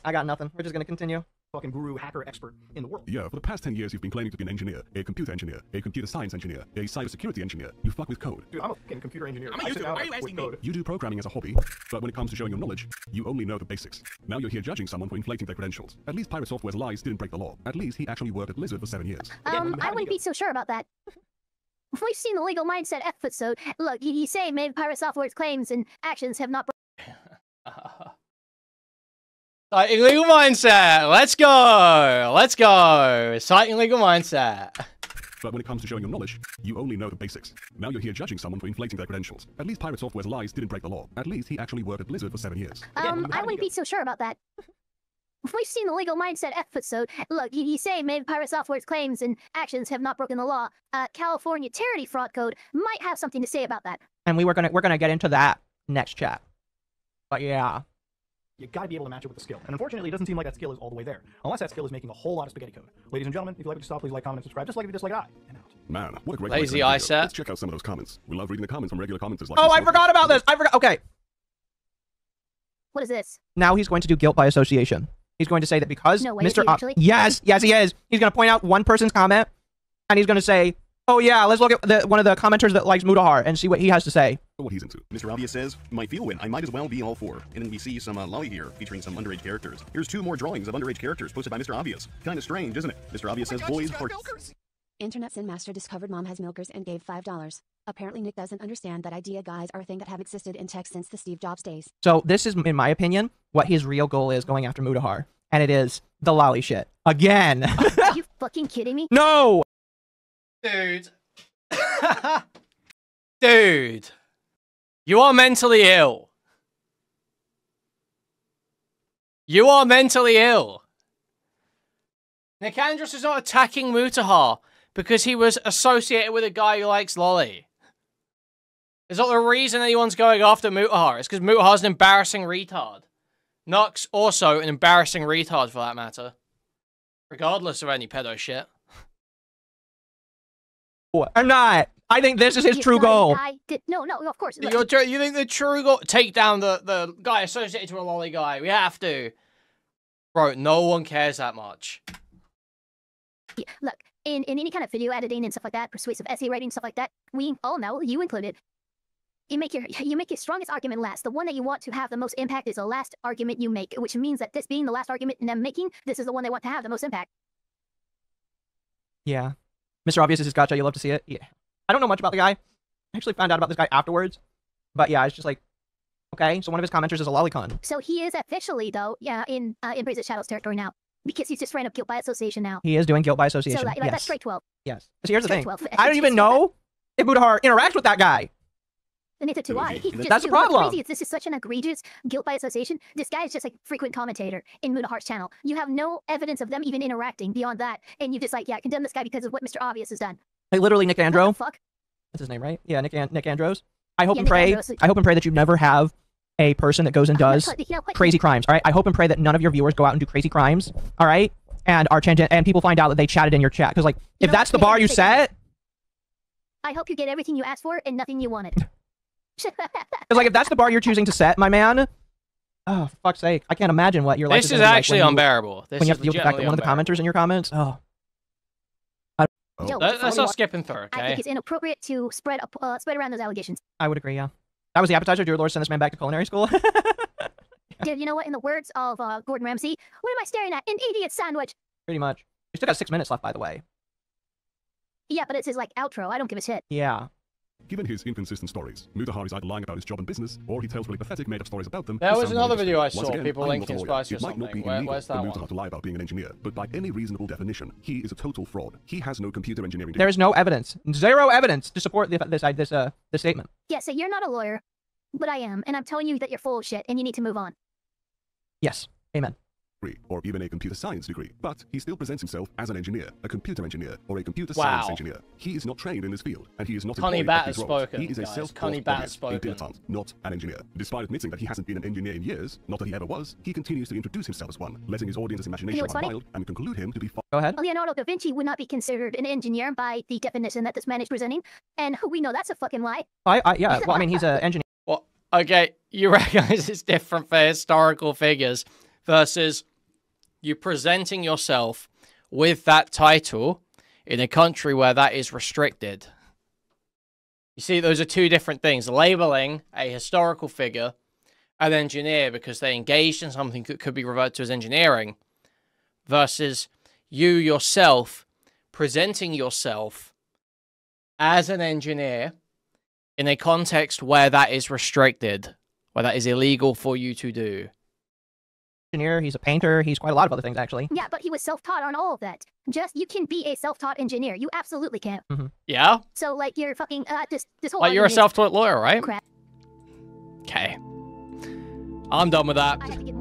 I got nothing. We're just gonna continue. fucking guru, hacker, expert in the world. Yeah, for the past 10 years, you've been claiming to be an engineer, a computer engineer, a computer science engineer, a cybersecurity engineer. You fuck with code. Dude, I'm a fucking computer engineer. I'm a YouTuber. Why are you asking me? You do programming as a hobby, but when it comes to showing your knowledge, you only know the basics. Now you're here judging someone for inflating their credentials. At least Pirate Software's lies didn't break the law. At least he actually worked at Blizzard for 7 years. I wouldn't be so sure about that. We've seen the Legal Mindset episode. Look, you say maybe Pirate Software's claims and actions have not... Citing Legal Mindset. Let's go. Let's go. Citing Legal Mindset. But when it comes to showing your knowledge, you only know the basics. Now you're here judging someone for inflating their credentials. At least Pirate Software's lies didn't break the law. At least he actually worked at Blizzard for 7 years. I wouldn't be so sure about that. We've seen the Legal Mindset episode. Look, you say maybe Pirate Software's claims and actions have not broken the law. California Charity Fraud Code might have something to say about that. And we're gonna get into that next chat. But yeah. You gotta be able to match it with the skill. And unfortunately, it doesn't seem like that skill is all the way there. Unless that skill is making a whole lot of spaghetti code. Ladies and gentlemen, if you like what you saw, please like, comment, and subscribe. Just like if you dislike I. And out. Man, what a great Lazy way to end the video. Iset. Let's check out some of those comments. We love reading the comments from regular commenters like Oh, I forgot about this. I forgot. Okay. What is this? Now he's going to do guilt by association. He's going to say that because No way, is Mr. he actually? Yes, he is. He's going to point out one person's comment, and he's going to say, oh yeah, let's look at one of the commenters that likes Mutahar and see what he has to say. What he's into. Mr. Obvious says, my feel win, I might as well be all for. And then we see some lolly here featuring some underage characters. Here's 2 more drawings of underage characters posted by Mr. Obvious. Kinda strange, isn't it? Mr. Obvious says, boys, hearts. Internet Sin Master discovered mom has milkers and gave $5. Apparently Nick doesn't understand that idea guys are a thing that have existed in tech since the Steve Jobs days. So this is, in my opinion, what his real goal is going after Mutahar. And it is the lolly shit. Again. Are you fucking kidding me? No! Dude. Dude. You are mentally ill. You are mentally ill. Nicandros is not attacking Mutahar because he was associated with a guy who likes lolly. It's not the reason anyone's going after Mutahar. It's because Mutahar's an embarrassing retard. Nux also an embarrassing retard for that matter. Regardless of any pedo shit. I'm not. I think this is his true goal. No, of course. You think the true goal... Take down the guy associated with a lolly guy. We have to. Bro, no one cares that much. Yeah, look, in any kind of video editing and stuff like that, persuasive essay writing, stuff like that, we all know, you included, you make your strongest argument last. The one that you want to have the most impact is the last argument you make, which means that this being the last argument I'm making, this is the one they want to have the most impact. Yeah. Mr. Obvious is his gotcha. You love to see it. Yeah. I don't know much about the guy. I actually found out about this guy afterwards. But yeah, it's just like, okay, so one of his commenters is a lolicon. So he is officially, though, yeah, in Brazen Shadows territory now. Because he's just straight up guilt by association now. He is doing guilt by association. So yes. that's straight 12. Yes. So here's the Straight thing. 12. I don't even know if Mutahar interacts with that guy. And neither do I. That's the problem. Crazy. This is such an egregious guilt by association. This guy is just like frequent commentator in Mutahar's channel. You have no evidence of them even interacting beyond that. And you just like, yeah, condemn this guy because of what Mr. Obvious has done. Like literally Nick Andro. What the fuck? That's his name, right? Yeah, Nick Andros. I hope Yeah, and Nick pray. Andros. I hope and pray that you never have a person that goes and does You know what? crazy crimes. All right. I hope and pray that none of your viewers go out and do crazy crimes. All right. And and people find out that they chatted in your chat. Because like, if that's the bar you set, I hope you get everything you asked for and nothing you wanted. because like if that's the bar you're choosing to set, my man. Oh, for fuck's sake! I can't imagine what your life This is is actually unbearable. This when you have is to deal with the fact that one of the legitimately commenters in your comments. Oh. Yo, Let's not skip and through, I okay? think it's inappropriate to spread around those allegations. I would agree. Yeah. That was the appetizer. Dear Lord, send this man back to culinary school. Dude, you know what? In the words of Gordon Ramsay, what am I staring at? An idiot sandwich. Pretty much. We still got 6 minutes left, by the way. Yeah, but it's his like outro. I don't give a shit. Yeah. Given his inconsistent stories, Mutahar is either lying about his job and business, or he tells really pathetic made-up stories about them. There to was sound another more video I interesting. saw, Once again, people I'm not linking a lawyer. Spicy or It might not be something. illegal Where's for that Mutahar one? to lie about being an engineer, but by any reasonable definition, he is a total fraud. He has no computer engineering degree. There is no evidence, zero evidence to support this statement. Yeah, so you're not a lawyer, but I am, and I'm telling you that you're full of shit and you need to move on. Yes. Amen. Or even a computer science degree, but he still presents himself as an engineer, a computer engineer, or a computer Wow. science engineer. He is not trained in this field, and he is not Connie employed Bat at these has roles. spoken, He is a guys. self-taught Connie Bat has a spoken. dilettante, not an engineer. Despite admitting that he hasn't been an engineer in years, not that he ever was, he continues to introduce himself as one, letting his audience's imagination what's run funny? wild and conclude him to be Go ahead. Leonardo da Vinci would not be considered an engineer by the definition that this man is presenting, and we know that's a fucking lie. Yeah. Well, I mean, he's an engineer. Well, okay, you recognize it's different for historical figures versus you presenting yourself with that title in a country where that is restricted. You see, those are two different things. Labeling a historical figure an engineer because they engaged in something that could be referred to as engineering, versus you yourself presenting yourself as an engineer in a context where that is restricted, where that is illegal for you to do. Engineer, he's a painter, he's quite a lot of other things, actually. Yeah, but he was self-taught on all of that. Just, you can be a self-taught engineer. You absolutely can. Yeah? So, like, you're fucking, this whole Like, you're a argument is self-taught lawyer, right? crap. Okay. I'm done with that. I have to get